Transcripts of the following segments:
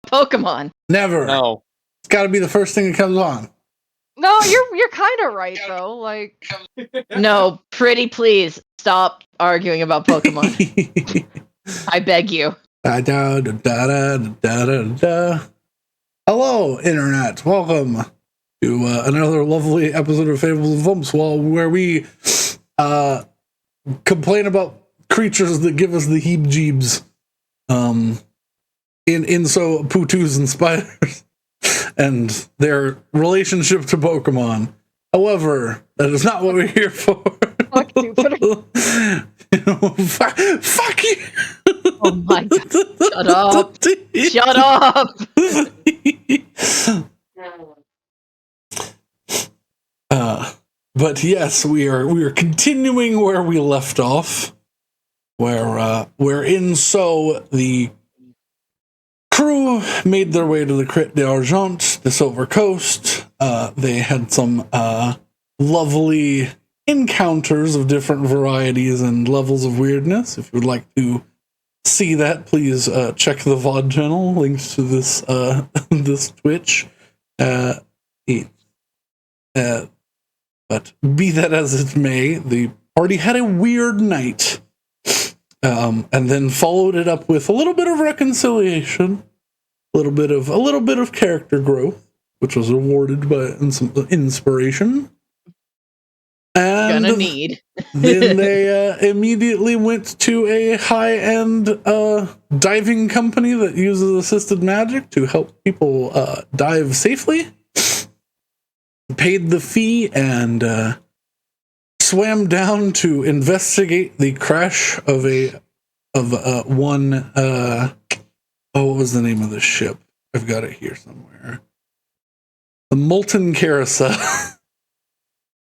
Pokemon. Never. No. It's got to be the first thing that comes on. No, you're kind of right though. Like, No, pretty please stop arguing about Pokemon. I beg you. Da, da, da, da, da, da, da. Hello, Internet. Welcome to another lovely episode of Fables and Thumps, where we complain about creatures that give us the heebs-jeebs. In so Putus and spiders and their relationship to Pokemon. However, that is not what we're here for. fuck you. Fuck you. Oh my god. Shut up. Shut up. But yes, we are continuing where we left off. Where in so the crew made their way to the Crypt d'Argent, the Silver Coast. They had some lovely encounters of different varieties and levels of weirdness. If you would like to see that, please check the VOD channel, links to this this Twitch. But be that as it may, the party had a weird night. And then followed it up with a little bit of reconciliation, a little bit of character growth, which was awarded by some inspiration. And Gonna need. Then they immediately went to a high-end diving company that uses assisted magic to help people dive safely. Paid the fee and swam down to investigate the crash of one. What was the name of the ship? I've got it here somewhere. The Molten Carousel.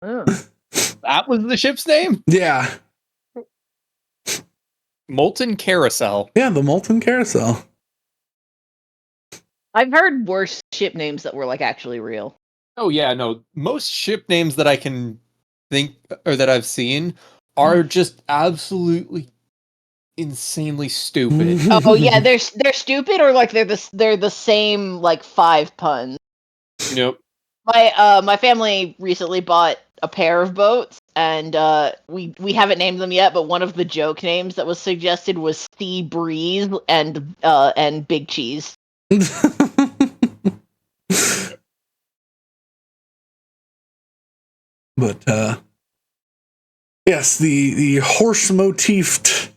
Oh. That was the ship's name? Yeah. Molten Carousel. Yeah, the Molten Carousel. I've heard worse ship names that were like actually real. Oh yeah, no. Most ship names that I can think or that I've seen are just absolutely insanely stupid. Oh yeah, they're stupid or like they're the same like 5 puns. Nope. My family recently bought a pair of boats and we haven't named them yet, but one of the joke names that was suggested was Sea Breeze and Big Cheese. But yes, the horse motifed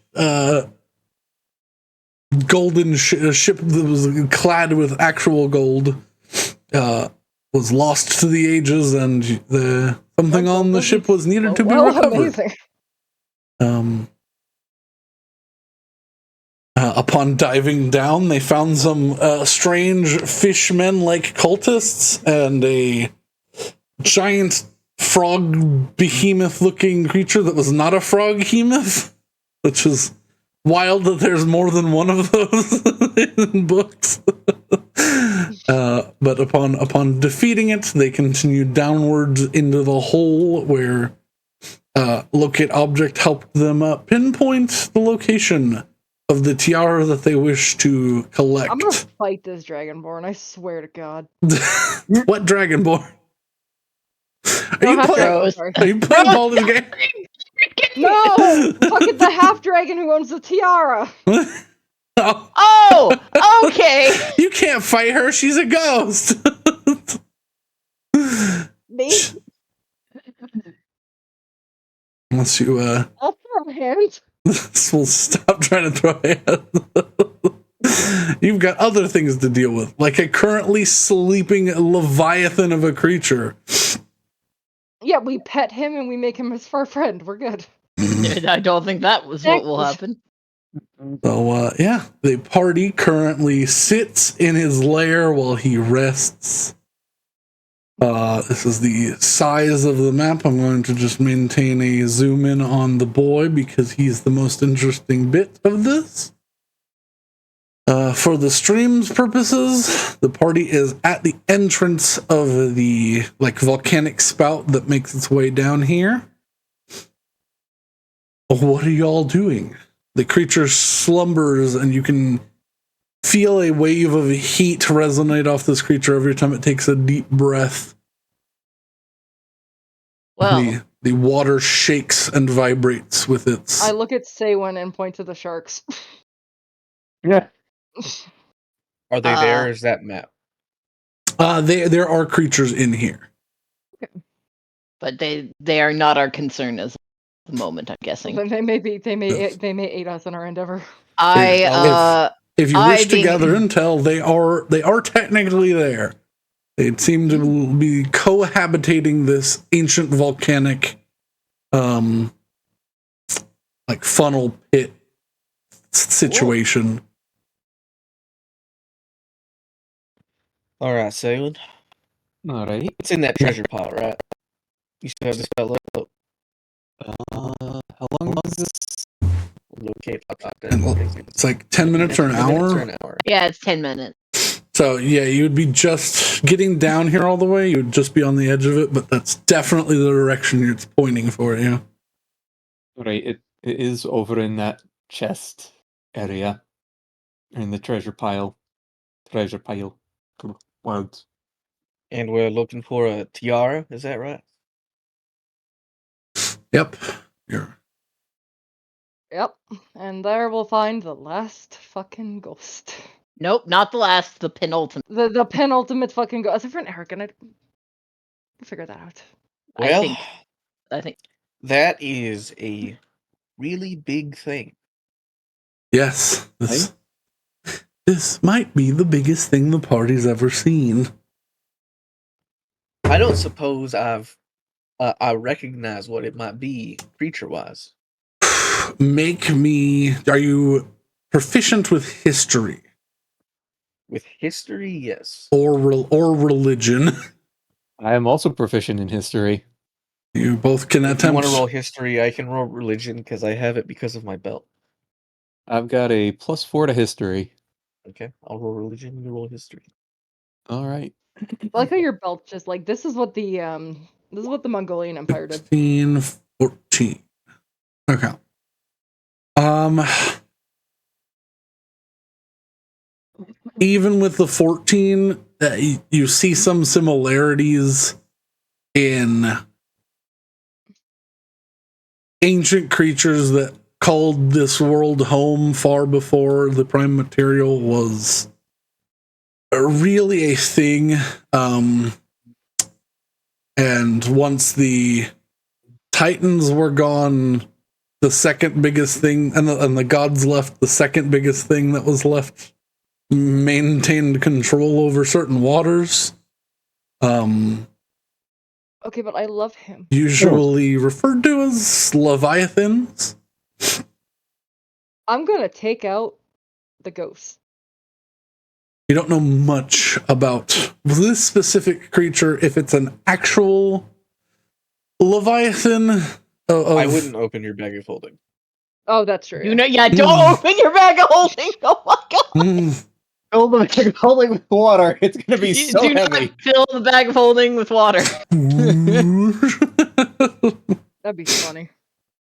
golden ship that was clad with actual gold was lost to the ages, and something on the ship was needed to be recovered. Amazing. Upon diving down, they found some strange fishmen-like cultists and a giant frog behemoth-looking creature that was not a frog-hemoth, which is wild that there's more than one of those in books. But upon defeating it, they continued downwards into the hole where Locate Object helped them pinpoint the location of the tiara that they wish to collect. I'm gonna fight this Dragonborn, I swear to God. What Dragonborn? Are you playing Baldur's Gate? No! Fucking the half dragon who owns the tiara! Oh, okay. You can't fight her, she's a ghost. Me? Unless you I'll throw hands. we'll stop trying to throw hands. You've got other things to deal with, like a currently sleeping Leviathan of a creature. Yeah, we pet him and we make him his fur friend. We're good. I don't think that was what will happen. So, yeah, the party currently sits in his lair while he rests. This is the size of the map. I'm going to just maintain a zoom in on the boy because he's the most interesting bit of this. For the stream's purposes, the party is at the entrance of the volcanic spout that makes its way down here. What are y'all doing? The creature slumbers, and you can feel a wave of heat resonate off this creature every time it takes a deep breath. Well, The water shakes and vibrates with its. I look at Saywin and point to the sharks. Yeah. Are they there? Or is that map? There are creatures in here. but they are not our concern as the moment, I'm guessing. They may aid us in our endeavor. If you wish to being- gather intel, they are technically there. They seem to be cohabitating this ancient volcanic, like funnel pit situation. All right, Salem. Alright. It's in that treasure pile, right? You still have the spell up. How long was this? Locate. It's like 10 minutes or an hour. Yeah, it's 10 minutes. So yeah, you would be just getting down here all the way. You would just be on the edge of it, but that's definitely the direction it's pointing for you. Right, it is over in that chest area. In the treasure pile. Treasure pile. Words. And we're looking for a tiara, is that right? Yep. Yep. And there we'll find the last fucking ghost. Nope, not the last, the penultimate. The penultimate fucking ghost. As a friend Eric, and I'd figure that out. Well, I think that is a really big thing. Yes. This might be the biggest thing the party's ever seen. I don't suppose I recognize what it might be creature-wise. Are you proficient with history? With history, yes. Or religion? I am also proficient in history. You both can If you attempt. want to roll history, I can roll religion because I have it because of my belt. I've got a +4 to history. Okay, I'll roll religion, you roll history. Alright. I like how your belt's just like this is what the Mongolian Empire did. 15, 14. Okay. Even with the 14, you see some similarities in ancient creatures that called this world home far before the prime material was really a thing. And once the Titans were gone, the second biggest thing, and the gods left, the second biggest thing that was left maintained control over certain waters. Okay, but I love him. Usually referred to as Leviathans. I'm gonna take out the ghost. You don't know much about this specific creature, if it's an actual Leviathan. I wouldn't open your bag of holding. Oh, that's true. don't open your bag of holding. Oh my god. Fill the bag of holding with water. It's gonna be so Do heavy. not fill the bag of holding with water. That'd be funny.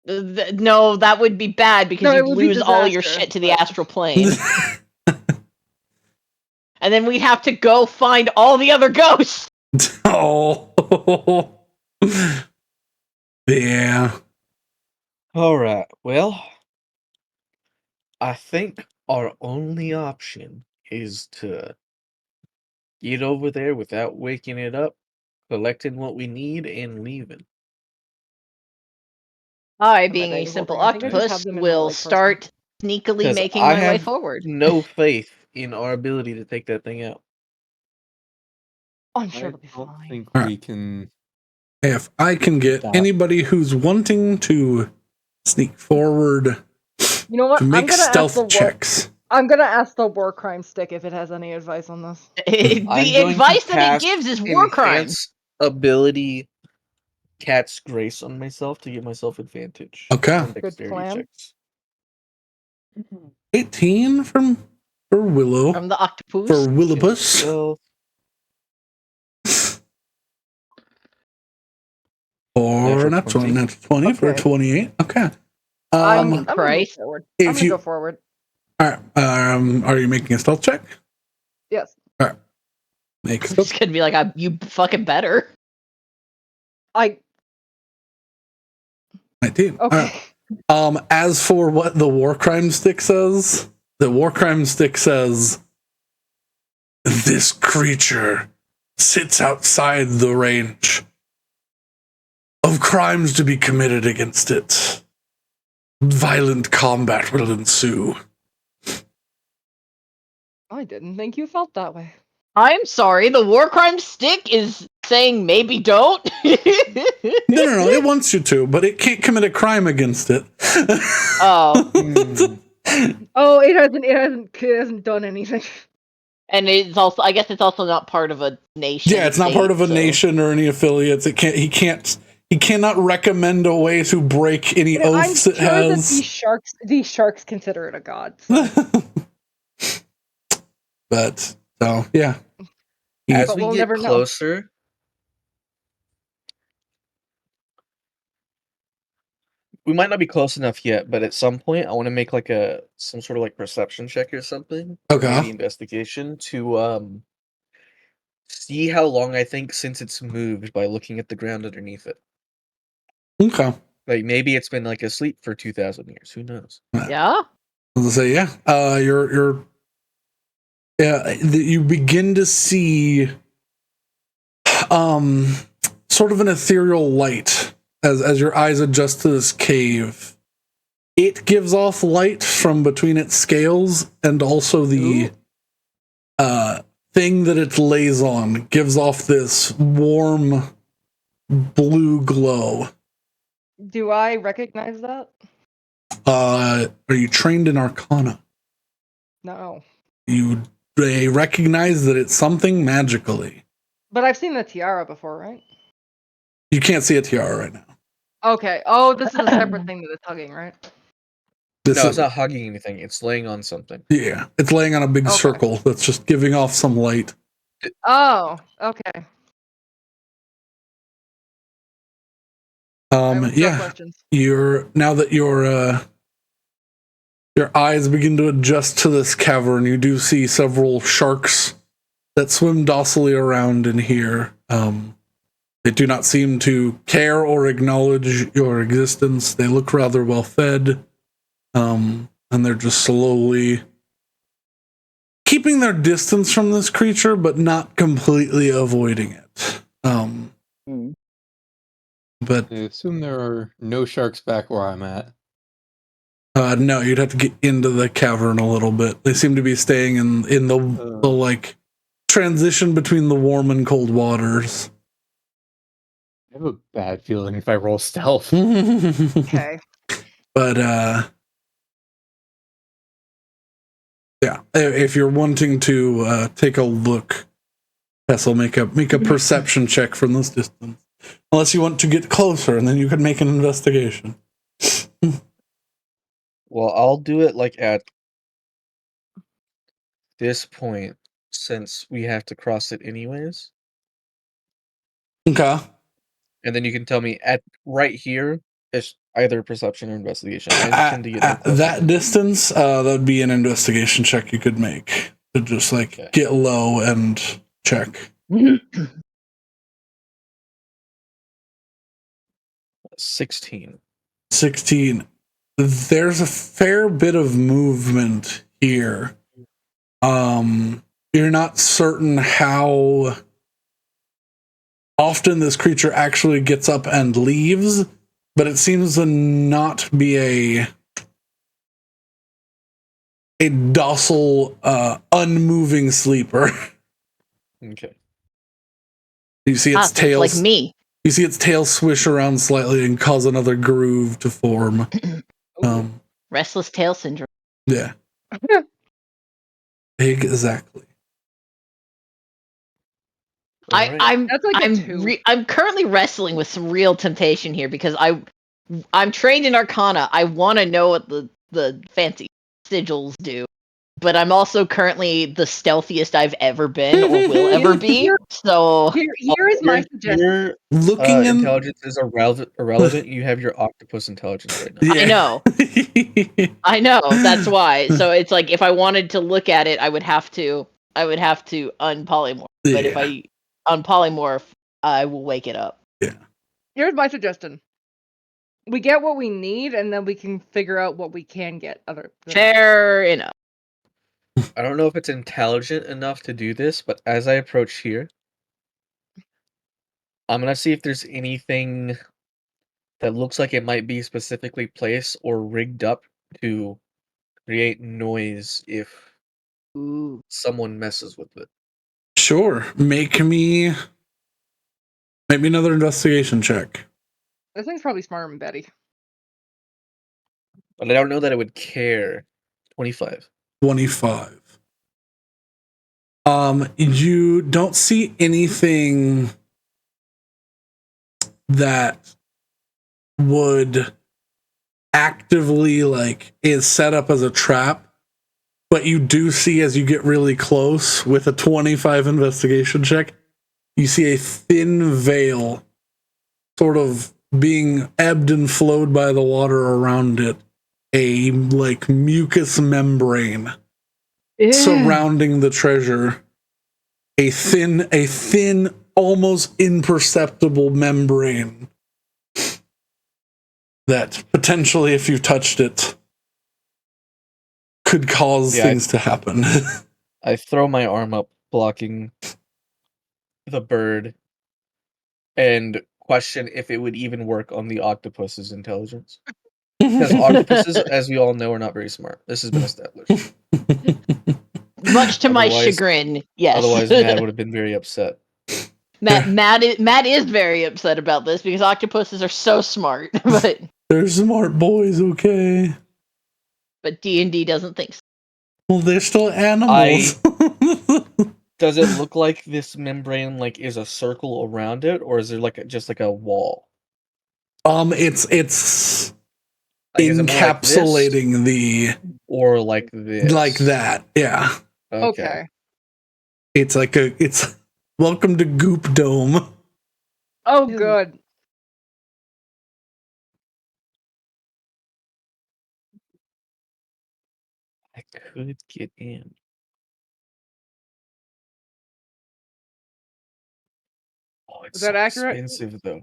No, that would be bad because No, it you'd would be lose all your disaster, shit to the but- astral plane. And then we'd have to go find all the other ghosts. Oh. Yeah. Alright, well, I think our only option is to get over there without waking it up, collecting what we need, and leaving. I, my being a bag of simple holding. I think I just have octopus, them in my, will like, person. start sneakily 'Cause making I my way have forward. no faith in our ability to take that thing out. Oh, I'm sure I it'll be don't fine. think Alright. we can. If I can get Stop. anybody who's wanting to sneak forward You know what? to I'm make gonna stealth checks. I'm gonna ask the war crime stick if it has any advice on this. I'm The going advice to that it cast gives is war crimes. enhance ability Cat's Grace on myself to give myself advantage. Okay. on Good dexterity plan. checks. 18 for Willow. From the octopus. For Willibus. Well, Or not 20. 20, not 20 for Okay. 28. Okay. I'm Um, gonna Christ. go forward. I'm If gonna you go forward. All right. Are you making a stealth check? Yes. All right. Make a I'm stealth. just gonna be like, you fucking better. 19. All Okay. right. As for what the war crime stick says, the war crime stick says this creature sits outside the range of crimes to be committed against it. Violent combat will ensue. I didn't think you felt that way. I'm sorry, the war crime stick is saying maybe don't. No. It wants you to, but it can't commit a crime against it. Oh, Oh, it hasn't done anything. and it's also, I guess it's also not part of a nation. Yeah, it's not part of a nation or any affiliates. He cannot recommend a way to break any I'm oaths it sure that has. these sharks consider it a god. So. But so yeah. As But we we'll get never know. closer, we might not be close enough yet, but at some point, I want to make like some sort of like perception check or something. Okay. Maybe investigation to see how long I think since it's moved by looking at the ground underneath it. Okay. Like maybe it's been like asleep for 2,000 years. Who knows? Yeah. I was gonna say yeah. You begin to see sort of an ethereal light as your eyes adjust to this cave. It gives off light from between its scales, and also the thing that it lays on gives off this warm blue glow. Do I recognize that? Are you trained in Arcana? No. They recognize that it's something magically. But I've seen the tiara before, right? You can't see a tiara right now. Okay. Oh, this is a separate thing that it's hugging, right? This No, is, it's not hugging anything. It's laying on something. yeah, it's laying on a big Okay. circle that's just giving off some light. Oh, okay. I have no Yeah, questions. now that your eyes begin to adjust to this cavern, you do see several sharks that swim docilely around in here. They do not seem to care or acknowledge your existence. They look rather well fed, and they're just slowly keeping their distance from this creature, but not completely avoiding it. But I assume there are no sharks back where I'm at. no, you'd have to get into the cavern a little bit. They seem to be staying in the like transition between the warm and cold waters. I have a bad feeling if I roll stealth. Okay. But yeah, if you're wanting to take a look, Tess will make a perception check from this distance. Unless you want to get closer, and then you could make an investigation. Well, I'll do it like at this point, since we have to cross it anyways. Okay. And then you can tell me at right here, it's either perception or investigation. I tend to get At that distance, that'd be an investigation check you could make to just like get low and check. 16. 16. There's a fair bit of movement here. You're not certain how often this creature actually gets up and leaves, but it seems to not be a docile, unmoving sleeper. Okay. You see its tail, like me. You see its tail swish around slightly and cause another groove to form. Restless tail syndrome. Yeah. Exactly. I'm That's like a 2. I'm currently wrestling with some real temptation here because I'm trained in Arcana. I want to know what the fancy sigils do, but I'm also currently the stealthiest I've ever been or will ever be. So Here is my suggestion. Your Looking in, intelligence is irrelevant. You have your octopus intelligence right now. yeah. I know. That's why. So it's like if I wanted to look at it, I would have to unpolymorph. But if Yeah. I unpolymorph, I will wake it up. Here's my suggestion. We get what we need, and then we can figure out what we can get. Fair enough. I don't know if it's intelligent enough to do this, but as I approach here, I'm gonna see if there's anything that looks like it might be specifically placed or rigged up to create noise if Ooh. someone messes with it. Sure. Make me another investigation check. This thing's probably smarter than Betty. But I don't know that it would care. 25. 25. You don't see anything that would actively is set up as a trap, but you do see as you get really close with a 25 investigation check, you see a thin veil sort of being ebbed and flowed by the water around it, a mucus membrane surrounding the treasure, a thin almost imperceptible membrane that potentially, if you touched it, could cause things to happen. I throw my arm up, blocking the bird, and question if it would even work on the octopus's intelligence. Because octopuses, as we all know, are not very smart. This has been established. Much to my chagrin, yes. Otherwise, Matt would have been very upset. Matt is very upset about this because octopuses are so smart, but they're smart boys, okay? But D&D doesn't think so. Well, they're still animals. Does it look like this membrane is a circle around it, or is there just a wall? It's encapsulating the or like this, like that. Yeah. Okay. It's it's welcome to Goop Dome. Oh, good. I could get in. Oh, it's Is that so accurate? expensive though.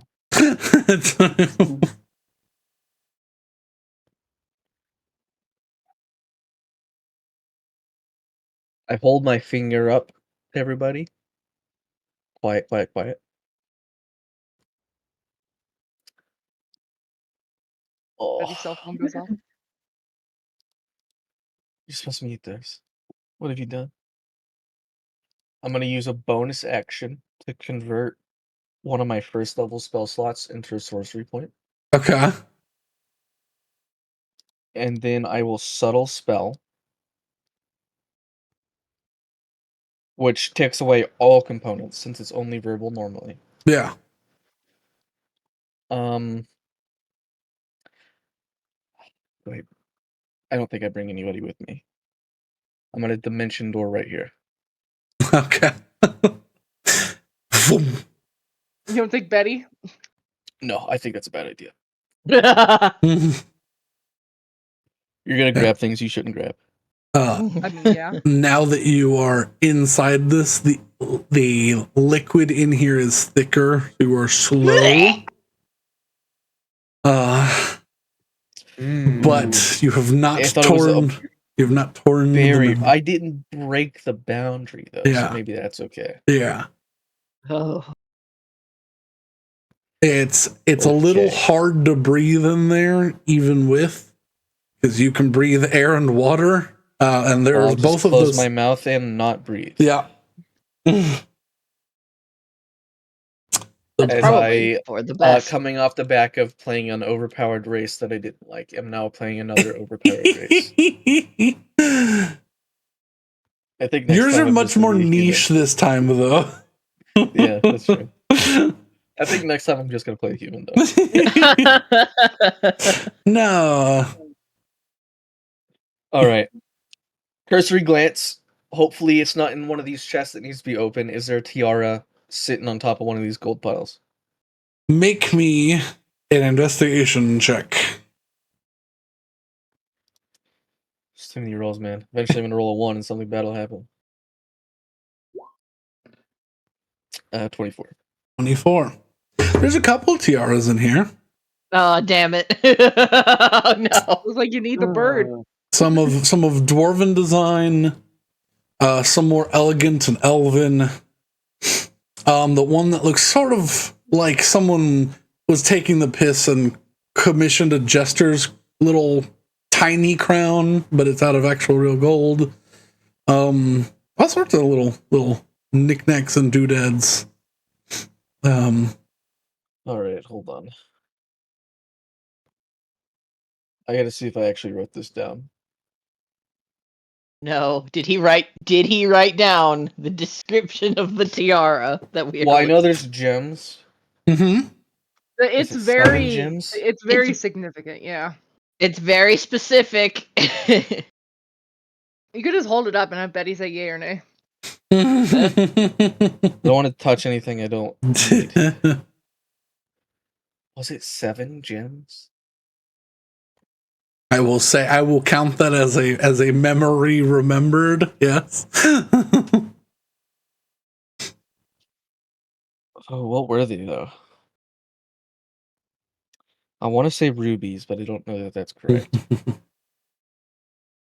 I hold my finger up to everybody. Quiet, quiet, quiet. Betty's cell phone goes off. You're supposed to mute this. What have you done? I'm going to use a bonus action to convert one of my first level spell slots into a sorcery point. Okay. And then I will subtle spell, which takes away all components since it's only verbal normally. Yeah. Wait. I don't think I bring anybody with me. I'm at a dimension door right here. Okay. You don't think Betty? No, I think that's a bad idea. Mm-hmm. You're gonna grab things you shouldn't grab. I mean, yeah. Now that you are inside this, the liquid in here is thicker. You are slow. But you have not torn. You have not torn. I didn't break the boundary though. Yeah. So maybe that's okay. Yeah. Oh. It's a little hard to breathe in there, even with, because you can breathe air and water, and there's I'll just both of close those. my mouth and not breathe. Yeah. That's probably for the best. Coming off the back of playing an overpowered race that I didn't like, I'm now playing another overpowered race. I think yours are much more niche this time, though. Yeah, that's true. I think next time I'm just gonna play a human though. No. All right. Cursory glance. Hopefully, it's not in one of these chests that needs to be open. Is there a tiara sitting on top of one of these gold piles? Make me an investigation check. It's too many rolls, man. Eventually, I'm gonna roll a 1 and something bad will happen. 24. 24. There's a couple tiaras in here. Oh, damn it. No. Looks like you need the bird. Some of dwarven design, some more elegant and elven. The one that looks sort of like someone was taking the piss and commissioned a jester's little tiny crown, but it's out of actual real gold. All sorts of little knickknacks and doodads. All right, hold on. I gotta see if I actually wrote this down. No. Did he write down the description of the tiara that we Well, I know there's gems. Mm-hmm. It's it 7 very, gems? it's very significant. Yeah, It's very specific. you could just hold it up and have Betty say yay or nay. I don't want to touch anything I don't need. Was it 7 gems? I will count that as a memory remembered. Yes. Oh, what were they though? I want to say rubies, but I don't know that that's correct.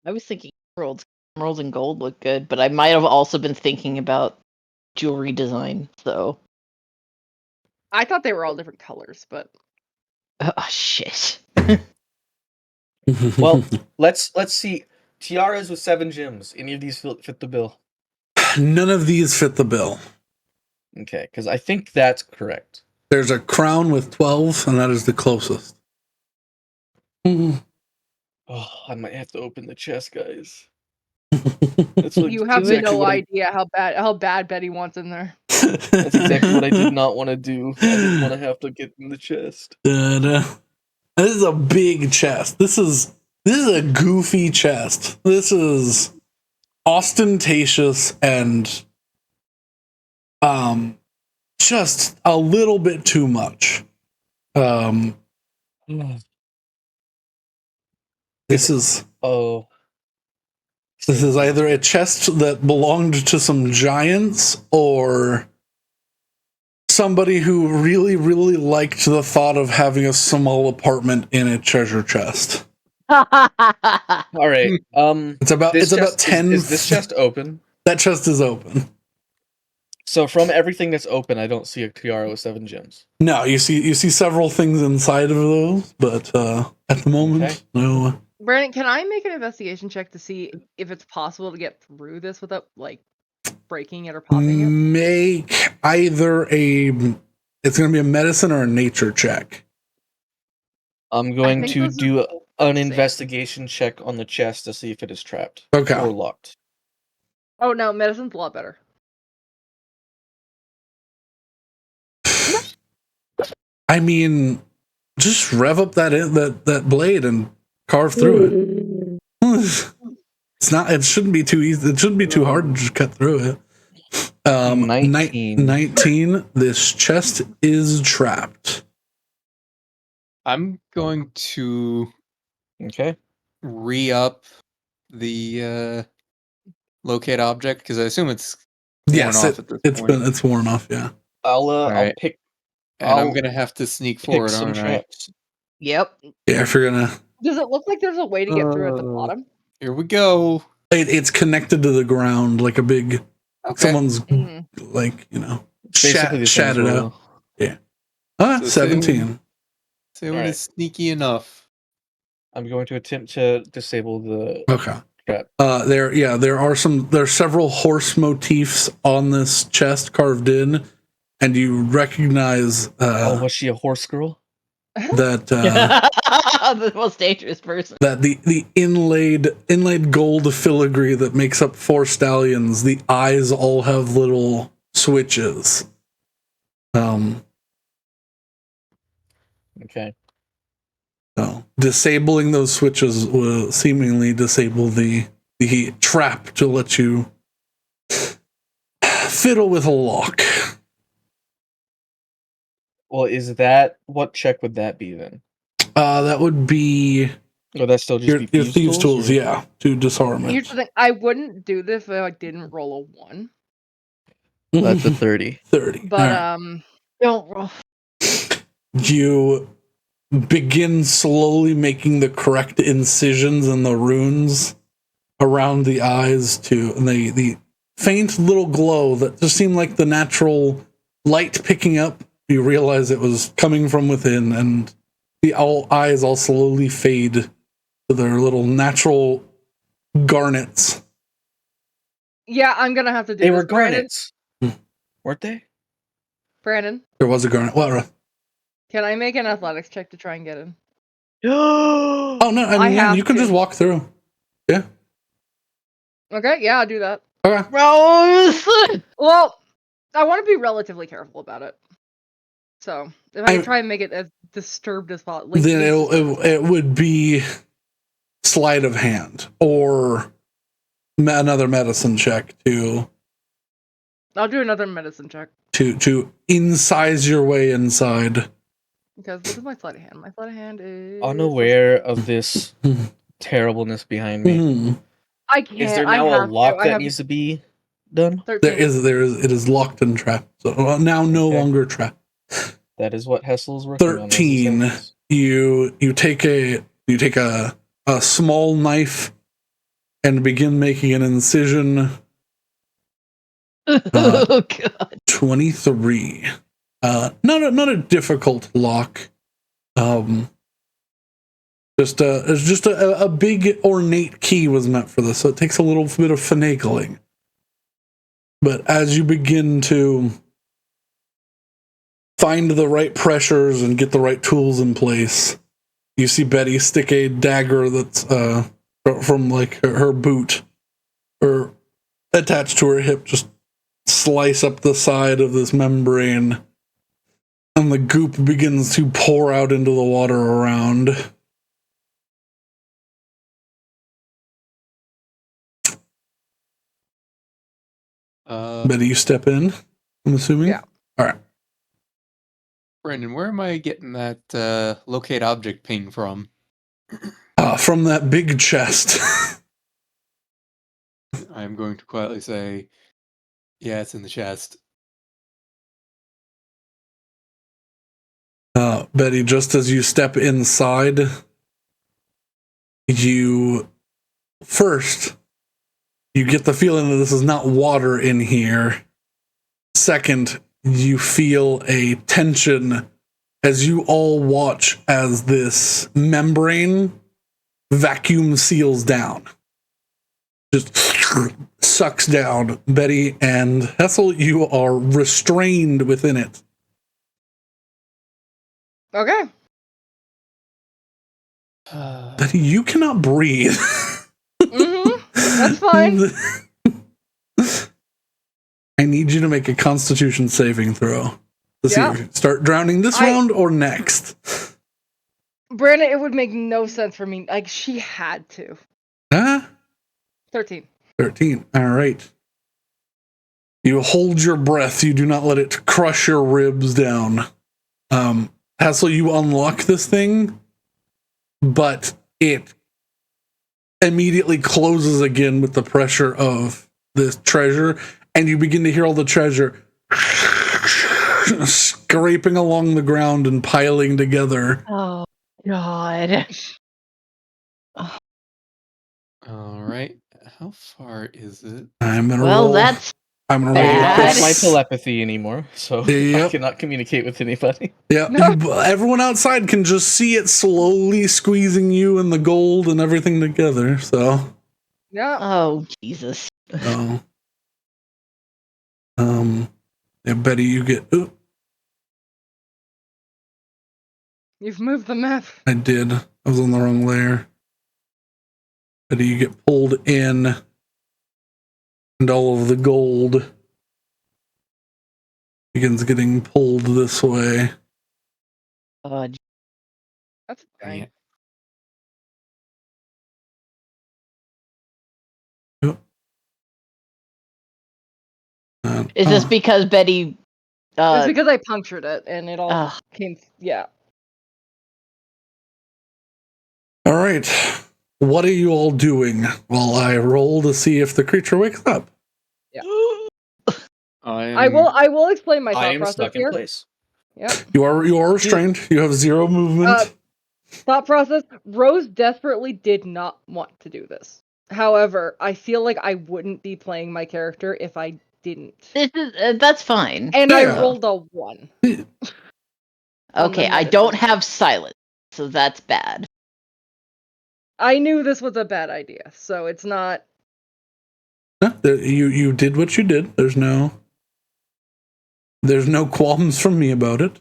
I was thinking emeralds. Emeralds and gold look good, but I might have also been thinking about jewelry design, so. I thought they were all different colors, but Oh, shit. Well, let's see. Tiaras with 7 gems. Any of these fit the bill? None of these fit the bill. Okay, because I think that's correct. There's a crown with 12, and that is the closest. Oh, I might have to open the chest, guys. That's what, you have exactly no what idea how bad Betty wants in there. That's exactly what I did not want to do. I didn't want to have to get in the chest. This is a big chest. This is a goofy chest. This is ostentatious and just a little bit too much. This is either a chest that belonged to some giants or somebody who really, really liked the thought of having a small apartment in a treasure chest. All right. It's about 10. Is this chest open? That chest is open. So from everything that's open, I don't see a tiara with 7 gems. No, you see several things inside of those, but at the moment, no. Brandon, can I make an investigation check to see if it's possible to get through this without like breaking it or popping it? Make either it's going to be a medicine or a nature check. I'm going think to those are do both an the same. investigation check on the chest to see if it is trapped. Okay. Or locked. Oh no, medicine's a lot better. I mean, just rev up that blade and carve through it. It shouldn't be too easy. It shouldn't be too hard to just cut through it. 19. This chest is trapped. I'm going to re-up the locate object because I assume it's worn off at this point. It's worn off. Yeah. I'll pick. And I'm gonna have to sneak forward, some aren't I? traps. Yep. Yeah, if you're gonna. Does it look like there's a way to get through at the bottom? Here we go. It's connected to the ground like a big. Someone's like Basically shat it out. Yeah. 17. So it is sneaky enough. I'm going to attempt to disable the trap. There's several horse motifs on this chest carved in, and you recognize was she a horse girl? That the most dangerous person. That the inlaid gold filigree that makes up 4 stallions, the eyes all have little switches. Okay. So disabling those switches will seemingly disable the the trap to let you fiddle with a lock. Well, is that what check would that be then? That would be Or that still just your be thieves' tools, or- yeah, to disarm Here's it. the thing: I wouldn't do this if I didn't roll a 1. That's a 30. 30. But All Don't roll. right. You begin slowly making the correct incisions in the runes around the eyes and the faint little glow that just seemed like the natural light picking up. You realize it was coming from within, and the eyes all slowly fade to their little natural garnets. yeah, I'm gonna have to do They this. were garnets, weren't they? Brandon, There was a garnet. What? can I make an athletics check to try and get in? Oh no! I I mean, yeah, have you can to. just walk through. Yeah. Okay, yeah, I'll do that. Okay. Rose! Well, I want to be relatively careful about it. So if I I- can try and make it as disturbed as possible, Then it would be sleight of hand or another medicine check to I'll do another medicine check incise your way inside. because what is my sleight of hand? My sleight of hand is Unaware of this terribleness behind me. Mhm. I can't. Is there I now a have lock to. I that have needs to be done? 13. It is locked and trapped. So now no Okay. longer trapped. That is what Hessel's working on. as he 13. says. You take a small knife and begin making an incision. Oh god. 23. Not a difficult lock. Just a big ornate key was meant for this, so it takes a little bit of finagling. But as you begin to find the right pressures and get the right tools in place, you see Betty stick a dagger that's from like her boot or attached to her hip, just slice up the side of this membrane, and the goop begins to pour out into the water around. Betty, you step in, I'm assuming? Yeah. All right. Brandon, where am I getting that locate object ping from? From that big chest. I'm going to quietly say, yeah, it's in the chest. Betty, just as you step inside, you get the feeling that this is not water in here. Second, you feel a tension as you all watch as this membrane vacuum seals down. Just sucks down. Betty and Hessel, you are restrained within it. Okay. Betty, you cannot breathe. That's fine. I need you to make a Constitution saving throw to see if you start drowning this round or next. Brandon, it would make no sense for me. Like, she had to. Huh? 13. 13. All right. You hold your breath. You do not let it crush your ribs down. Hassel, you unlock this thing, but it immediately closes again with the pressure of this treasure, and you begin to hear all the treasure scraping along the ground and piling together. Oh god. All right. How far is it? I'm gonna Well, roll. that's I'm gonna I roll. cannot Bad. use my telepathy anymore, so I Yep. cannot communicate with anybody. Yeah, No. everyone outside can just see it slowly squeezing you and the gold and everything together. So, Yeah. oh Jesus. yeah, Betty, you get. Ooh, You've moved the map. I did. I was on the wrong layer. Betty, you get pulled in, and all of the gold begins getting pulled this way. That's Dang fine. it. Is this because Betty? It's because I punctured it and it all Ugh. came. Yeah. All right. What are you all doing while I roll to see if the creature wakes up? I will explain my I thought am process stuck here. in place. Yep. You are restrained. You have 0 movement. Thought process. Rose desperately did not want to do this. However, I feel like I wouldn't be playing my character if I didn't. That's fine. And I Yeah. rolled a 1. Okay, I don't have silence, so that's bad. I knew this was a bad idea, so it's not. You did what you did. There's no qualms from me about it.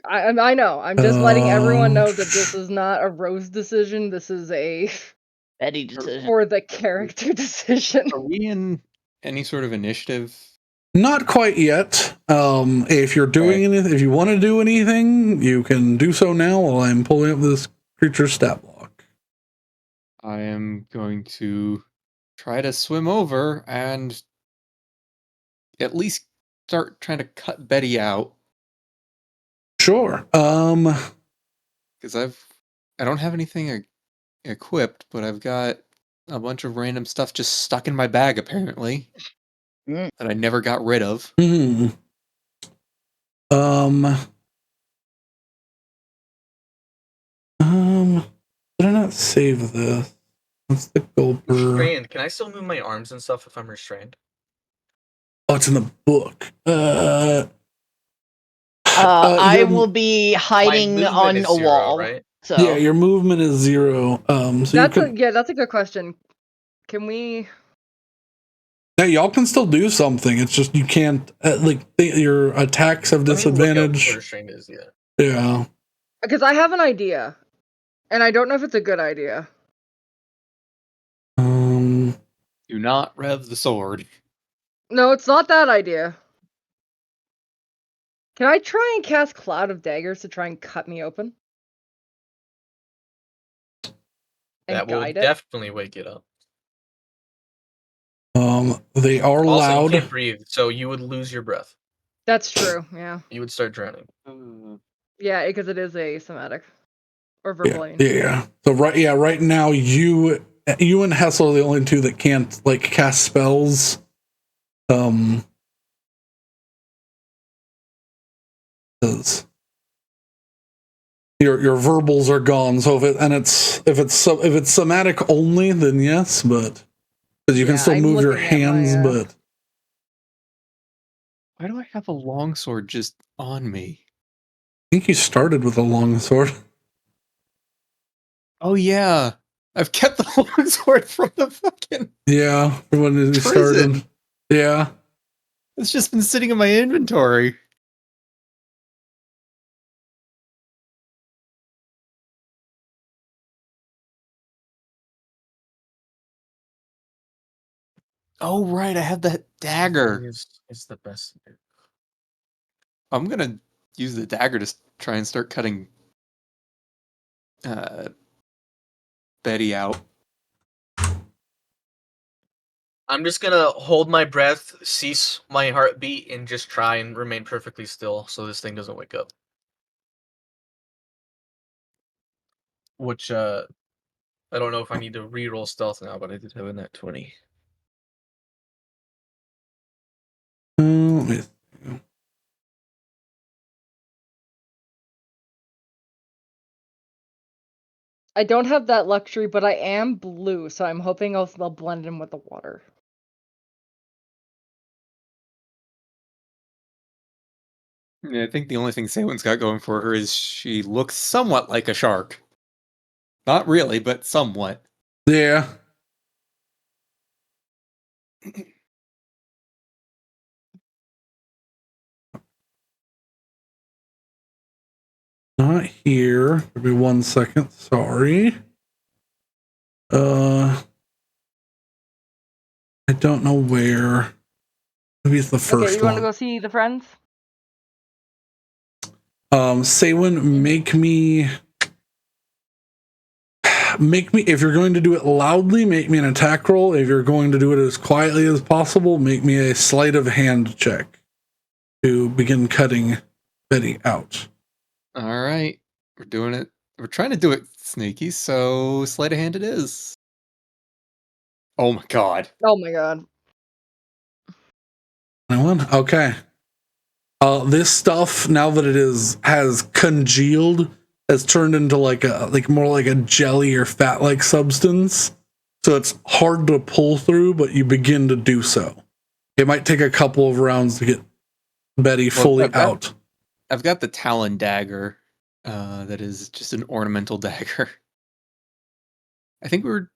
I know. I'm just letting everyone know that this is not a Rose decision. This is a Betty decision. for the character decision. Are we in any sort of initiative? Not quite yet. If you're doing anything, if you want to do anything, you can do so now while I'm pulling up this creature's stat block. I am going to try to swim over and at least start trying to cut Betty out. Sure. Because I don't have anything equipped, but I've got a bunch of random stuff just stuck in my bag apparently that I never got rid of. Did I not save this? What's the gulper? Restrained. Can I still move my arms and stuff if I'm restrained? Oh, it's in the book. I will be hiding movement on is a 0, wall. right? So Yeah, your movement is 0. So That's a good question. Can we? Yeah, y'all can still do something. It's just you can't your attacks have Let me look up disadvantage. what restrained is, yeah. Yeah. Because I have an idea, and I don't know if it's a good idea. Do not rev the sword. No, it's not that idea. Can I try and cast Cloud of Daggers to try and cut me open? And That will guide it? definitely wake it up. They are Also, loud. you can't breathe, so you would lose your breath. That's true, yeah. You would start drowning. Yeah, because it is a somatic. Or verbal, I mean. Yeah. So right now you and Hessel are the only two that can't cast spells. Your verbals are gone. So if it's somatic only, then yes, but because you can still move your hands, but Why do I have a longsword just on me? I think you started with a longsword. Oh yeah, I've kept the longsword from the fucking From when you prison. started. Yeah. It's just been sitting in my inventory. Oh right, I have that dagger. It's the best. I'm gonna use the dagger to try and start cutting Betty out. I'm just gonna hold my breath, cease my heartbeat, and just try and remain perfectly still so this thing doesn't wake up. Which, I don't know if I need to re-roll stealth now, but I did have a nat 20. Let me see. I don't have that luxury, but I am blue, so I'm hoping I'll blend in with the water. Yeah, I think the only thing Saywin's got going for her is she looks somewhat like a shark. Not really, but somewhat. Yeah. Not here. Give me 1 second. Sorry. I don't know where. Maybe it's the first Okay, you want to one. go see the friends? Saywin, make me. if you're going to do it loudly, make me an attack roll. If you're going to do it as quietly as possible, make me a sleight of hand check to begin cutting Betty out. All right. We're doing it. We're trying to do it sneaky, so sleight of hand it is. Oh my god. Oh my god. Anyone? Okay. This stuff, now that has congealed, has turned into more like a jelly or fat-like substance. So it's hard to pull through, but you begin to do so. It might take a couple of rounds to get Betty fully out. I've got the Talon dagger. That is just an ornamental dagger. I think we were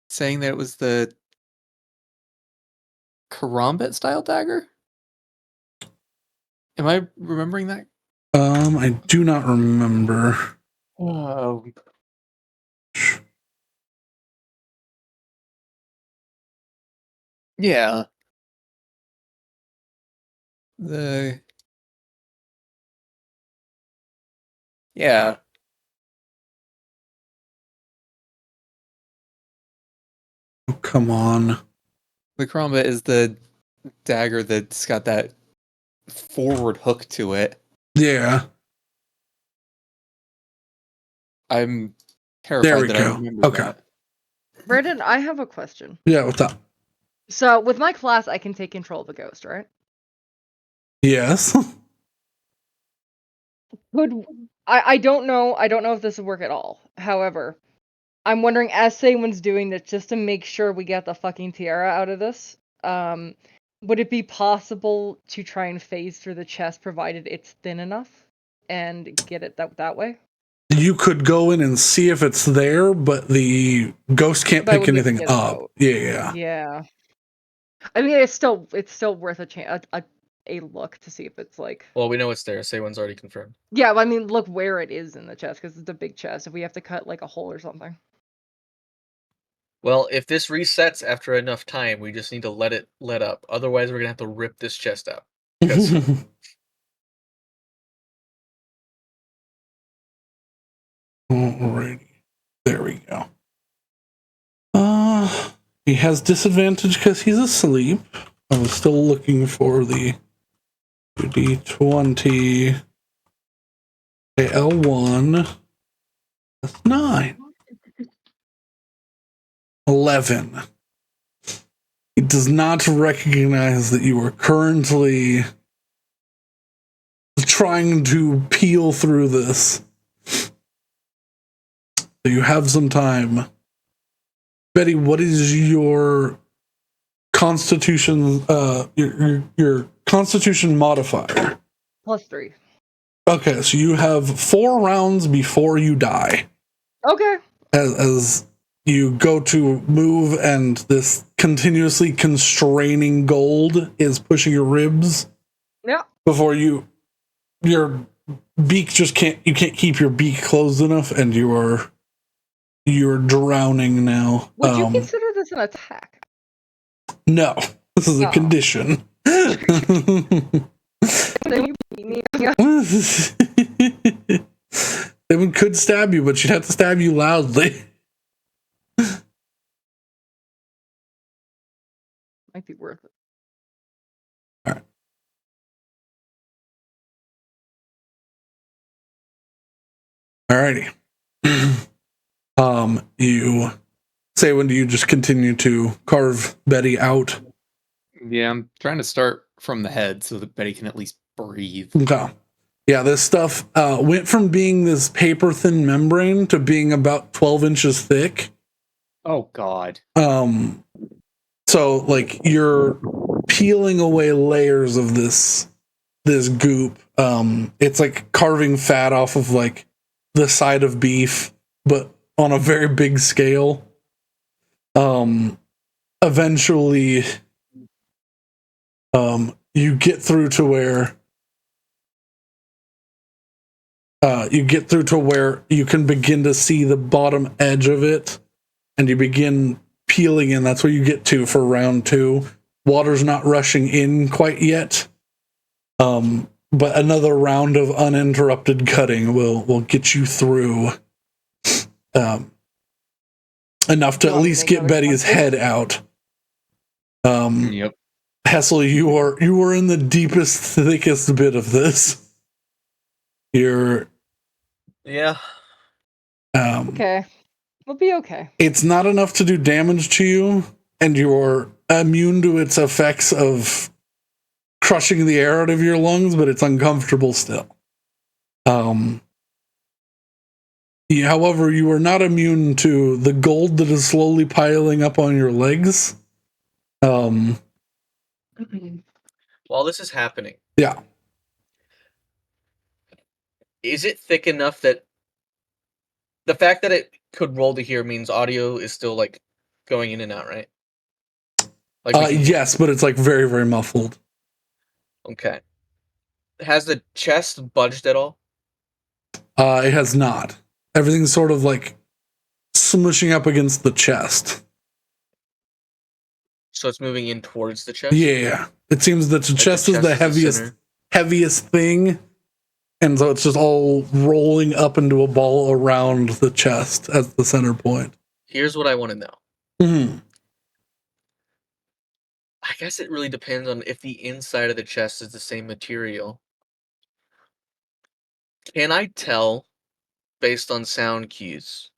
saying that it was the Karambit style dagger? Am I remembering that? I do not remember. Oh. Yeah. Yeah. Oh, come on. The Karambit is the dagger that's got that forward hook to it. Yeah. I'm terrified that I remember that. Brandon, I have a question. Yeah, what's up? So with my class, I can take control of a ghost, right? Yes. I don't know if this would work at all. However, I'm wondering, as someone's doing this, just to make sure we get the fucking tiara out of this, would it be possible to try and phase through the chest, provided it's thin enough, and get it that way? You could go in and see if it's there, but the ghost can't pick anything up. Yeah. Yeah. I mean, it's still worth a look to see if it's like. Well, we know it's there. Say one's already confirmed. Yeah, I mean, look where it is in the chest, because it's a big chest. If we have to cut like a hole or something. Well, if this resets after enough time, we just need to let it let up. Otherwise, we're gonna have to rip this chest out. Alrighty. There we go. He has disadvantage because he's asleep. I was still looking for the D20. L1. That's 9. 11. He does not recognize that you are currently trying to peel through this. So you have some time. Betty, what is your constitution your constitution modifier? +3. Okay, so you have 4 rounds before you die. Okay. As you go to move and this continuously constraining gold is pushing your ribs. Yeah. Before your beak you can't keep your beak closed enough, and you're drowning now. Would you consider this an attack? No, this is a condition. Someone could stab you, but she'd have to stab you loudly. Might be worth it. Alrighty. You say, when do you just continue to carve Betty out? Yeah, I'm trying to start from the head so that Betty can at least breathe. Okay. Yeah, this stuff went from being this paper thin membrane to being about 12 inches thick. Oh God. So like you're peeling away layers of this goop. It's like carving fat off of like the side of beef, but on a very big scale. Eventually, you get through to where you can begin to see the bottom edge of it, and you begin peeling in. That's where you get to for round 2. Water's not rushing in quite yet. But another round of uninterrupted cutting will get you through enough to You at want me to least make get that Betty's responsive? head out. Yep. Hessel, you are in the deepest, thickest bit of this. You're Yeah. Okay. We'll be okay. It's not enough to do damage to you, and you're immune to its effects of crushing the air out of your lungs, but it's uncomfortable still. However, you are not immune to the gold that is slowly piling up on your legs. While this is happening, Yeah. is it thick enough that the fact that it could roll to here means audio is still like going in and out, right? Like we can hear. Yes, but it's like very, very muffled. Okay. Has the chest budged at all? It has not. Everything's sort of like smushing up against the chest. So it's moving in towards the chest? Yeah. It seems that the Like chest is the heaviest thing. And so it's just all rolling up into a ball around the chest as the center point. Here's what I want to know. Mm-hmm. I guess it really depends on if the inside of the chest is the same material. Can I tell based on sound cues?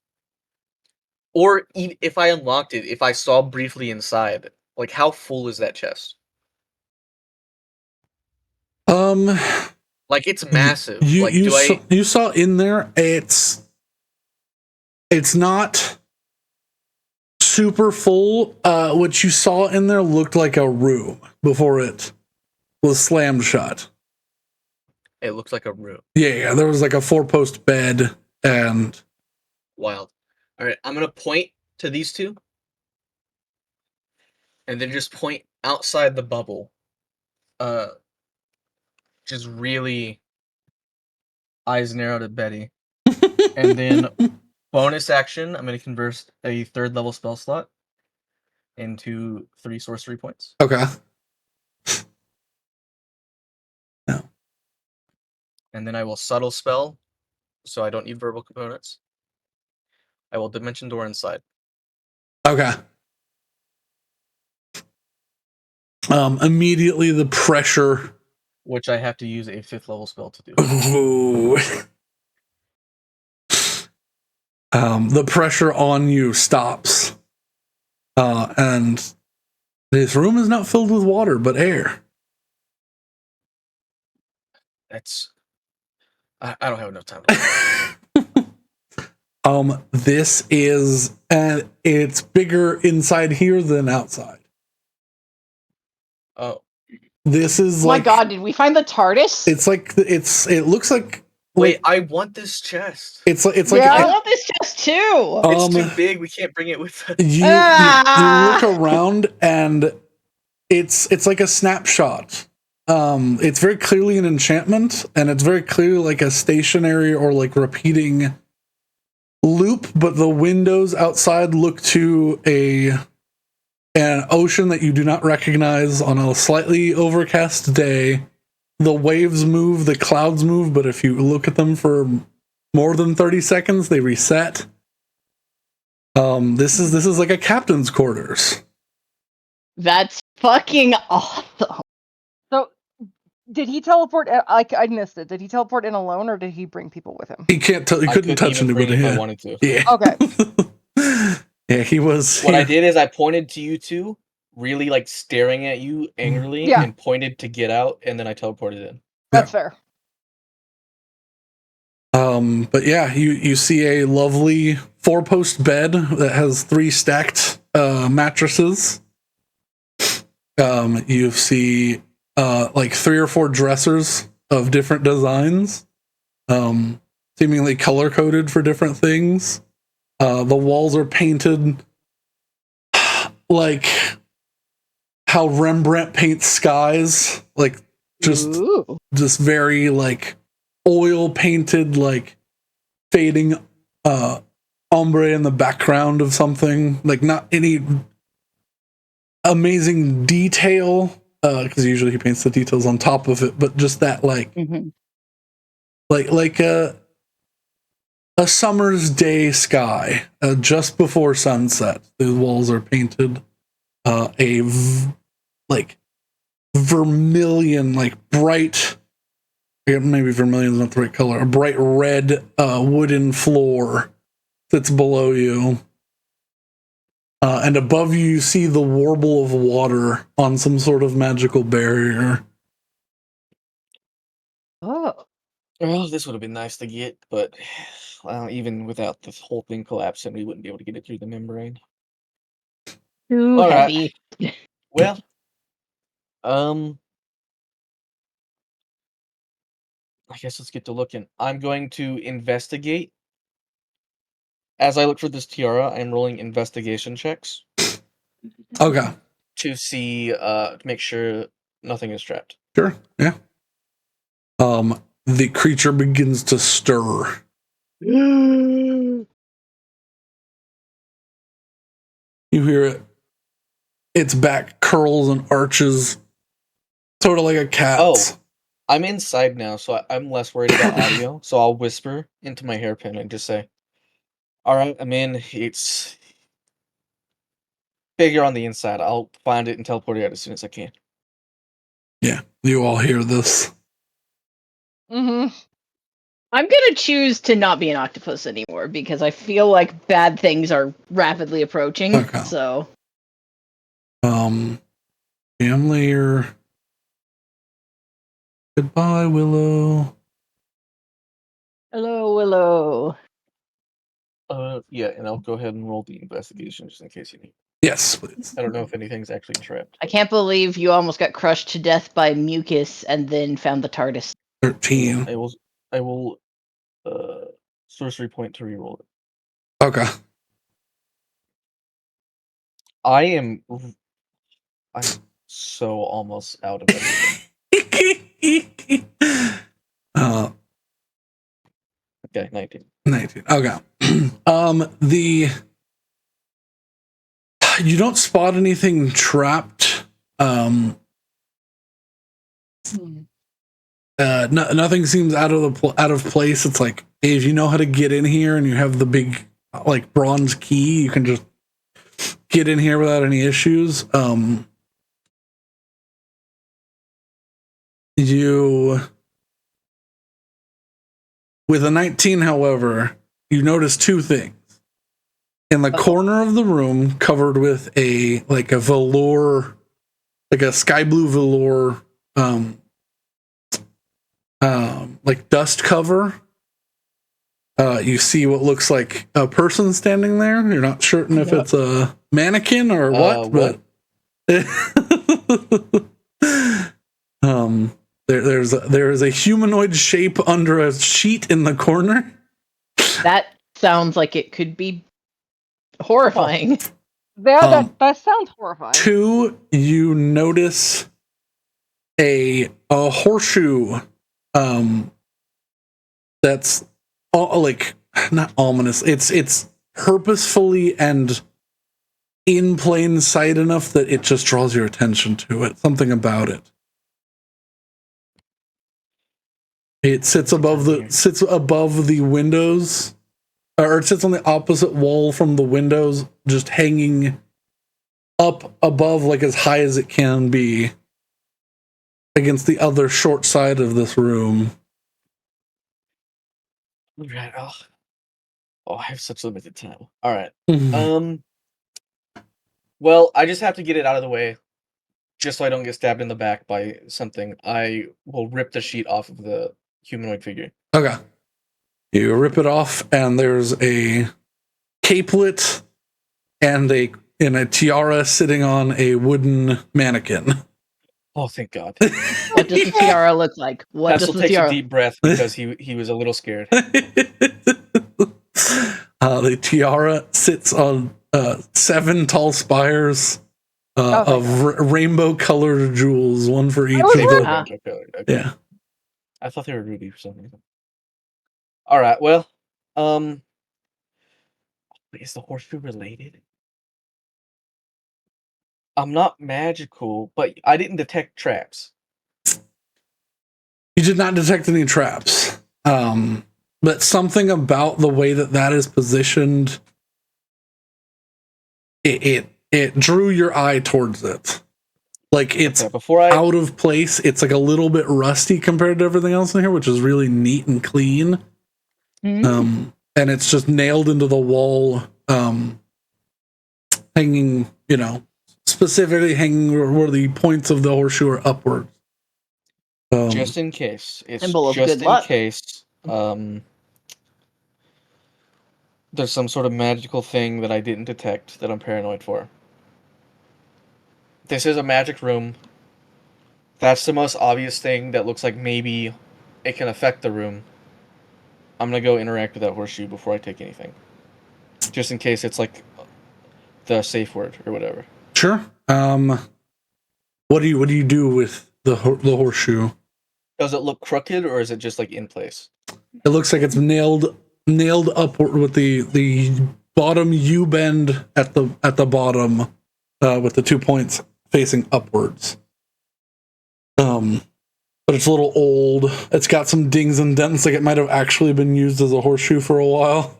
Or if I unlocked it, if I saw briefly inside, like how full is that chest? Like it's massive. You saw in there, it's not super full. What you saw in there looked like a room before it was slammed shut. It looks like a room. Yeah, there was like a 4-post bed and Wild. All right, I'm gonna point to these two, and then just point outside the bubble. Just really eyes narrowed at Betty, and then bonus action. I'm gonna convert a 3rd level spell slot into 3 sorcery points. Okay. No. And then I will subtle spell, so I don't need verbal components. I will dimension door inside. Okay. Immediately the pressure, which I have to use a 5th level spell to do. Ooh. The pressure on you stops. And this room is not filled with water, but air. That's... I don't have enough time. This is... it's bigger inside here than outside. Oh. This is oh like... my god, did we find the TARDIS? It looks like... Wait, I want this chest. It's like yeah, I want this chest too. It's too big. We can't bring it with us. You look around and it's like a snapshot. It's very clearly an enchantment, and it's very clearly like a stationary or like repeating loop, but the windows outside look to an ocean that you do not recognize on a slightly overcast day. The waves move, the clouds move, but if you look at them for more than 30 seconds, they reset. This is like a captain's quarters. That's fucking awesome. So, did he teleport? I missed it. Did he teleport in alone, or did he bring people with him? He can't tell. He couldn't touch anybody. If I wanted to. Yeah. Okay. Yeah, he was. What I did is I pointed to you two, really like staring at you angrily, and pointed to get out, and then I teleported in. That's fair. But yeah, you see a lovely 4-post bed that has 3 stacked mattresses. You see like 3 or 4 dressers of different designs, seemingly color coded for different things. The walls are painted like how Rembrandt paints skies, like just very like oil painted, like fading ombre in the background of something, like not any amazing detail, because usually he paints the details on top of it, but just that like a summer's day sky just before sunset. The walls are painted like vermilion, like bright. Maybe vermilion is not the right color. A bright red wooden floor that's below you. And above you, you see the warble of water on some sort of magical barrier. Oh. Well, this would have been nice to get, but even without this whole thing collapsing, we wouldn't be able to get it through the membrane. Too All right. heavy. Well, I guess let's get to looking. I'm going to investigate. As I look for this tiara, I'm rolling investigation checks Okay. to see, to make sure nothing is trapped. Sure. Yeah. The creature begins to stir. You hear it. Its back curls and arches, sort of like a cat's. Oh, I'm inside now, so I'm less worried about audio. So I'll whisper into my hairpin and just say, "All right, I'm in. It's bigger on the inside. I'll find it and teleport it out as soon as I can." Yeah, you all hear this. Mm-hmm. I'm gonna choose to not be an octopus anymore because I feel like bad things are rapidly approaching. Okay. So Family or goodbye, Willow. hello, Willow. Yeah, and I'll go ahead and roll the investigation just in case you need. Yes, please. I don't know if anything's actually trapped. I can't believe you almost got crushed to death by mucus and then found the TARDIS. 13. I will sorcery point to reroll it. Okay. I'm so almost out of everything. Okay, 19. 19. Okay. You don't spot anything trapped. Nothing seems out of place. It's like, hey, if you know how to get in here and you have the big like bronze key, you can just get in here without any issues. With a 19, however, you notice two things. In the corner of the room, covered with a velour, like a sky blue velour, like dust cover. You see what looks like a person standing there. You're not certain if it's a mannequin or what, but there's a humanoid shape under a sheet in the corner. That sounds like it could be horrifying. That sounds horrifying. 2, you notice a horseshoe that's like not ominous. It's purposefully and in plain sight enough that it just draws your attention to it. Something about it. It sits above the windows, or it sits on the opposite wall from the windows, just hanging up above, like as high as it can be, against the other short side of this room. Right. Oh, I have such limited time. All right. Mhm. Well, I just have to get it out of the way, just so I don't get stabbed in the back by something. I will rip the sheet off of the humanoid figure. Okay. You rip it off, and there's a capelet and a tiara sitting on a wooden mannequin. Oh, thank God. What does the tiara look like? What does Hassel the takes tiara? a deep breath because he was a little scared. The tiara sits on 7 tall spires of rainbow-colored jewels, one for each of the... Okay. Yeah. I thought they were ruby for some reason. All right. Well, is the horseshoe related? I'm not magical, but I didn't detect traps. You did not detect any traps. But but something about the way that is positioned, it drew your eye towards it. Like it's out of place. It's like a little bit rusty compared to everything else in here, which is really neat and clean. And it's just nailed into the wall, hanging, specifically hanging where the points of the horseshoe are upward. Just in case. It's symbol of just good in luck. case. There's some sort of magical thing that I didn't detect that I'm paranoid for. This is a magic room. That's the most obvious thing that looks like maybe it can affect the room. I'm gonna go interact with that horseshoe before I take anything. Just in case it's like the safe word or whatever. Sure. What do you do with the horseshoe? Does it look crooked or is it just like in place? It looks like it's nailed upward with the bottom U bend at the bottom, with the 2 points facing upwards. But it's a little old. It's got some dings and dents, like it might have actually been used as a horseshoe for a while.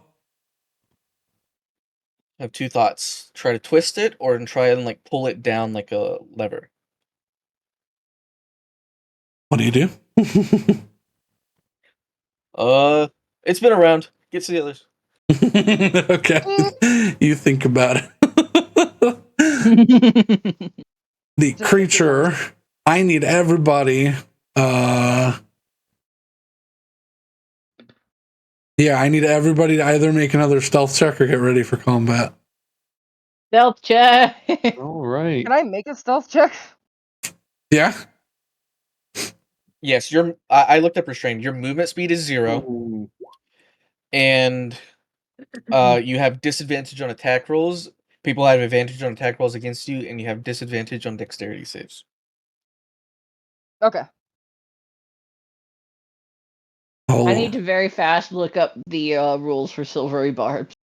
I have two thoughts. Try to twist it or try and like pull it down like a lever. What do you do? It's been around. Get to the others. Okay. You think about it. The creature, I need everybody. I need everybody to either make another stealth check or get ready for combat. Stealth check. All right. Can I make a stealth check? Yeah. Yes, I looked up restrained. Your movement speed is 0. Ooh. And you have disadvantage on attack rolls. People have advantage on attack rolls against you, and you have disadvantage on dexterity saves. Okay. Oh. I need to very fast look up the rules for silvery barbs.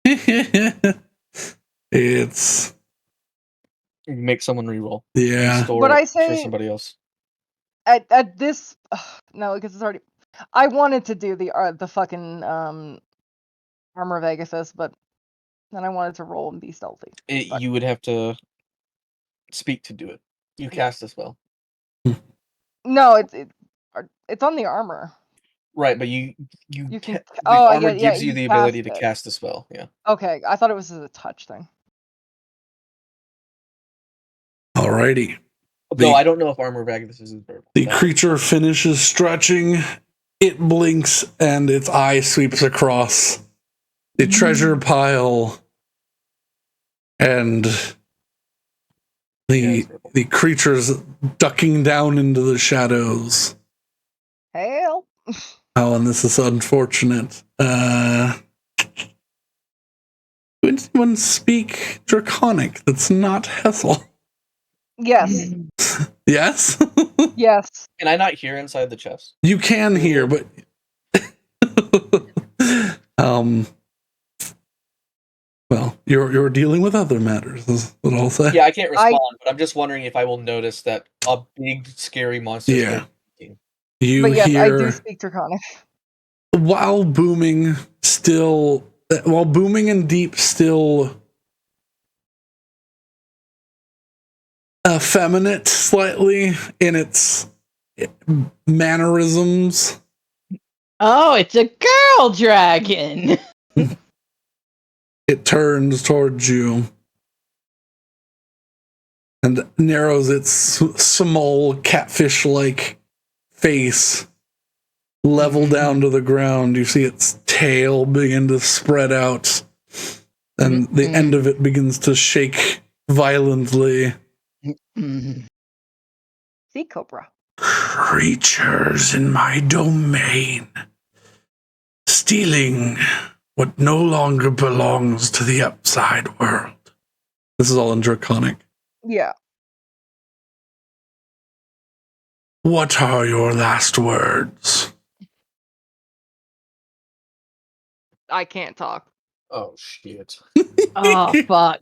It's Make someone reroll. yeah. Store But I it say for somebody else. at this no, because it's already. I wanted to do the fucking armor of Agathis, but then I wanted to roll and be stealthy. You would have to speak to do it. You cast a spell. No, it's on the armor. Right, but you can. the Oh, I armor get. Yeah, gives you you the ability to cast it. cast a spell. Yeah. Okay, I thought it was a touch thing. Alrighty. Though I don't know if armor of Agathis is verbal. The creature finishes stretching, it blinks, and its eye sweeps across the treasure pile, and the creature's ducking down into the shadows. Help! Oh, and this is unfortunate. Would anyone speak Draconic that's not Hessel? Yes. Yes? Yes. Can I not hear inside the chest? You can hear, but well, you're dealing with other matters, is what I'll say. Yeah, I can't respond, but I'm just wondering if I will notice that a big scary monster. Yeah. But yes, I do speak Draconic. While booming and deep still effeminate slightly in its mannerisms. Oh, it's a girl dragon. It turns towards you and narrows its small catfish-like face level down to the ground. You see its tail begin to spread out, and the end of it begins to shake violently. See, Cobra. Creatures in my domain, stealing what no longer belongs to the upside world. This is all in Draconic. Yeah. What are your last words? I can't talk. Oh shit. Oh fuck.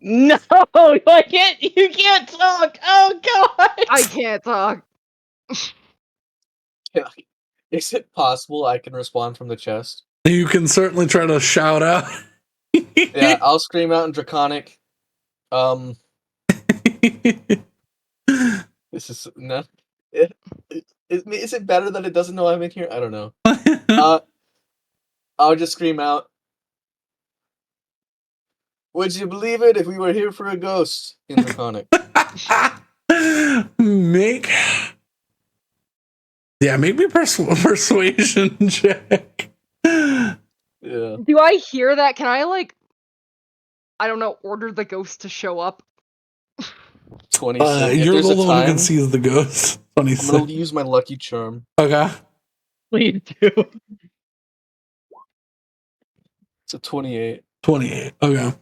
No, I can't. You can't talk. Oh god. I can't talk. Is it possible I can respond from the chest? You can certainly try to shout out. Yeah, I'll scream out in Draconic. This is no. Is it better that it doesn't know I'm in here? I don't know. I'll just scream out. Would you believe it if we were here for a ghost in Draconic? Make me persuasion check. Yeah. Do I hear that? Can I, like, I don't know, order the ghost to show up? 26. You're If the there's a one who time, can see the ghost. I'm 26. gonna use my lucky charm. Okay. Please do. It's a 28. 28. Okay.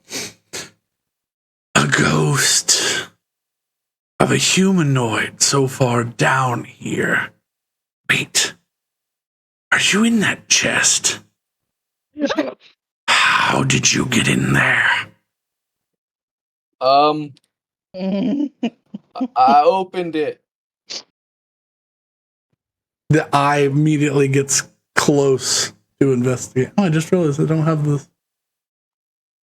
A ghost of a humanoid so far down here. Wait. Are you in that chest? How did you get in there? I opened it. The eye immediately gets close to investigate. Oh, I just realized I don't have this.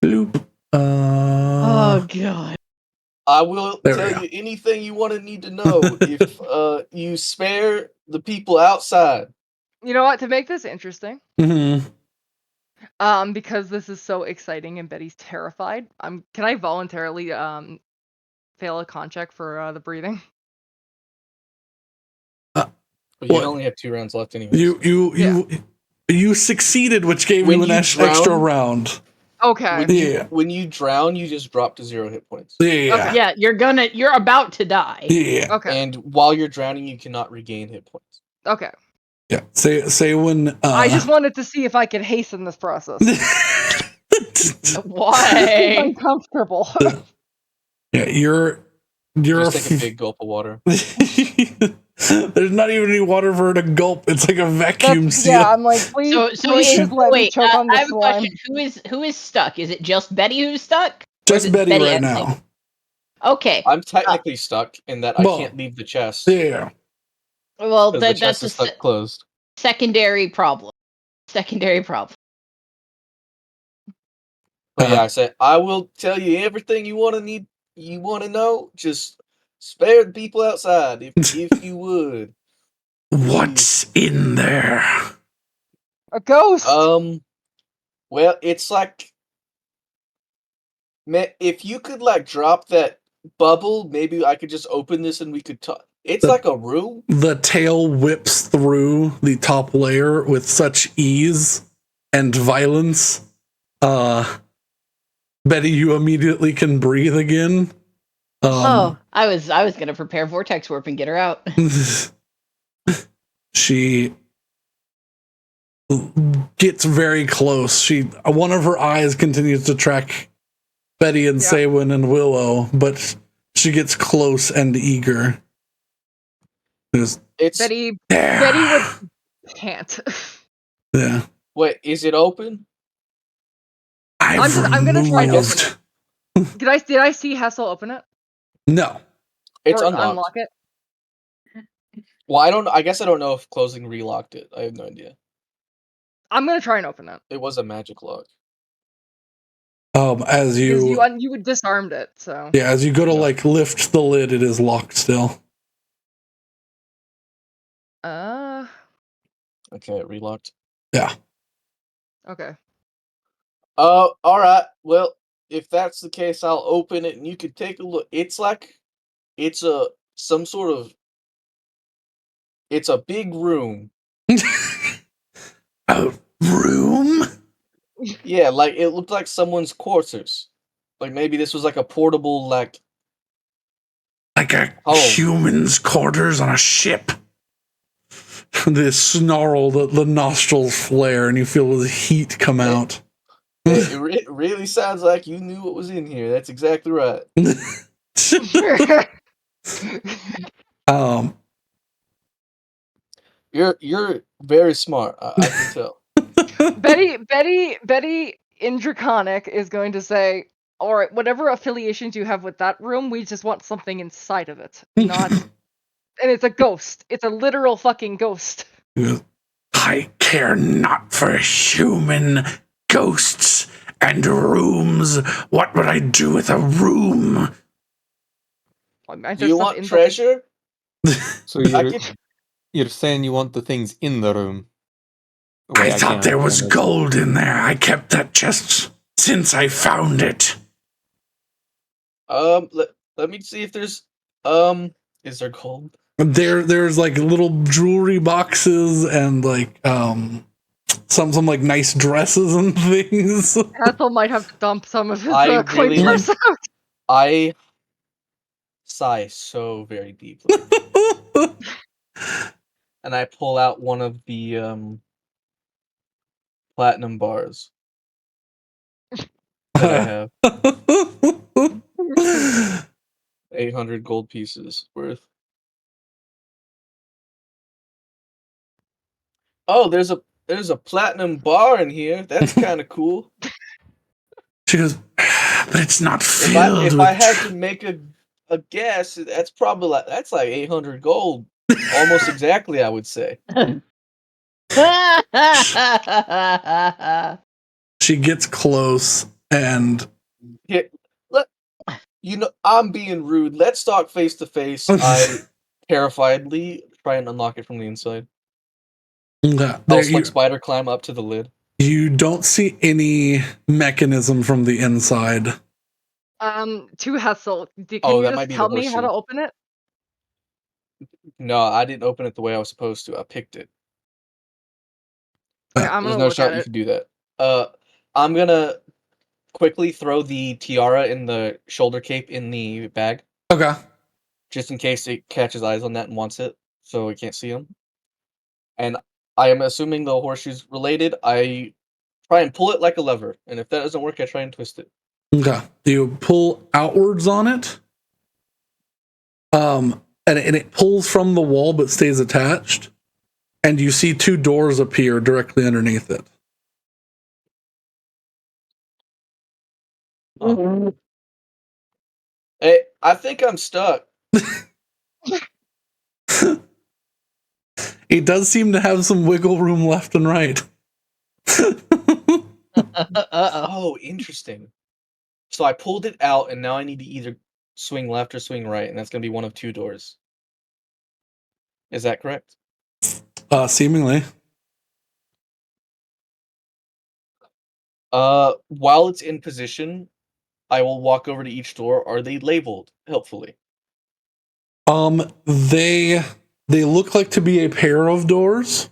Bloop. Oh god. I will There we tell go. you anything you want to need to know if you spare the people outside. You know what? To make this interesting, Mm-hmm. because this is so exciting and Betty's terrified, can I voluntarily fail a con check for the breathing? But you What? only have 2 rounds left anyway. You succeeded, which gave When you an you extra drown- round. Okay. When you drown, you just drop to 0 hit points. Yeah. Okay. Yeah, you're about to die. Yeah. Okay. And while you're drowning, you cannot regain hit points. Okay. Yeah. Say when I just wanted to see if I could hasten this process. Why? Uncomfortable. Yeah, you're Just take a big gulp of water. There's not even any water for her to gulp. It's like a vacuum seal. Yeah, I'm like, please, please just let me choke on I the have a slime. question. Who is stuck? Is it just Betty who's stuck? Or is Just it Betty right and now. Nick? Okay. I'm technically stuck in that I Well, can't leave the chest. Yeah. Well, Because the that's chest a is stuck closed. secondary problem. Secondary problem. But yeah, I said I will tell you everything you want to know. Just spare the people outside if you would. What's in there? A ghost. Well, it's like, man, if you could like drop that bubble, maybe I could just open this and we could talk. It's like a room. The tail whips through the top layer with such ease and violence. Betty, you immediately can breathe again. I was gonna prepare vortex warp and get her out. She gets very close. One of her eyes continues to track Betty and Saywin and Willow, but she gets close and eager. Betty would can't. Yeah. Wait, is it open? I'm gonna try to open it. Did I see Hessel open it? No. It's or unlocked. Unlock it. Well, I guess I don't know if closing relocked it. I have no idea. I'm gonna try and open it. It was a magic lock. As you would disarmed it, so yeah, as you go to like lift the lid, it is locked still. Okay, it relocked. Yeah. Okay. All right. Well, if that's the case, I'll open it and you can take a look. It's like, it's a big room. A room? Yeah, like it looked like someone's quarters. Like maybe this was like a portable, like a human's quarters on a ship. The snarl, the nostrils flare, and you feel the heat come out. It really sounds like you knew what was in here. That's exactly right. You're very smart. I can tell. Betty in Draconic is going to say, all right, whatever affiliations you have with that room, we just want something inside of it. Not and it's a ghost. It's a literal fucking ghost. I care not for human ghosts and rooms. What would I do with a room? Aren't Do there you stuff want in the- treasure? So you're saying you want the things in the room? I thought there was gold in there. I kept that chest since I found it. Let me see if there's is there gold? There's like little jewelry boxes and like some like nice dresses and things. Ethel might have to dump some of his I coin really purse out. I sigh so very deeply. And I pull out one of the platinum bars that I have. 800 gold pieces worth. Oh, there's a platinum bar in here. That's kind of cool. She goes, but it's not If filled with. I had to make a guess, that's probably like 800 gold. Almost exactly, I would say. She gets close and Here, I'm being rude. Let's talk face to face. I terrifiedly try and unlock it from the inside. I'll like spider climb up to the lid. You don't see any mechanism from the inside. To Hessel, can you that just might be tell the me how to horseshoe. open it? No, I didn't open it the way I was supposed to. I picked it. Okay, I'm There's gonna no look shot at you it. can do that. I'm gonna quickly throw the tiara and the shoulder cape in the bag. Okay. Just in case it catches eyes on that and wants it, so it can't see them. And I am assuming the horseshoe's related. I try and pull it like a lever, and if that doesn't work, I try and twist it. Okay. You pull outwards on it. And it pulls from the wall but stays attached. And you see two doors appear directly underneath it. Oh. Hey, I think I'm stuck. It does seem to have some wiggle room left and right. Oh, interesting. So I pulled it out, and now I need to either swing left or swing right, and that's going to be one of two doors. Is that correct? Seemingly. While it's in position, I will walk over to each door. Are they labeled, helpfully? They look like to be a pair of doors.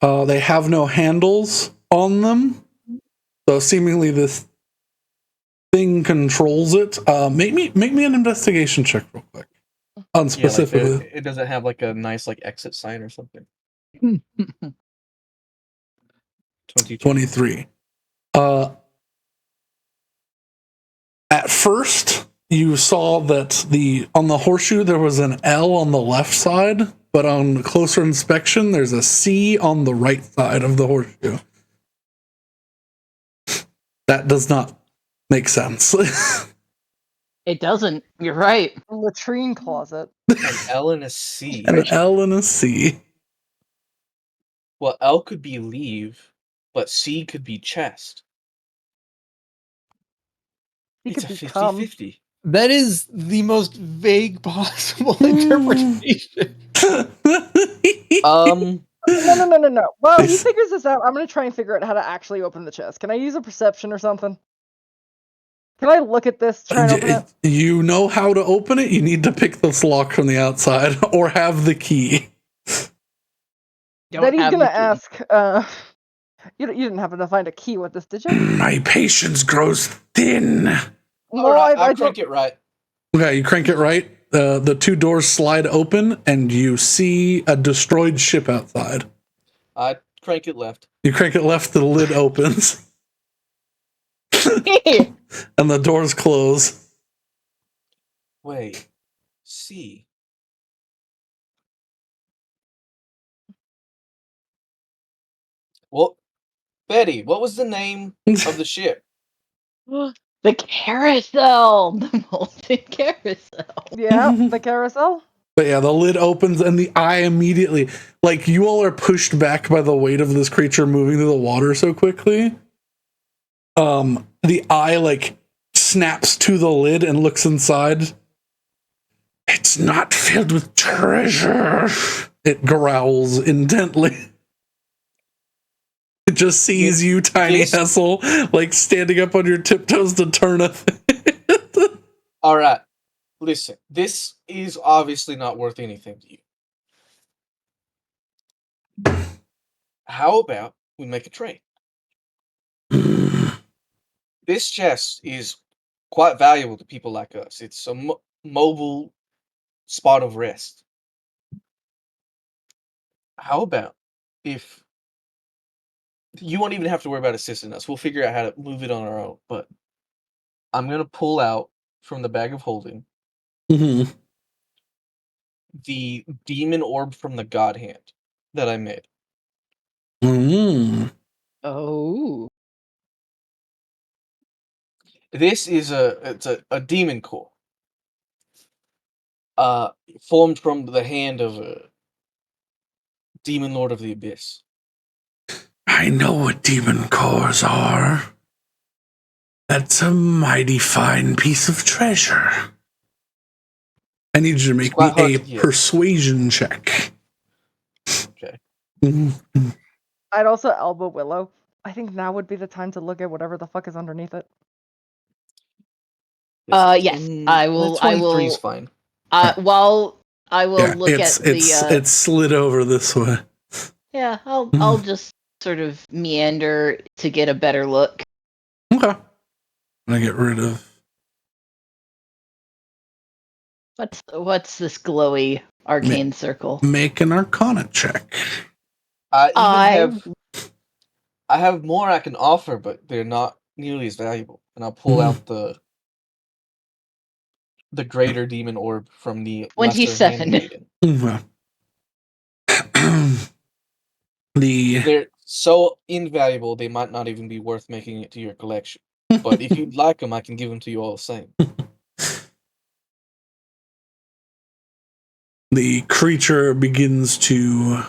They have no handles on them. So seemingly this thing controls it. Make me an investigation check real quick. On specifically. Like it doesn't have like a nice like exit sign or something. 23. At first, you saw that on the horseshoe there was an L on the left side, but on closer inspection, there's a C on the right side of the horseshoe. That does not make sense. It doesn't. You're right. A latrine closet. An L and a C. An L and a C. Well, L could be leave, but C could be chest. It's a 50-50. That is the most vague possible interpretation. No. Well, he figures this out. I'm gonna try and figure out how to actually open the chest. Can I use a perception or something? Can I look at this, try and open it? You know how to open it. You need to pick this lock from the outside or have the key. Then he's gonna ask. You didn't happen to find a key with this, did you? My patience grows thin. No, I crank it right. Okay, you crank it right. The two doors slide open, and you see a destroyed ship outside. I crank it left. You crank it left, the lid opens. And the doors close. Wait. C. Well, Betty, what was the name of the ship? The carousel! The molten carousel. Yeah, the carousel? But yeah, the lid opens and the eye immediately, like you all are pushed back by the weight of this creature moving through the water so quickly. The eye like snaps to the lid and looks inside. It's not filled with treasure. It growls intently. It just sees you, tiny Hessel, like standing up on your tiptoes to turn a thing. All right. Listen, this is obviously not worth anything to you. How about we make a trade? This chest is quite valuable to people like us. It's a mobile spot of rest. How about if you won't even have to worry about assisting us? We'll figure out how to move it on our own. But I'm going to pull out from the bag of holding the demon orb from the god hand that I made. Oh. This is a demon core. Formed from the hand of a demon lord of the abyss. I know what demon cores are. That's a mighty fine piece of treasure. I need you to make me a persuasion check. Okay. I'd also elbow Willow. I think now would be the time to look at whatever the fuck is underneath it. Yes, I will. 23 is fine. While I will look at it's slid over this way. Yeah, I'll just sort of meander to get a better look. Okay. I get rid of. What's this glowy arcane circle? Make an Arcana check. I have more I can offer, but they're not nearly as valuable. And I'll pull out the greater demon orb from the 27. They're so invaluable they might not even be worth making it to your collection. But if you'd like them, I can give them to you all the same. The creature begins to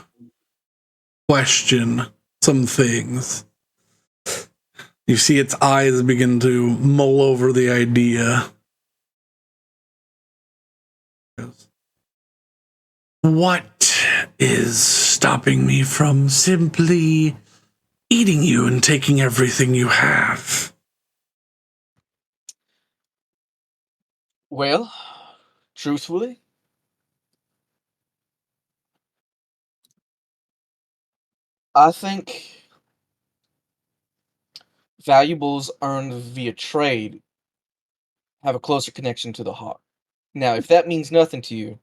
question some things. You see its eyes begin to mull over the idea. What is stopping me from simply eating you and taking everything you have? Well, truthfully, I think valuables earned via trade have a closer connection to the heart. Now, if that means nothing to you,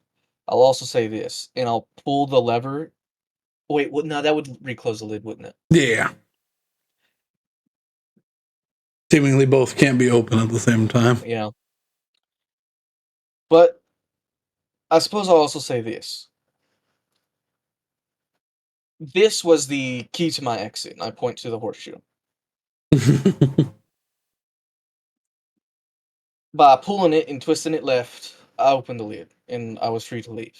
I'll also say this, and I'll pull the lever. Wait, no, that would reclose the lid, wouldn't it? Yeah. Seemingly both can't be open at the same time. Yeah. But I suppose I'll also say this. This was the key to my exit, and I point to the horseshoe. By pulling it and twisting it left, I opened the lid, and I was free to leave.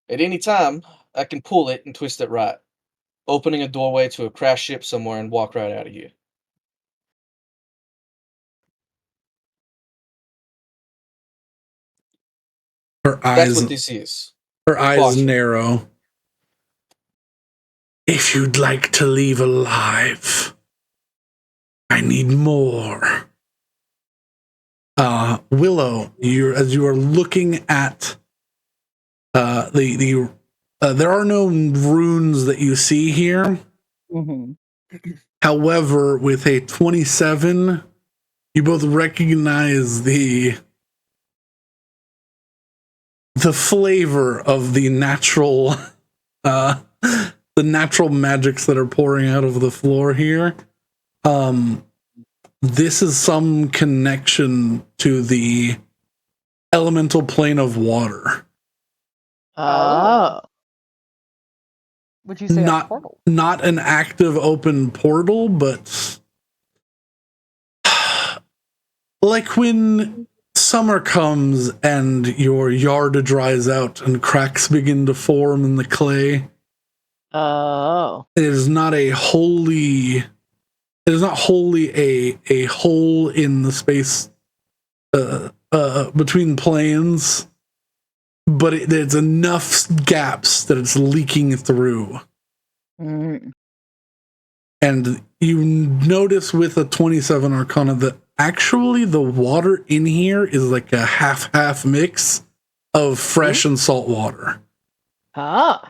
At any time, I can pull it and twist it right, opening a doorway to a crashed ship somewhere and walk right out of here. That's what this is. Her eyes narrow. If you'd like to leave alive, I need more. Willow, as you are looking at there are no runes that you see here. However, with a 27, you both recognize the flavor of the natural magics that are pouring out of the floor here. This is some connection to the elemental plane of water. Oh. Would you say a portal? Not an active open portal, but like when summer comes and your yard dries out and cracks begin to form in the clay, it is not wholly a hole in the space between planes, but there's enough gaps that it's leaking through. Mm. And you notice with a 27 Arcana that actually the water in here is like a half mix of fresh and salt water. Ah.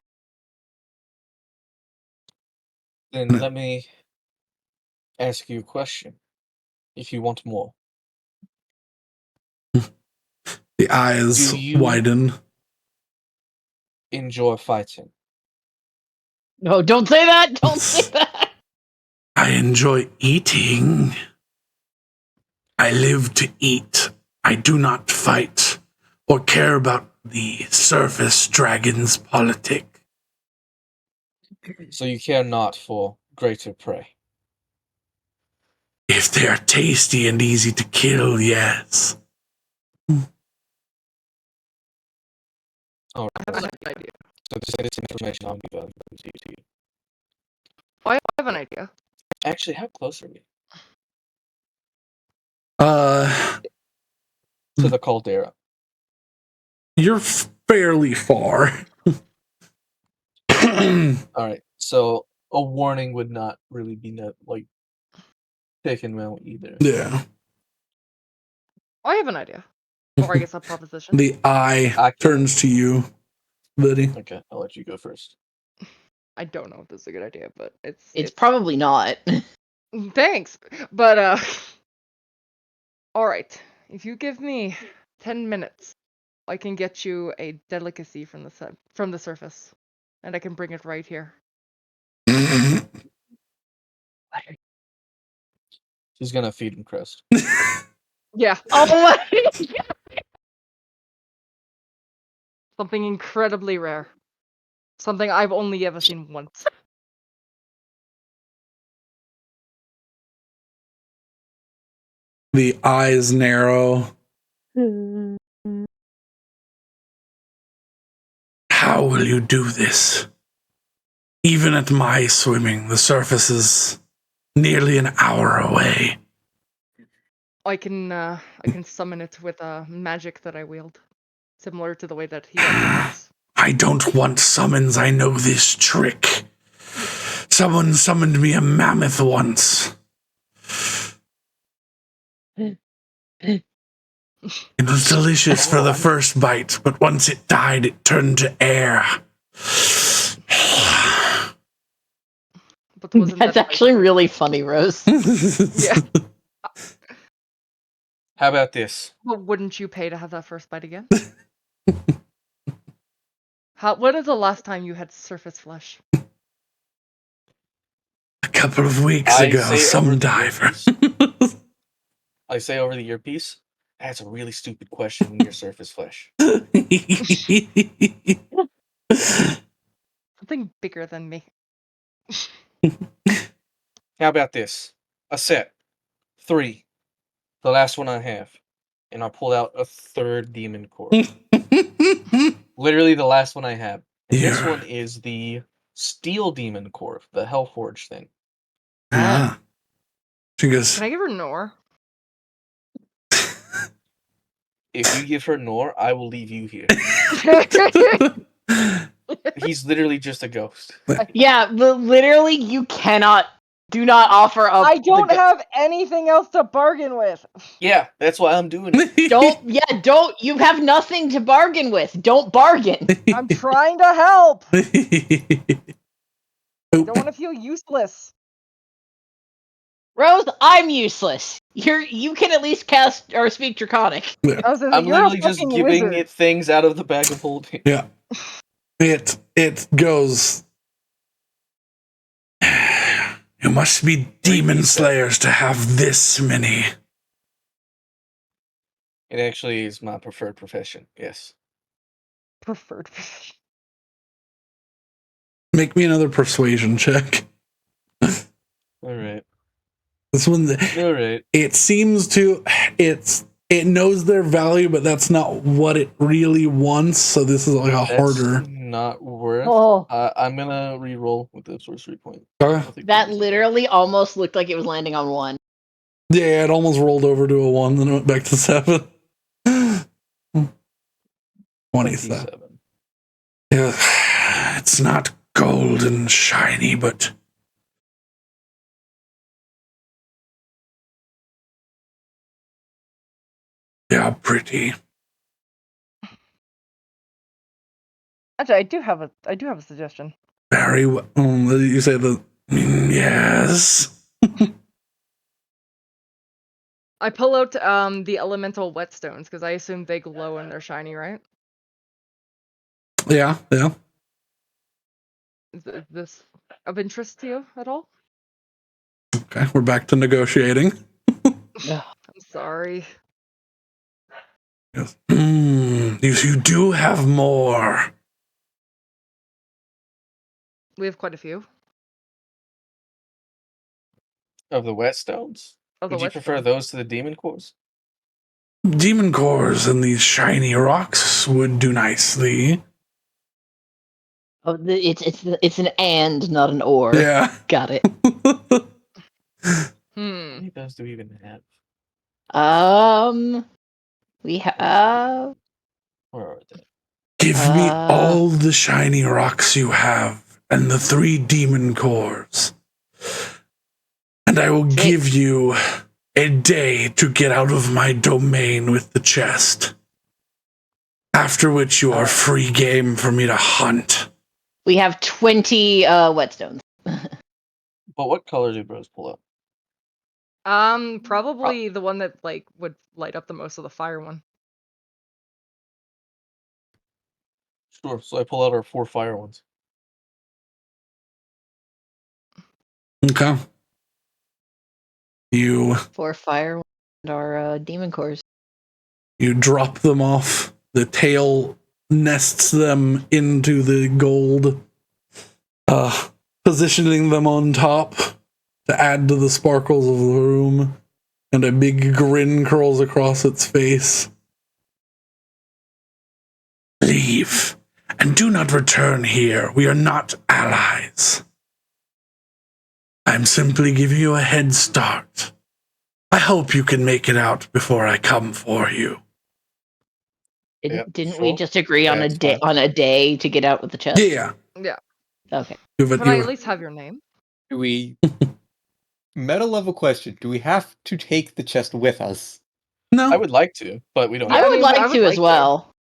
Then let me ask you a question, if you want more. The eyes Do you- widen. Enjoy fighting. No, don't say that. Don't say that. I enjoy eating. I live to eat. I do not fight or care about the surface dragon's politic. So you care not for greater prey. If they are tasty and easy to kill, yes. All I have right. an idea. So this information I'll be valuable to you. I have an idea. Actually, how close are we to the caldera? You're fairly far. All right. So a warning would not really be taken well either. Yeah. I have an idea. Or I guess a proposition. The eye turns to you, Liddy. Okay, I'll let you go first. I don't know if this is a good idea, but It's probably not. Thanks. But alright. If you give me 10 minutes, I can get you a delicacy from the surface. And I can bring it right here. She's gonna feed him crust. Yeah. Oh my God. Something incredibly rare. Something I've only ever seen once. The eyes narrow. How will you do this? Even at my swimming, the surface is nearly an hour away. I can summon it with a magic that I wield. Similar to the way that he does. I don't want summons, I know this trick. Someone summoned me a mammoth once. It was delicious for the first bite, but once it died, it turned to air. But wasn't That's that actually really funny, Rose. Yeah. How about this? Well, wouldn't you pay to have that first bite again? When is the last time you had surface flesh? A couple of weeks ago, some diver. I say over the earpiece, that's a really stupid question when you're surface flesh. Something bigger than me. How about this? A set. 3. The last one I have. And I pulled out a third demon core. Literally the last one I have. And this one is the steel demon core, the Hellforge thing. Yeah. She goes, Can I give her Nor? If you give her Nor, I will leave you here. He's literally just a ghost. Yeah, literally, you do not offer up. I don't have anything else to bargain with. Yeah, that's why I'm doing it. Don't. You have nothing to bargain with. Don't bargain. I'm trying to help. Don't want to feel useless. Rose, I'm useless. You can at least cast or speak Draconic. Yeah. I'm literally just giving it things out of the bag of holding. Yeah. It goes. You must be demon slayers to have this many. It actually is my preferred profession, yes. Preferred profession. Make me another persuasion check. Alright. This one, Alright. it seems to, it's it knows their value, but that's not what it really wants. So this is like a That's harder. not worth. Oh, I'm gonna re-roll with the sorcery point. Okay. I'll take that 30. literally almost looked like it was landing on 1. Yeah, it almost rolled over to a 1, then it went back to 7. 27. Yeah, it's not gold and shiny, but yeah, pretty. Actually, I do have a suggestion. Very well. You say the yes. I pull out the elemental whetstones because I assume they glow and they're shiny, right? Yeah. Is this of interest to you at all? Okay, we're back to negotiating. Ugh. I'm sorry. Yes. You do have more. We have quite a few Of the whetstones? of the Would you prefer whetstones. those to the demon cores? Demon cores and these shiny rocks would do nicely. Oh, it's an and, not an or. Yeah. Got it. How many of those do we even have? We have. Where are they? Give me all the shiny rocks you have and the 3 demon cores. And I will give you a day to get out of my domain with the chest. After which you are free game for me to hunt. We have 20 whetstones. But what color do bros pull up? Probably the one that would light up the most of the fire one. Sure, so I pull out our 4 fire ones. Okay. You 4 fire and our demon cores. You drop them off. The tail nests them into the gold, positioning them on top to add to the sparkles of the room, and a big grin curls across its face. Leave, and do not return here. We are not allies. I'm simply giving you a head start. I hope you can make it out before I come for you. Didn't we just agree on a day to get out with the chest? Yeah. Yeah. Okay. Can I at least have your name? Do we meta level question? Do we have to take the chest with us? No. I would like to, but we don't. I have would to. like to as well.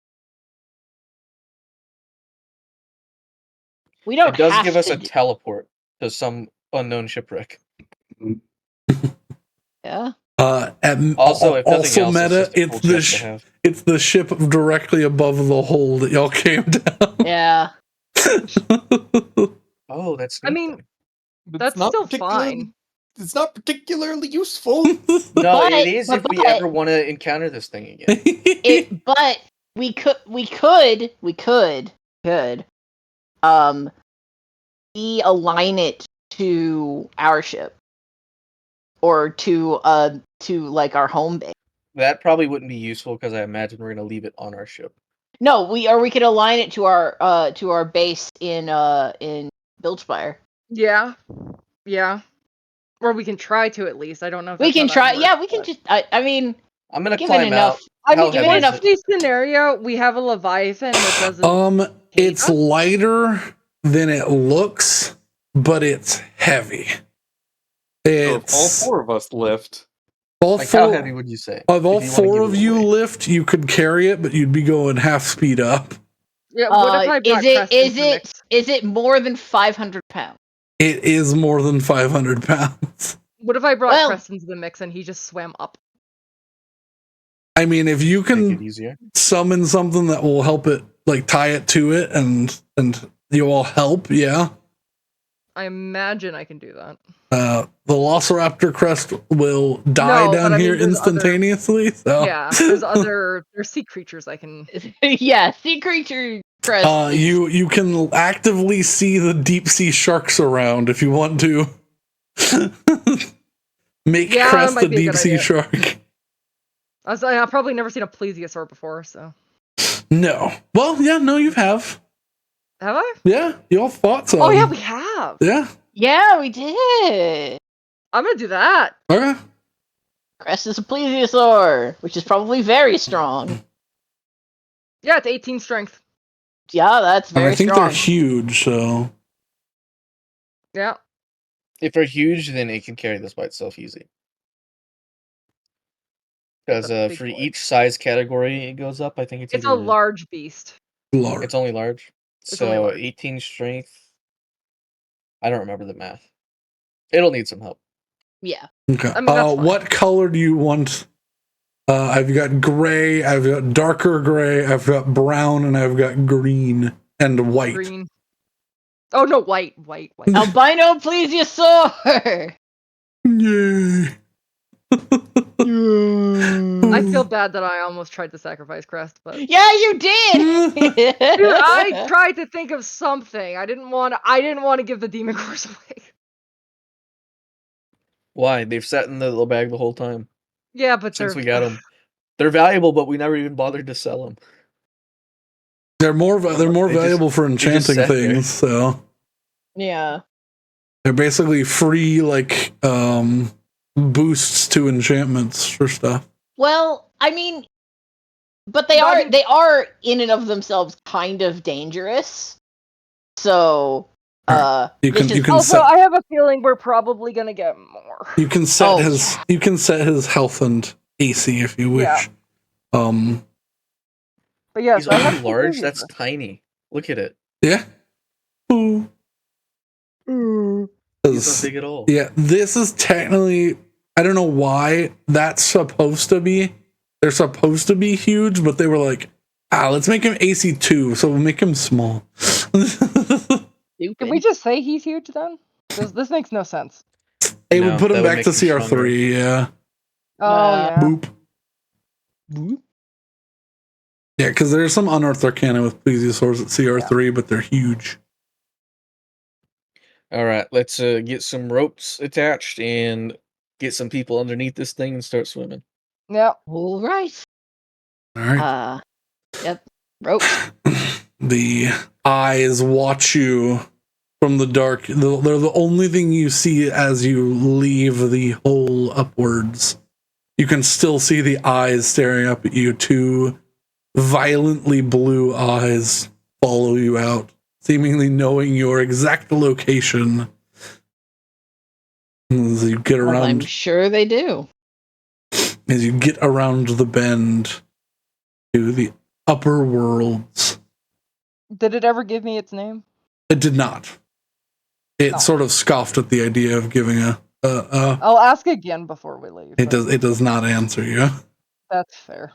We don't. It does have give us to a teleport to some unknown shipwreck. Yeah. Also, if nothing else, meta, it's just a cool chest to have. it's the ship directly above the hole that y'all came down. Yeah. Oh, that's. I mean, that's not still particularly- fine. It's not particularly useful. No, But- it is if we but- ever want to encounter this thing again. But we could align it to our ship or to like our home base. That probably wouldn't be useful because I imagine we're gonna leave it on our ship. No, we could align it to our base in Bilgespire. Yeah. Or we can try to at least. I don't know if We that's how can that try. works, Yeah, we can but- just. I mean, I'm gonna given climb enough. out. I How mean, heavy worst is it? case scenario, we have a Leviathan that doesn't. hate It's us? lighter than it looks, but it's heavy. So if It's all 4 of us lift. all Like, how four heavy would you say? of all if you wanna 4 give of it you away? lift. You could carry it, but you'd be going half speed up. Yeah. What if I brought Preston to the mix? Is it more than 500 pounds? It is more than 500 pounds. What if I brought Well- Preston to the mix and he just swam up? I mean, if you Make can it easier. summon something that will help it, like tie it to it, and you all help, yeah. I imagine I can do that. The Velociraptor crest will die No, but down I mean, here there's other- instantaneously. So Yeah. There's sea creatures I can. Yeah, sea creature crest. you can actively see the deep sea sharks around if you want to. Make Yeah, that Crest might a be a deep good sea idea. shark. I've probably never seen a plesiosaur before, so. No. Well, yeah, no, you have. Have I? Yeah, you all fought some. Oh yeah, we have. Yeah. Yeah, we did. I'm gonna do that. Okay. Crest is a plesiosaur, which is probably very strong. Yeah, it's 18 strength. Yeah, that's And very I think strong. they're huge, so. Yeah. If they're huge, then it can carry this by itself easy. Because a big for boy. each size category it goes up, I think it's It's either a large beast. Large. It's only large. It's only So large. 18 strength. I don't remember the math. It'll need some help. Yeah. Okay. I mean, that's fine. What color do you want? I've got gray, I've got darker gray, I've got brown, and I've got green and white. Green. Oh no, white. Albino plesiosaur. Yay. I feel bad that I almost tried to sacrifice Crest, but Yeah, you did. dude, I tried to think of something. I didn't want to give the demon course away. Why? They've sat in the little bag the whole time Yeah, but since they're we got them. They're valuable, but we never even bothered to sell them. They're more They valuable for just enchanting sat there. things, so Yeah. they're basically free boosts to enchantments for stuff. Well, I mean, but they are in and of themselves kind of dangerous. So, You can also, set, I have a feeling we're probably gonna get more. you can set his health and AC if you wish. Yeah. But yes, He's I only have to large. do That's this. tiny. Look at it. Yeah. Ooh. He's not big at all. Yeah, this is technically, I don't know why that's supposed to be. They're supposed to be huge, but they were like, let's make him AC 2, so we'll make him small. Can we just say he's huge then? This makes no sense. It No, would put him that would back make to him CR3, stronger. yeah. Oh yeah. Boop. Yeah, because there's some unearthed arcana with plesiosaurs at CR3, but they're huge. All right, let's get some ropes attached and get some people underneath this thing and start swimming. Yeah. All right. All right. Yep. Ropes. The eyes watch you from the dark. They're the only thing you see as you leave the hole upwards. You can still see the eyes staring up at you. Two violently blue eyes follow you out, seemingly knowing your exact location. As you get around, I'm sure they do. as you get around the bend to the upper worlds. Did it ever give me its name? It did not. It sort of scoffed at the idea of giving a. I'll ask again before we leave. It does not answer you. That's fair.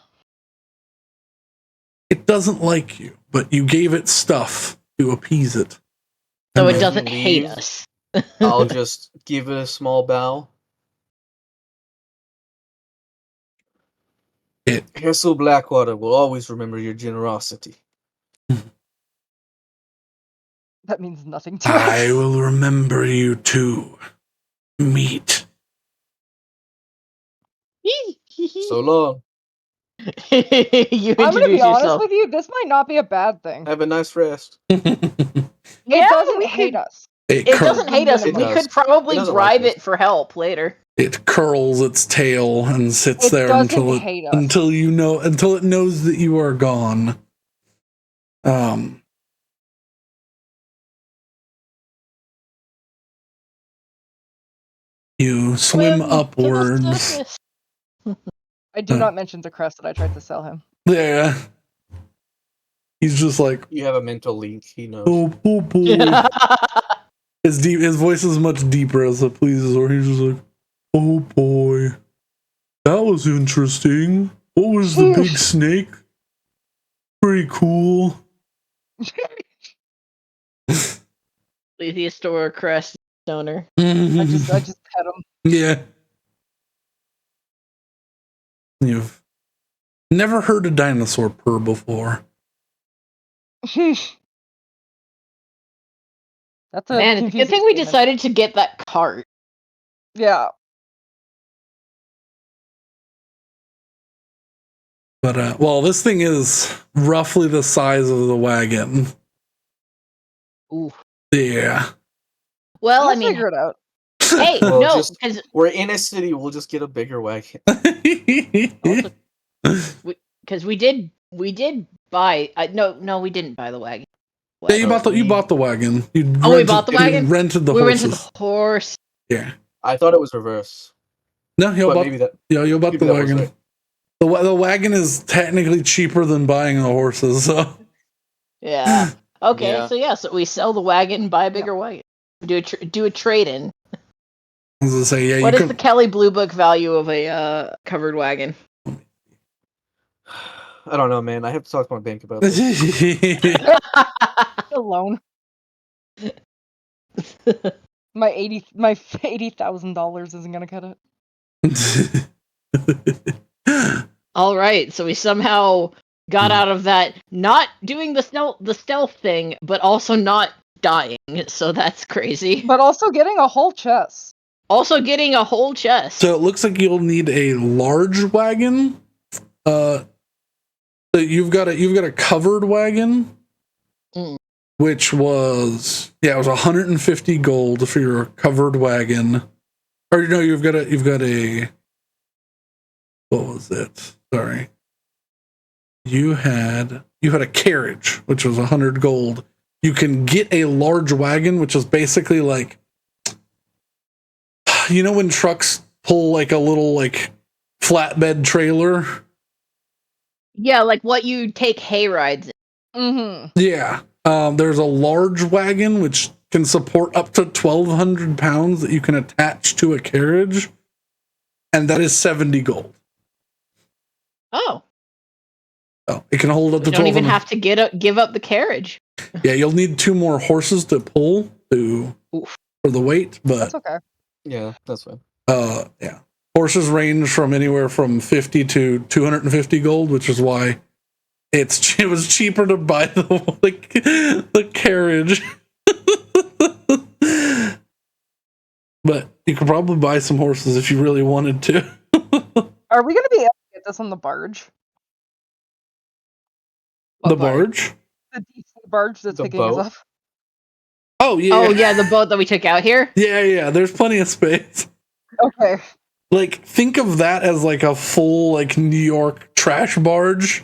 It doesn't like you, but you gave it stuff to appease it. So And it then- doesn't hate leave. us. I'll just give it a small bow. Hessel Blackwater will always remember your generosity. That means nothing to us. I will remember you too. Meet. So long. You I'm gonna introduce be honest yourself. with you, this might not be a bad thing. Have a nice rest. It Yeah, doesn't we hate could- us. It doesn't hate us. It We does. could probably It doesn't bribe like us. it for help later. It curls its tail and sits It there doesn't until hate us. until it knows that you are gone. You swim To the upwards. surface. I do not mention to Crest that I tried to sell him. Yeah. He's just like, You have a mental link. He knows. oh boy. His voice is much deeper as it pleases, or he's just like, oh boy. That was interesting. What was the big snake? Pretty cool. Plesiosaur crest owner. I just pet him. Yeah. You've never heard a dinosaur purr before. That's a Man, it's a good confusing thing we statement. decided to get that cart. Yeah. But well, this thing is roughly the size of the wagon. Ooh. Yeah. Well, We'll I mean, figure it out. hey, Well, no, just- because We're in a city. We'll just get a bigger wagon. we did buy. No, we didn't buy the wagon. Yeah, you bought the wagon. You we bought the wagon? You rented the We horses. rented the horse. Yeah. I thought it was reverse. No, you But bought. maybe that. Yeah, you bought maybe the that was wagon. right. The wagon is technically cheaper than buying the horses. So Yeah. Okay. Yeah. So we sell the wagon, buy a bigger wagon. Do a trade in. I was gonna say, yeah. What you is the Kelly Blue Book value of a covered wagon? I don't know, man. I have to talk to my bank about this. Alone. My $80,000 isn't gonna cut it. All right, so we somehow got out of that, not doing the stealth thing, but also not dying. So that's crazy. But also getting a whole chest. Also getting a whole chest. So it looks like you'll need a large wagon. So you've got a covered wagon, which was it was 150 gold for your covered wagon. Or no, you've got a what was it? Sorry. You had a carriage, which was 100 gold. You can get a large wagon, which is basically like, you know, when trucks pull like a little like flatbed trailer. Yeah, like what you take hay rides in. Mm-hmm. Yeah. There's a large wagon which can support up to 1,200 pounds that you can attach to a carriage, and that is 70 gold. Oh. Oh, it can hold up to 1,200. You don't even have to give up the carriage. Yeah, you'll need 2 more horses to pull for the weight, but That's okay. Yeah, that's fine. yeah. Horses range from anywhere from 50 to 250 gold, which is why it was cheaper to buy the carriage. But you could probably buy some horses if you really wanted to. Are we gonna be able to get this on the barge? The barge? The DC barge that's The picking us boat? up. Oh yeah. Oh yeah, the boat that we took out here. Yeah. There's plenty of space. Okay. Like, think of that as like a full like New York trash barge.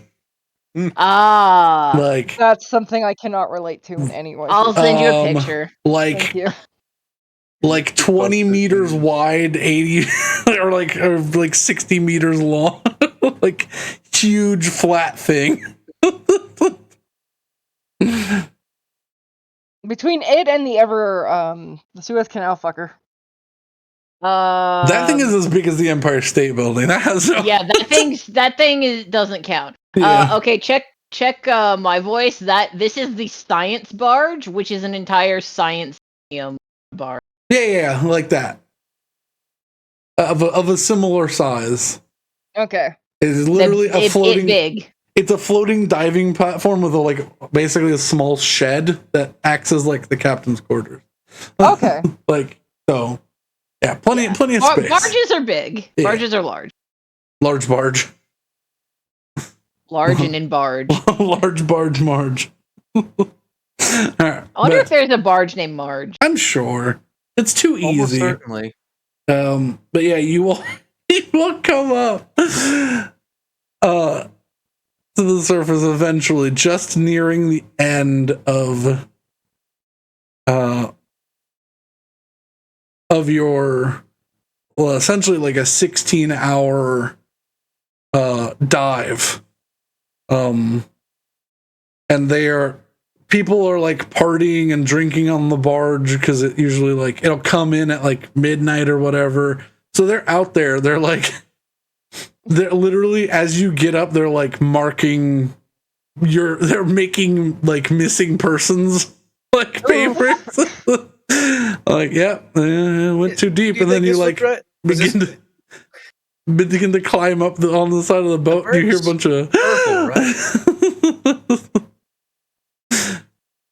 Ah. Like That's something I cannot relate to in any way. I'll send you a picture. Like Thank you. like 20 meters wide, 80 or like 60 meters long. Like huge flat thing. Between it and the Suez Canal fucker. That thing is as big as the Empire State Building. That has no... Yeah, that thing doesn't count. Yeah. Okay, check my voice. This is the science barge, which is an entire science museum barge. Yeah, like that. Of a similar size. Okay. It's literally a floating. It's big. It's a floating diving platform with basically a small shed that acts as like the captain's quarters. Okay. So, yeah, plenty of space. Barges are big. Yeah. Barges are large. Large barge. Large and in barge. Large barge Marge. Right, I wonder if there's a barge named Marge. I'm sure. It's too Almost easy. certainly. But yeah, you will come up to the surface eventually, just nearing the end of your essentially like a 16-hour dive. And people are like partying and drinking on the barge because it usually it'll come in at like midnight or whatever. So they're out there. They're literally, as you get up, they're like marking they're making like missing persons like papers. Like, went too deep, and then you like begin to climb up on the side of the boat. And you hear a bunch of purple, right?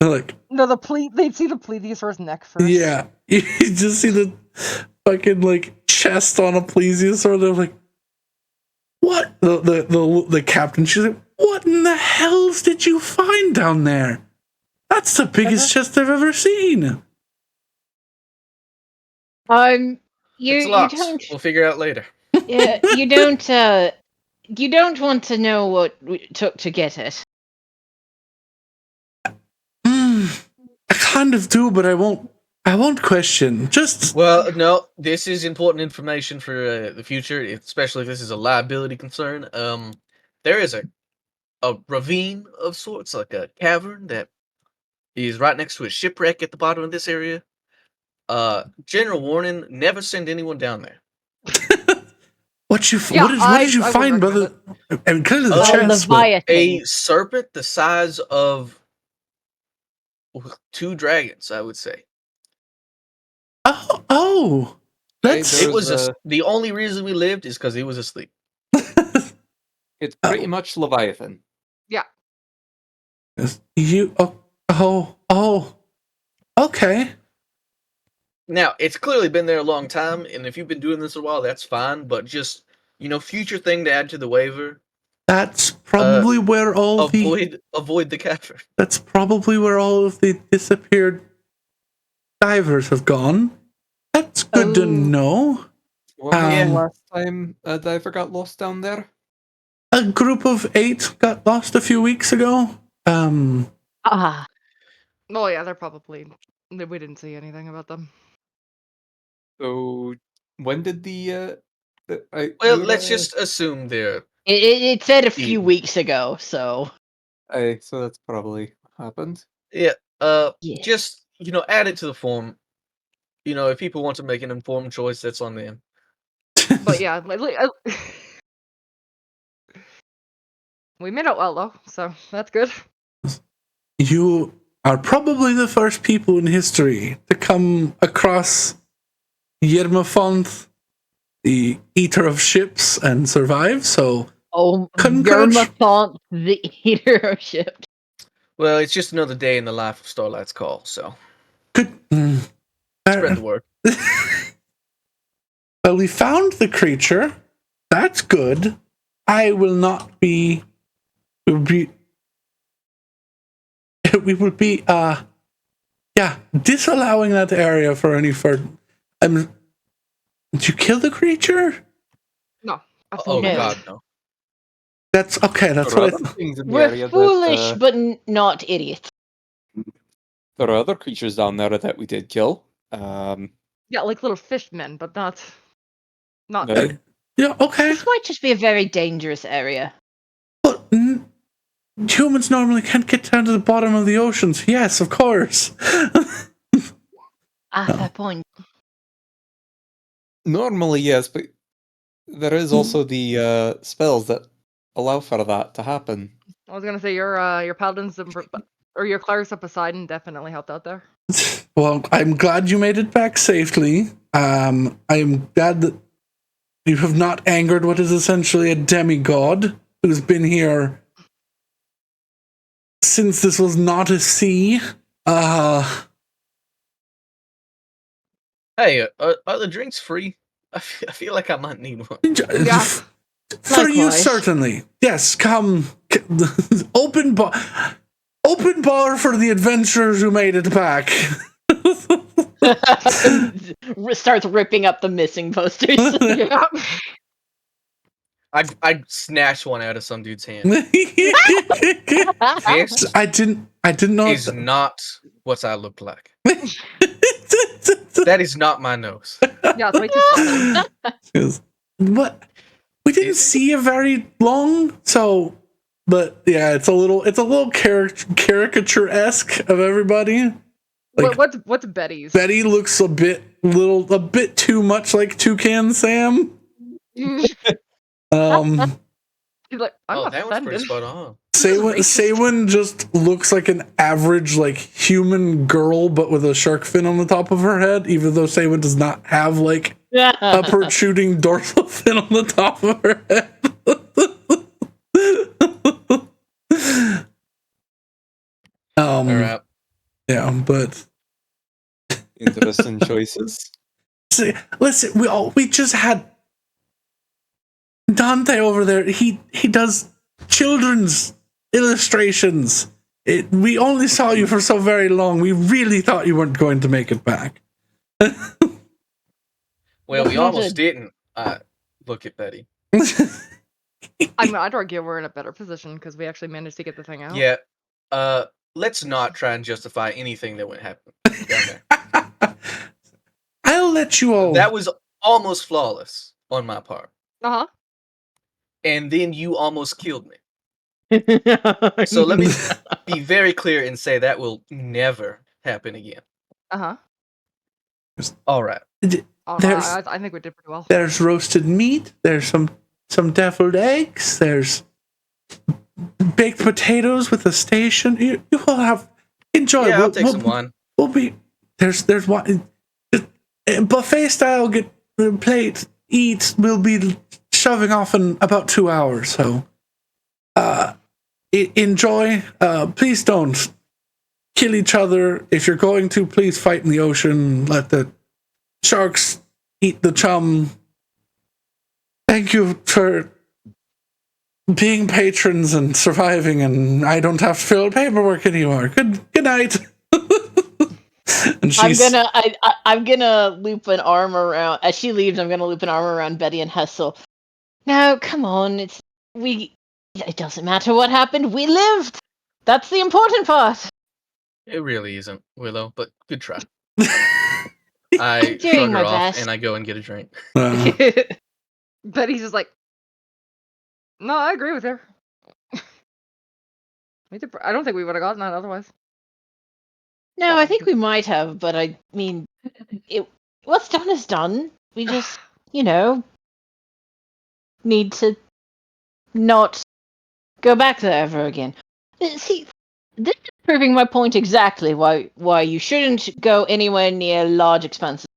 like, No, they'd see the plesiosaur's neck first. yeah, you just see the fucking like chest on a plesiosaur. They're like, what? The captain, she's like, what in the hells did you find down there? That's the biggest chest I've ever seen. You It's you locked. don't We'll figure it out later. you don't want to know what it took to get it. I kind of do, but I won't question. Just Well, no, this is important information for the future, especially if this is a liability concern. There is a ravine of sorts, like a cavern that is right next to a shipwreck at the bottom of this area. General warning: never send anyone down there. what Yeah, did you I would find, brother? I mean, clearly the chest, but Leviathan. A serpent the size of 2 dragons, I would say. oh, that's Hey, It was There's the only reason we lived is because he was asleep. It's pretty much Leviathan. you. Okay. Now, it's clearly been there a long time, and if you've been doing this a while, that's fine. But just future thing to add to the waiver: That's probably where all the avoid the cavern. that's probably where all of the disappeared divers have gone. That's good to know. When was the Yeah. last time a diver got lost down there? A group of 8 got lost a few weeks ago. Ah, Oh yeah, they're probably. We didn't see anything about them. So when did Well, let's just assume they're it said a few eaten. weeks ago, so so that's probably what happened. Yeah. yeah. Just add it to the form. If people want to make an informed choice, that's on them. But yeah, we made out well though, so that's good. You are probably the first people in history to come across Yermafonth, the eater of ships, and survive. So, Oh, Congrats. Yermathont, the eater of ships. Well, it's just another day in the life of Starlight's Call, so good. spread the word. Well, we found the creature. That's good. I will not be. We will be. We will be. Disallowing that area for any further. Did you kill the creature? No, Oh absolutely No. God, no. That's okay. That's There are what I other thought. things in the We're area foolish, that, but not idiots. there are other creatures down there that we did kill. Yeah, like little fishmen, but not. Right? Yeah. Okay. This might just be a very dangerous area. But humans normally can't get down to the bottom of the oceans. Yes, of course. Fair point. Normally, yes, but there is also the spells that allow for that to happen. I was gonna say your paladins or your clerics of Poseidon definitely helped out there. Well, I'm glad you made it back safely. I'm glad that you have not angered what is essentially a demigod who's been here since this was not a sea. Hey, are the drinks free? I feel like I might need one. Yeah. For you, Likewise. certainly. Yes, come. Open bar for the adventurers who made it back. Starts ripping up the missing posters. Yeah. I'd snatch one out of some dude's hand. This I didn't know is not what I look like. That is not my nose. Yeah, it's way too fun. What? We didn't see you very long, so. But yeah, it's a little caricature-esque of everybody. Like, What's Betty's? Betty looks a bit too much like Toucan Sam. She's like, I'm That one's pretty offended. spot on. Saywin just looks like an average like human girl, but with a shark fin on the top of her head. Even though Saywin does not have like a protruding dorsal fin on the top of her head. All right. Yeah, but Interesting choices. listen, we just had Dante over there, he does children's illustrations. We only saw you for so very long. We really thought you weren't going to make it back. Well, we almost didn't. Look at Betty. I mean, I'd argue we're in a better position because we actually managed to get the thing out. Yeah. Let's not try and justify anything that would happen down there. I'll let you all. That was almost flawless on my part. Uh-huh. And then you almost killed me. So let me be very clear and say that will never happen again. Uh-huh. All right. Oh, no, I think we did pretty well. There's roasted meat. There's some deviled eggs. There's baked potatoes with a station. You will have enjoy. Yeah, I'll take some wine. We'll be there's wine. Buffet style. Get the plate. Eat. We'll be shoving off in about 2 hours. So, enjoy. Please don't kill each other. If you're going to, please fight in the ocean. Let the sharks eat the chum. Thank you for being patrons and surviving, and I don't have to fill out paperwork anymore. Good night. And I'm gonna loop an arm around as she leaves. I'm gonna loop an arm around Betty and Hessel. Now, come on, it doesn't matter what happened. We lived. That's the important part. It really isn't, Willow, but good try. I doing shrug my her off best. and I go and get a drink. Betty's just like, no, I agree with her. I don't think we would have gotten that otherwise. No, I think we might have, but I mean, what's done is done. We just, need to not go back there ever again. See, this is proving my point exactly why you shouldn't go anywhere near large expanses.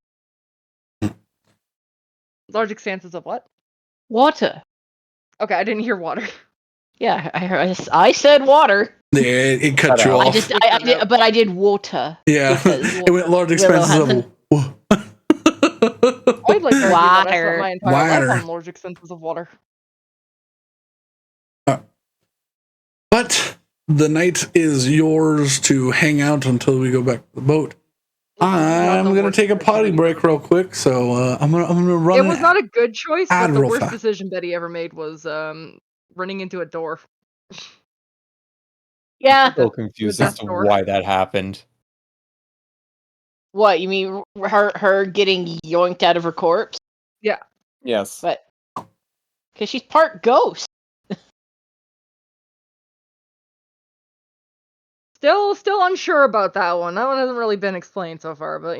Large expanses of what? Water. Okay, I didn't hear water. Yeah, I said water. Yeah, it cut you off. I did water. Yeah, it went large expenses of. I'd like to argue that I spent Water. my entire life on large expenses of water. But the night is yours to hang out until we go back to the boat. I'm gonna take a potty break real quick, so I'm gonna run. It was not a good choice, but the worst fast. decision Betty ever made was running into a door. Yeah. I'm so confused as to why that happened. What, you mean her getting yoinked out of her corpse? Yeah. Yes. But because she's part ghost. Still unsure about that one. That one hasn't really been explained so far, but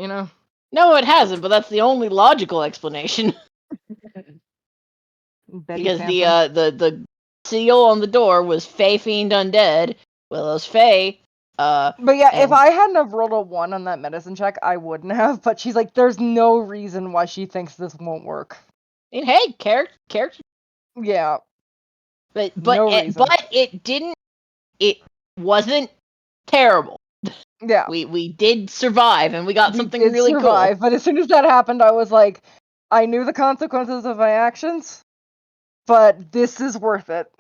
No, it hasn't, but that's the only logical explanation. Because the seal on the door was Fey Fiend Undead. Willow's Fey. But yeah, if I hadn't have rolled a 1 on that medicine check, I wouldn't have. But she's like, there's no reason why she thinks this won't work. And hey, character. Yeah. But reason. it didn't. It wasn't terrible. Yeah. We did survive, and we got something really cool. But as soon as that happened, I was like, I knew the consequences of my actions, but this is worth it.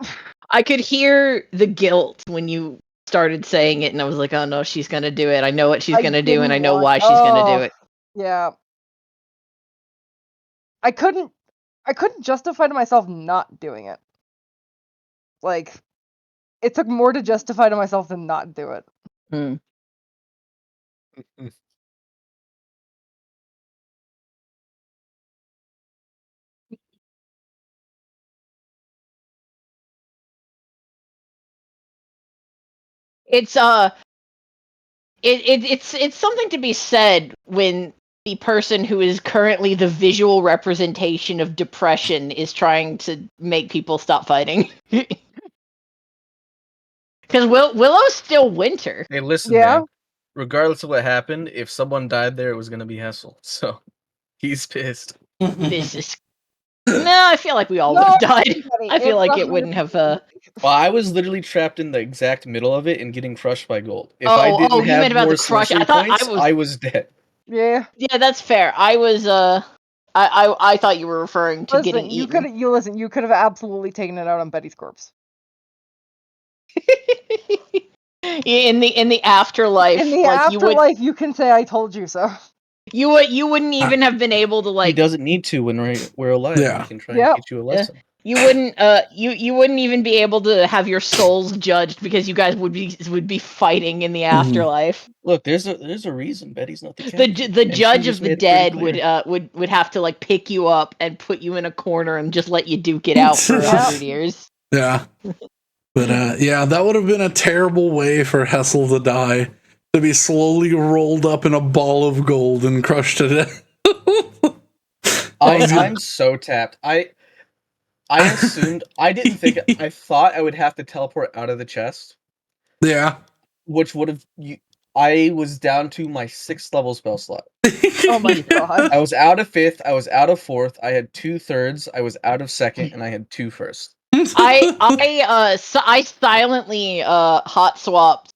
I could hear the guilt when you started saying it, and I was like, oh no, she's gonna do it. I know what she's gonna do, and I know why she's gonna do it. Yeah. I couldn't justify to myself not doing it. Like, it took more to justify to myself than not do it. It's it's something to be said when the person who is currently the visual representation of depression is trying to make people stop fighting. Because Willow's still Winter. Hey, listen, man. Regardless of what happened, if someone died there, it was gonna be Hessel. So he's pissed. This is. No, I feel like we all would have died. I feel like it wouldn't have. Well, I was literally trapped in the exact middle of it and getting crushed by gold. If I didn't you have meant about more the crush. I sorcery thought points, I was dead. Yeah. Yeah, that's fair. I was I thought you were referring to getting eaten. You could have absolutely taken it out on Betty's corpse. in the afterlife, In the afterlife, you can say I told you so. You wouldn't even have been able to He doesn't need to when we're alive. Yeah. He can try and teach you a lesson. You wouldn't you wouldn't even be able to have your souls judged because you guys would be fighting in the afterlife. Look, there's a reason Betty's not the The captain. the judge of the dead would have to like pick you up and put you in a corner and just let you duke it out for 100 years. Yeah. But yeah, that would have been a terrible way for Hessel to die. To be slowly rolled up in a ball of gold and crushed to death. I'm so tapped. I assumed I thought I would have to teleport out of the chest. Yeah. Which would have I was down to my 6th level spell slot. Oh my god. I was out of 5th, I was out of 4th, I had 2 thirds, I was out of 2nd, and I had 2 first. I silently hot swapped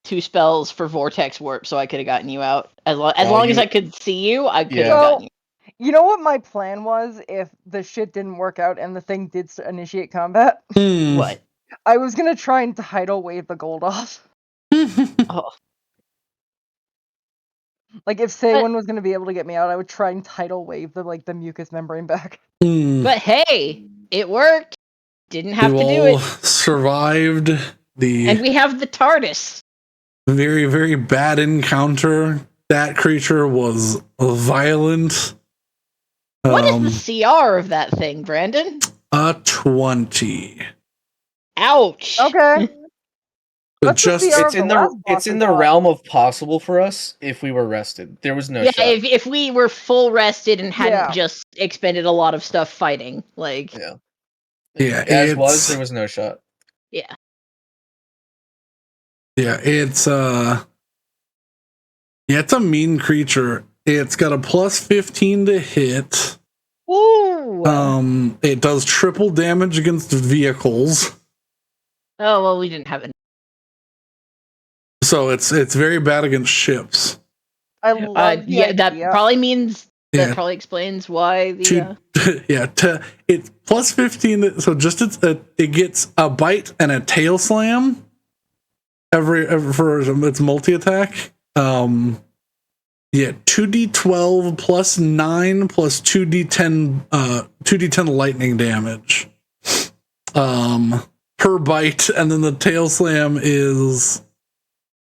2 spells for vortex warp so I could have gotten you out. As long as I could see you, I could have gotten you. You know what my plan was if the shit didn't work out and the thing did initiate combat? What? I was gonna try and tidal wave the gold off. Oh. Like if Saywin was gonna be able to get me out, I would try and tidal wave the mucus membrane back. But hey, it worked. Didn't have to do it. Survived and we have the TARDIS. Very, very bad encounter. That creature was violent. What is the CR of that thing, Brandon? 20. Ouch. Okay. It's in the realm of possible for us if we were rested. There was no shot. If we were full rested and hadn't just expended a lot of stuff fighting, like yeah, there was no shot. Yeah. Yeah, it's a mean creature. It's got a plus 15 to hit. Ooh. It does triple damage against vehicles. Oh well, we didn't have it. So it's very bad against ships. I love that probably means that probably explains why the it's plus 15. So just it gets a bite and a tail slam. Every for its multi attack. 2d12 plus 9 plus 2d10 2d10 lightning damage per bite, and then the tail slam is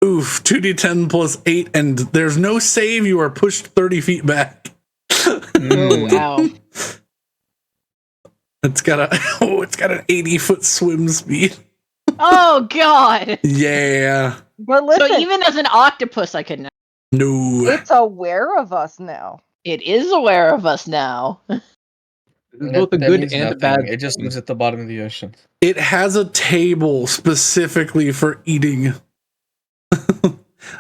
2d10 plus 8, and there's no save. You are pushed 30 feet back. Oh wow. It's got an 80-foot swim speed. Oh god. Yeah. But listen, so even as an octopus, I couldn't. No. It's aware of us now. It is aware of us now. Both a good and a bad. It just lives at the bottom of the ocean. It has a table specifically for eating.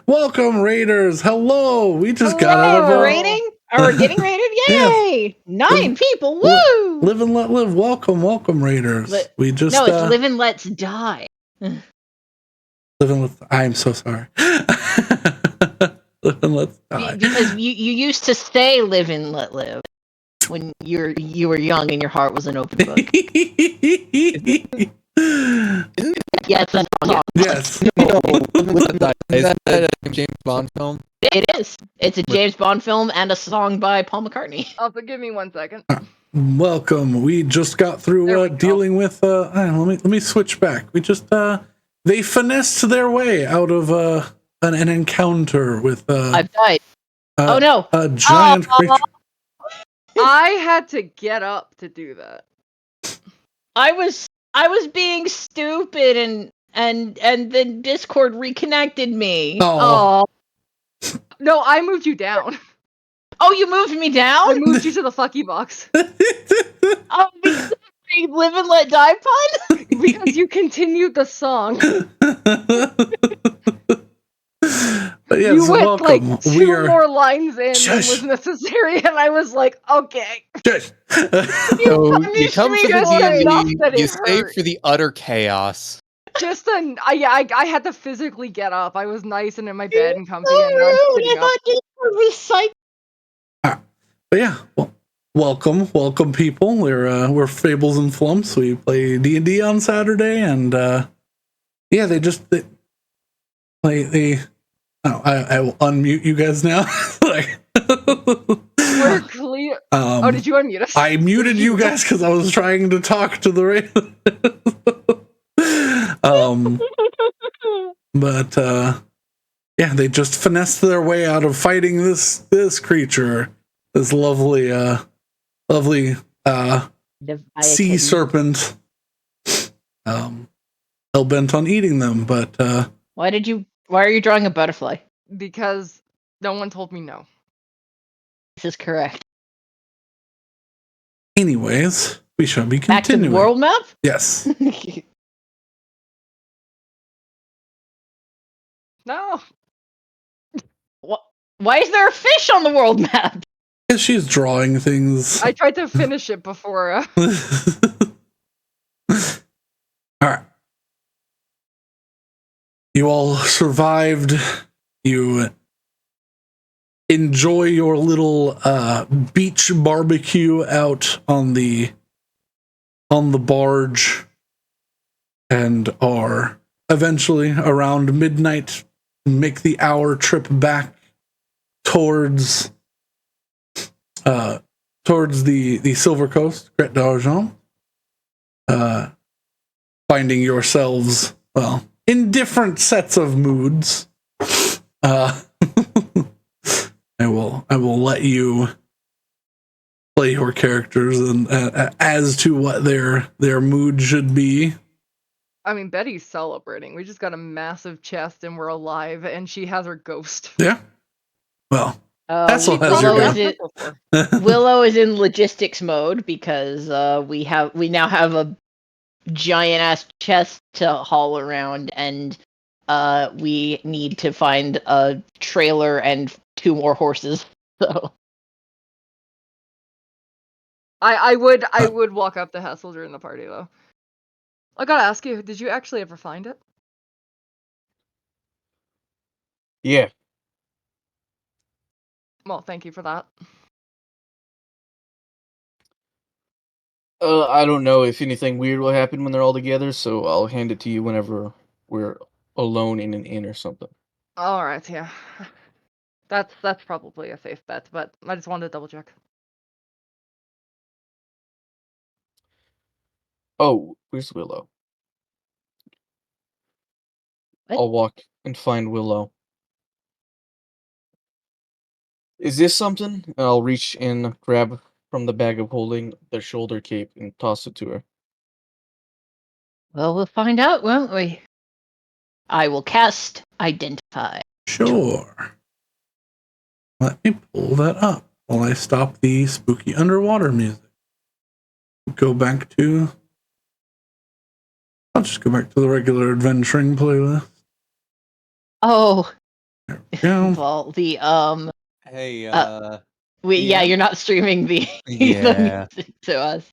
Welcome, Raiders. Hello. We just got out of rating or getting rated. Yay! 9 people. Woo! Live and let live. Welcome, Raiders. It's live and let's die. Live and let. I'm so sorry. Live and let's die. Because you used to say live and let live when you were young and your heart was an open book. Yes, that's wrong. Yes. Is that a James Bond film? It is. It's a James Bond film and a song by Paul McCartney. Also, give me 1 second. Welcome. We just got through dealing with. Let me switch back. We just they finessed their way out of an encounter with. I've died. Oh no! A giant creature. I had to get up to do that. I was being stupid and then Discord reconnected me. Oh. No, I moved you down. Oh, you moved me down? I moved you to the fucky box. Oh, because live and let die pun? Because you continued the song. But yes, you went welcome. like 2 more lines in than was necessary, and I was like, okay. You come for the D&D, you stay for the utter chaos. I had to physically get up. I was nice and in my bed and comfy, and now I'm sitting up. but yeah, well, welcome, people. We're Fables and Flumps. We play D&D on Saturday, and yeah, they I will unmute you guys now. We're clear. Oh, did you unmute us? I muted you guys because I was trying to talk to the but yeah, they just finessed their way out of fighting this creature, this lovely sea serpent, hell bent on eating them. But why are you drawing a butterfly? Because no one told me no. This is correct. Anyways, we shall be Back to continuing. the world map? Yes. No. Why is there a fish on the world map? Because she's drawing things. I tried to finish it before. All right. You all survived. You enjoy your little beach barbecue out on the barge, and are eventually around midnight make the hour trip back towards the Silver Coast, Crête d'Argent, finding yourselves, well, in different sets of moods. I will let you play your characters and as to what their mood should be. I mean, Betty's celebrating. We just got a massive chest and we're alive, and she has her ghost. Yeah. Well, Hassel has her ghost. Willow is in logistics mode because we now have a giant ass chest to haul around, and we need to find a trailer and 2 more horses. So I would walk up to Hassel during the party though. I gotta ask you, did you actually ever find it? Yeah. Well, thank you for that. I don't know if anything weird will happen when they're all together, so I'll hand it to you whenever we're alone in an inn or something. All right, yeah. That's probably a safe bet, but I just wanted to double check. Oh, where's Willow? What? I'll walk and find Willow. Is this something? And I'll reach in, grab from the bag of holding the shoulder cape, and toss it to her. well, we'll find out, won't we? I will cast Identify. Sure. Let me pull that up while I stop the spooky underwater music. Go back to... I'll just go back to the regular adventuring playlist. Oh. There we go. Well, the Hey, yeah, you're not streaming the Yeah. music to us.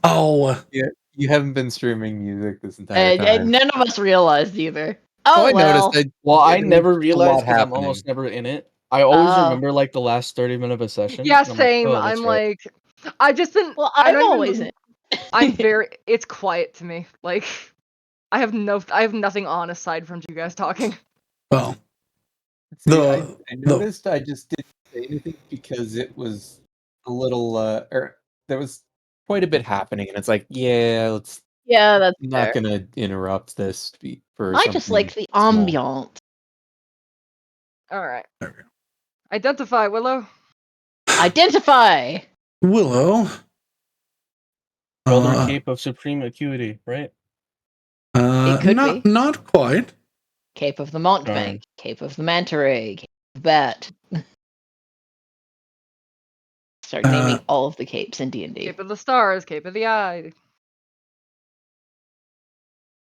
Oh, Yeah, you haven't been streaming music this entire time. And none of us realized either. Oh, I well. noticed. I there's never a lot realized because I'm happening. almost never in it. I always Oh. remember like the last 30 minutes of a session. Yeah, and I'm like, same. "Oh, that's I'm right." like, I just been. Well, I'm I'm not even- always in. I'm very. It's quiet to me. Like, I have nothing on aside from you guys talking. well. See, I noticed I just didn't say anything because it was a little, there was quite a bit happening, and it's like, yeah, That's not fair. gonna interrupt this for I just like the small. ambiance. All right. There we go. Identify, Willow. Identify. Willow. Shoulder cape of supreme acuity, right? It could be. Not quite. Cape of the Montbank, Cape of the Manta Ray, Cape of the Bat. Start naming all of the capes in D&D. Cape of the Stars, Cape of the Eye.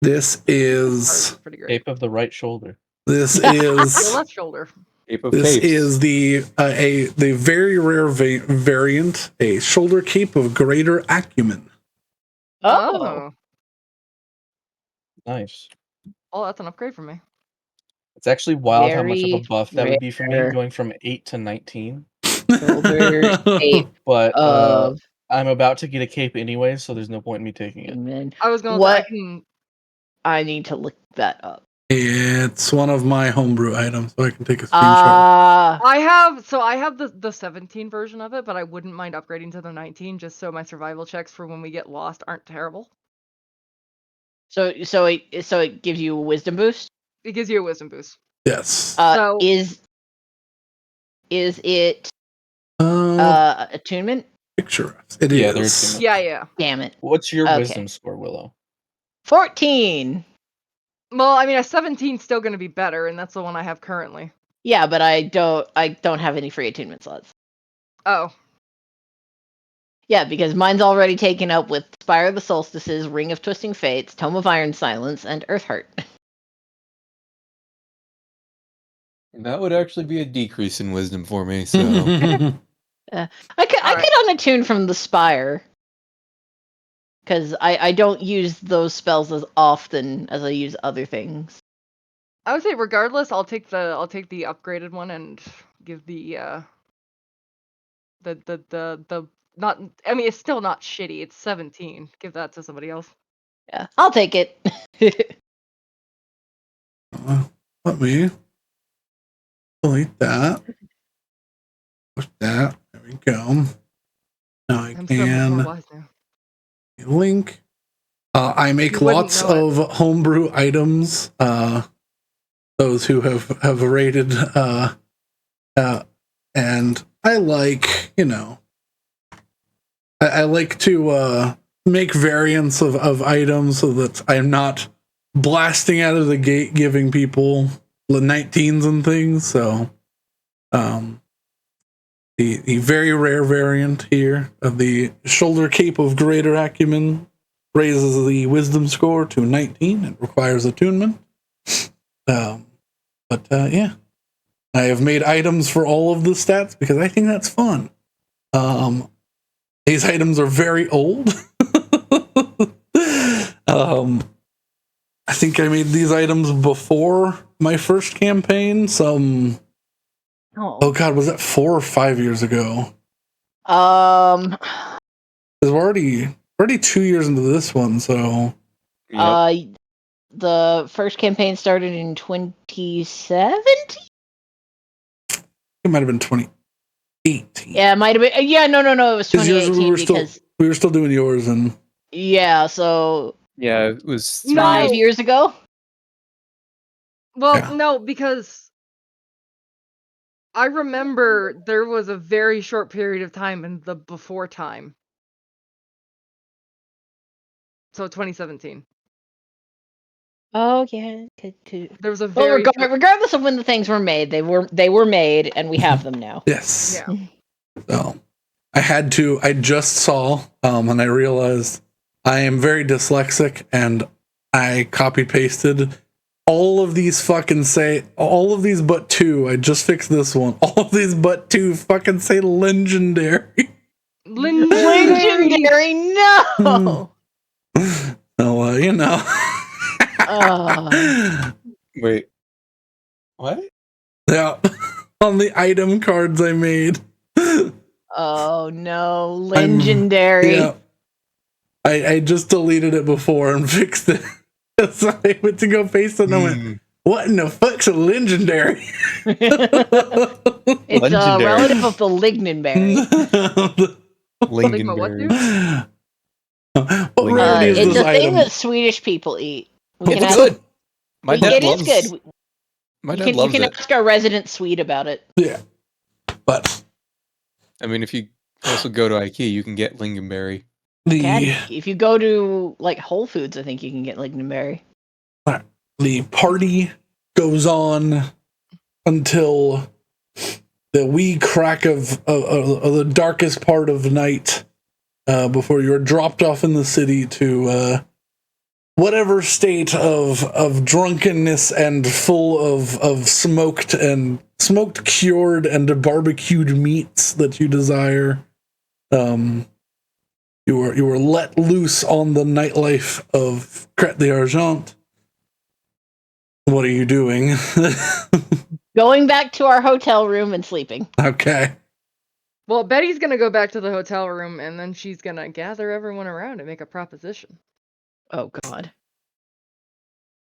This is pretty great. Cape of the right shoulder. This Your is left shoulder. Cape of this capes. is the very rare variant, a shoulder cape of greater acumen. Oh. Nice. Oh, that's an upgrade for me. It's actually wild how much of a Very buff that would be for me, rare. going from 8 to 19. Shoulder cape But of I'm about to get a cape anyway, so there's no point in me taking it. men. I was going What? to. I need to look that up. It's one of my homebrew items, so I can take a screenshot. I have the 17 version of it, but I wouldn't mind upgrading to the 19 just so my survival checks for when we get lost aren't terrible. So it gives you a wisdom boost. It gives you a wisdom boost. Yes. So- Is it attunement? Picture. It Yeah, is. Yeah. Damn it. What's your Okay. wisdom score, Willow? 14. Well, I mean, a 17's still going to be better, and that's the one I have currently. Yeah, but I don't have any free attunement slots. Oh. Yeah, because mine's already taken up with Spire of the Solstices, Ring of Twisting Fates, Tome of Iron Silence, and Earthheart. That would actually be a decrease in wisdom for me. So I could unattune from the Spire. Because I don't use those spells as often as I use other things. I would say regardless, I'll take the upgraded one and give the not, I mean, it's still not shitty. It's 17. Give that to somebody else. Yeah, I'll take it. Let me delete that. Push that. There we go. Now I I'm so much more can wise now. link. I make You wouldn't lots know of homebrew items. Those who have rated, and I like, I like to make variants of items so that I'm not blasting out of the gate giving people the 19s and things. So, the very rare variant here of the shoulder cape of greater acumen raises the wisdom score to 19. It requires attunement. But yeah, I have made items for all of the stats because I think that's fun. These items are very old. I think I made these items before my first campaign. Oh God, was that 4 or 5 years ago? Because we're already 2 years into this one, so. Yep. The first campaign started in 2017? It might have been 2018. Yeah, it might have been. Yeah, no, it was 2018 because we were still doing yours, and yeah, so Yeah, it was 5 years ago. Well, Yeah. no, because I remember there was a very short period of time in the before time. So 2017. Oh yeah, There was a very regardless of when the things were made, they were made, and we have them now. yes. Yeah. So I just saw, and I realized I am very dyslexic, and I copy pasted all of these all of these but 2. I just fixed this one. All of these but 2 fucking say legendary. Legendary, no. So Wait. What? Yeah. On the item cards I made. Oh no, legendary. Yeah. I just deleted it before and fixed it. So I went to go paste it and I went, what in the fuck's a legendary? It's Legendary. a relative of the lignanberry. Lingonberry. What rarity is It's this a thing item? that Swedish people eat. It's good. My dad It loves. is good. My You dad can loves it. ask our resident Swede about it. Yeah. But I mean, if you also go to IKEA, you can get lingonberry. If you go to like Whole Foods, I think you can get lignanberry. the party goes on until the wee crack of the darkest part of the night, before you're dropped off in the city to whatever state of drunkenness and full of smoked, cured, and barbecued meats that you desire. You were let loose on the nightlife of Crête d'Argent. What are you doing? Going back to our hotel room and sleeping. Okay. Well, Betty's gonna go back to the hotel room, and then she's gonna gather everyone around and make a proposition. Oh God.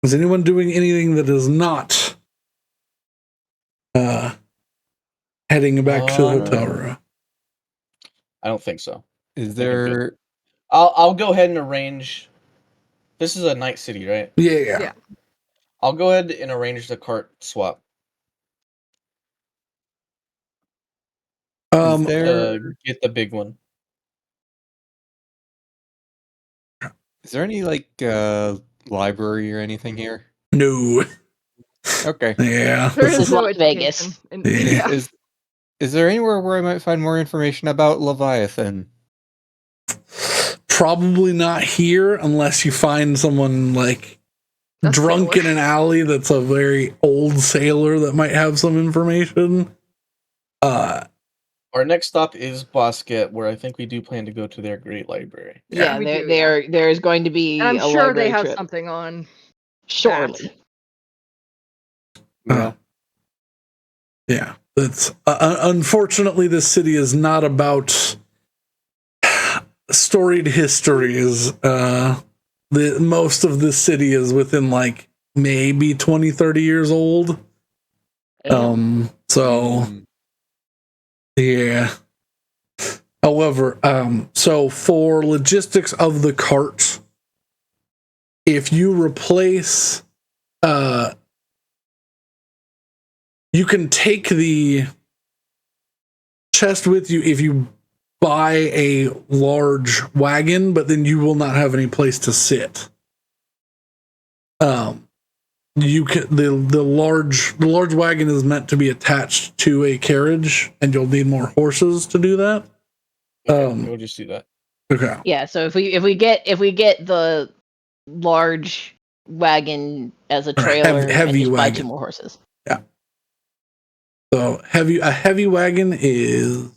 Is anyone doing anything that is not heading back to the hotel room? I don't think so. Is I think I'm good. there? I'll go ahead and arrange. This is a night city, right? Yeah. I'll go ahead and arrange the cart swap. Is there? Get the big one. Is there any like library or anything here? No. Okay. Yeah. There This is is no Las education. Vegas. Yeah. Is there anywhere where I might find more information about Leviathan? Probably not here unless you find someone like A drunk sailor. in an alley that's a very old sailor that might have some information. Our next stop is Bosquet, where I think we do plan to go to their great library. Yeah, we do, there's going to be And I'm a sure library they have trip something on. shortly. Yeah. Yeah, that's unfortunately this city is not about storied histories. The most of this city is within like maybe 20, 30 years old. So yeah. However, so for logistics of the cart, if you replace you can take the chest with you if you buy a large wagon, but then you will not have any place to sit. You can the large wagon is meant to be attached to a carriage, and you'll need more horses to do that. Okay, we'll just do that. Okay. Yeah, so if we get the large wagon as a trailer heavy and just buy wagon. 2 more horses. Yeah. So a heavy wagon is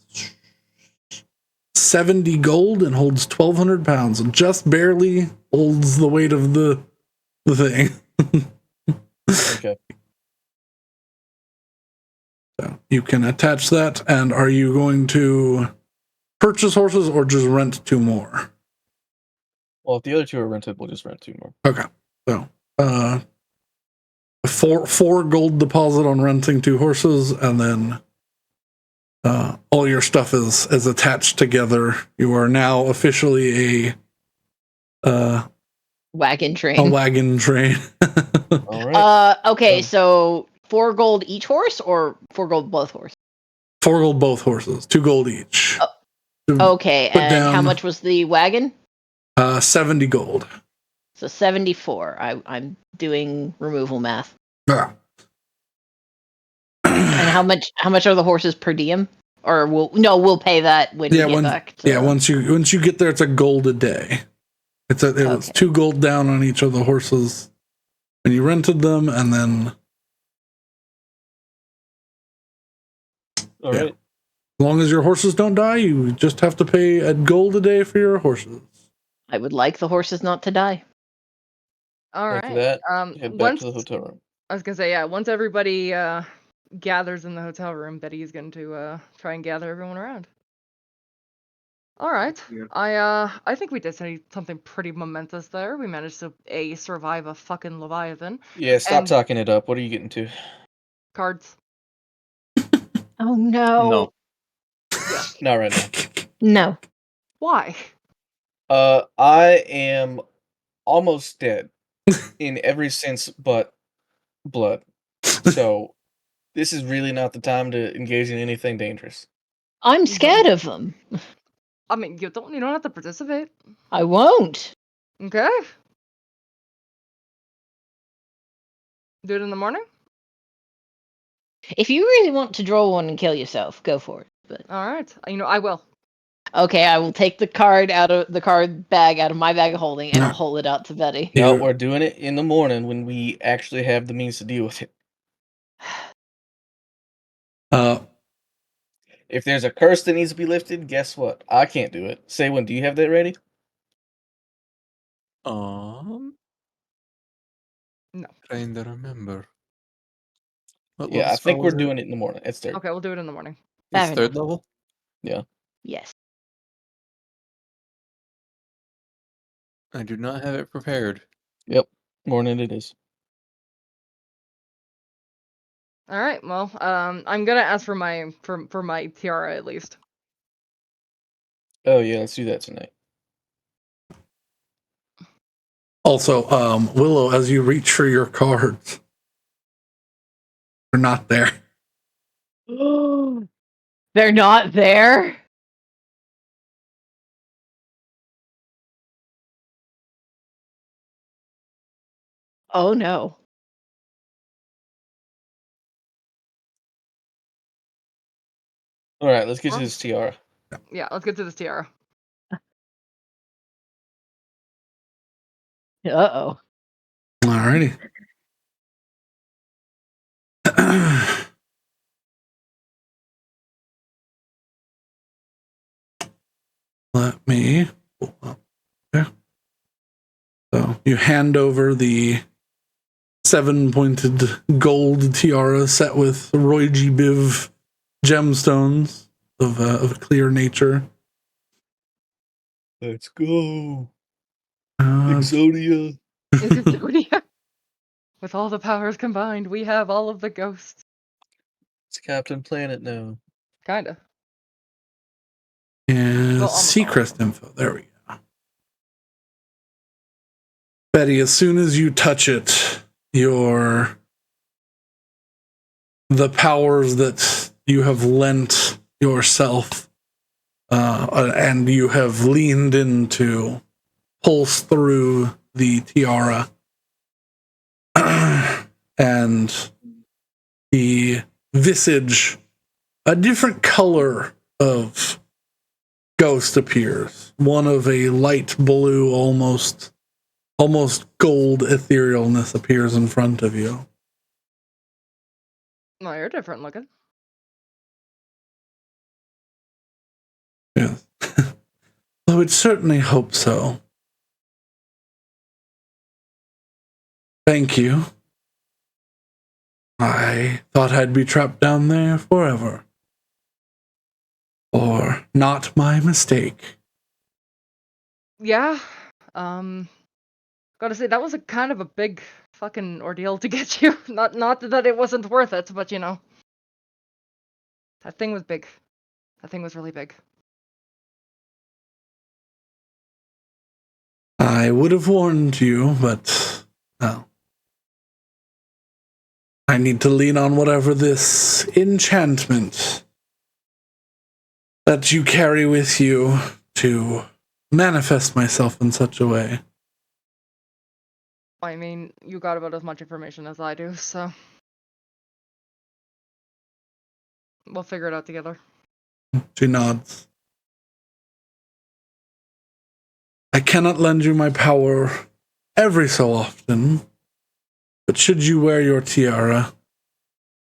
70 gold and holds 1,200 pounds, and just barely holds the weight of the thing. Okay. So you can attach that. And are you going to purchase horses or just rent 2 more? Well, if the other 2 are rented, we'll just rent 2 more. Okay. So, 4 gold deposit on renting 2 horses, and then all your stuff is attached together. You are now officially a Wagon train. a wagon train. All right. Okay, so 4 gold each horse or 4 gold both horses? 4 gold both horses, 2 gold each. Okay, Put and down, how much was the wagon? 70 gold. So 74. I'm doing removal math. Yeah. And how much are the horses per diem? Or we'll pay that when we get back to... Yeah, once you get there, it's a gold a day. It's 2 gold down on each of the horses when you rented them, and then All right. as long as your horses don't die, you just have to pay a gold a day for your horses. I would like the horses not to die. All After right. that, head back Once to the hotel room. I was gonna say, yeah, once everybody gathers in the hotel room, Betty is going to try and gather everyone around. All right. I think we did something pretty momentous there. We managed to survive a fucking Leviathan. Yeah, stop And- talking it up. What are you getting to? Cards. Oh no. No. Yeah. Not right now. No. Why? I am almost dead in every sense but blood. So this is really not the time to engage in anything dangerous. I'm scared of them. I mean, you don't have to participate. I won't. Okay. Do it in the morning? If you really want to draw one and kill yourself, go for it. But All right. I will. okay, I will take the card bag out of my bag of holding, and I'll hold it out to Betty. No, we're doing it in the morning when we actually have the means to deal with it. If there's a curse that needs to be lifted, guess what? I can't do it. Say when, do you have that ready? No. Trying to remember. What Yeah, level I think spell we're was it? doing it in the morning. It's third. Okay, we'll do it in the morning. It's Fair 3rd enough. level? Yeah. Yes. I do not have it prepared. Yep. Morning it is. All right. Well, I'm gonna ask for my tiara at least. Oh yeah, let's do that tonight. Also, Willow, as you reach for your cards, they're not there. They're not there? Oh no. All right, let's get to this tiara. Yeah, let's get to this tiara. Uh-oh. Alrighty. Let me pull up there. So you hand over the 7-pointed gold tiara set with Royji Biv gemstones of a clear nature. Let's go. Uh, Exodia. With all the powers combined, we have all of the ghosts. It's Captain Planet now. Kinda. and Well, almost Seacrest info. There we go. Betty, as soon as you touch it, the powers that you have lent yourself and you have leaned into pulse through the tiara. And the visage, a different color of ghost appears. One of a light blue, almost gold etherealness appears in front of you. No, you're different looking. Yes. I would certainly hope so. Thank you. I thought I'd be trapped down there forever. Or not my mistake. Yeah. Gotta say, that was a kind of a big fucking ordeal to get you. Not that it wasn't worth it, but you know. That thing was big. That thing was really big. I would have warned you, but well, I need to lean on whatever this enchantment that you carry with you to manifest myself in such a way. I mean, you got about as much information as I do, so we'll figure it out together. She nods. I cannot lend you my power every so often, but should you wear your tiara,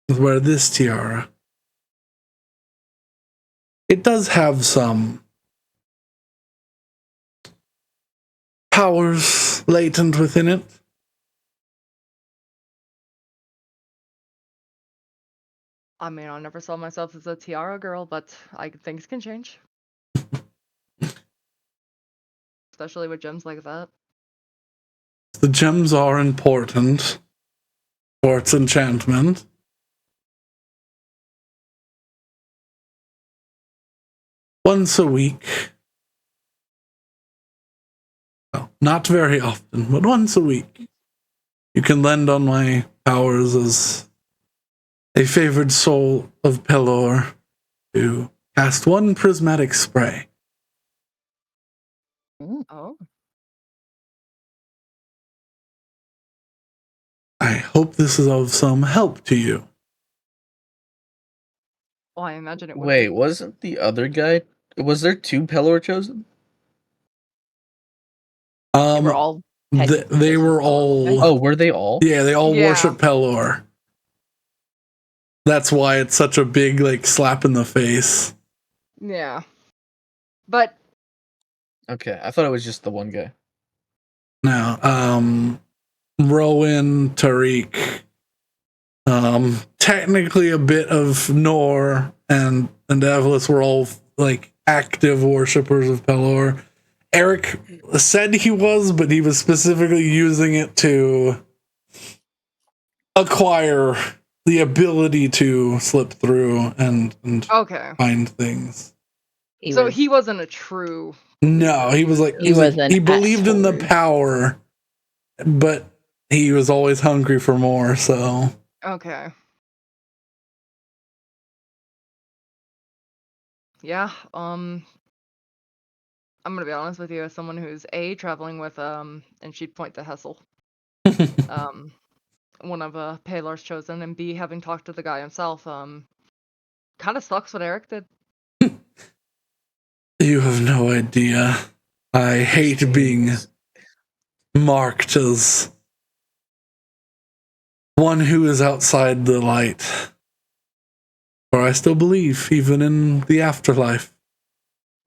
wear this tiara, it does have some powers latent within it. I mean, I never saw myself as a tiara girl, but things can change. Especially with gems like that. The gems are important for its enchantment. Once a week. Well, not very often, but once a week. You can lend on my powers as a favored soul of Pelor to cast one prismatic spray. Oh. I hope this is of some help to you. Oh, I imagine it would Wait, be. wasn't the other guy? Was there 2 Pelor chosen? They were all They were all. Oh, were they all? Yeah, they all Yeah. worship Pelor. That's why it's such a big slap in the face. Yeah. But Okay, I thought it was just the one guy. Now, Rowan, Tariq, technically a bit of Nor and Evelis were all like active worshippers of Pelor. Eric said he was, but he was specifically using it to acquire the ability to slip through and Okay. find things. He wasn't a true. No, he was like he believed in the power, but he was always hungry for more. So Okay. Yeah. I'm gonna be honest with you, as someone who's traveling with and she'd point to Hessel, one of Pelor's chosen, and B, having talked to the guy himself, kind of sucks what Eric did. You have no idea. I hate being marked as one who is outside the light. For I still believe, even in the afterlife,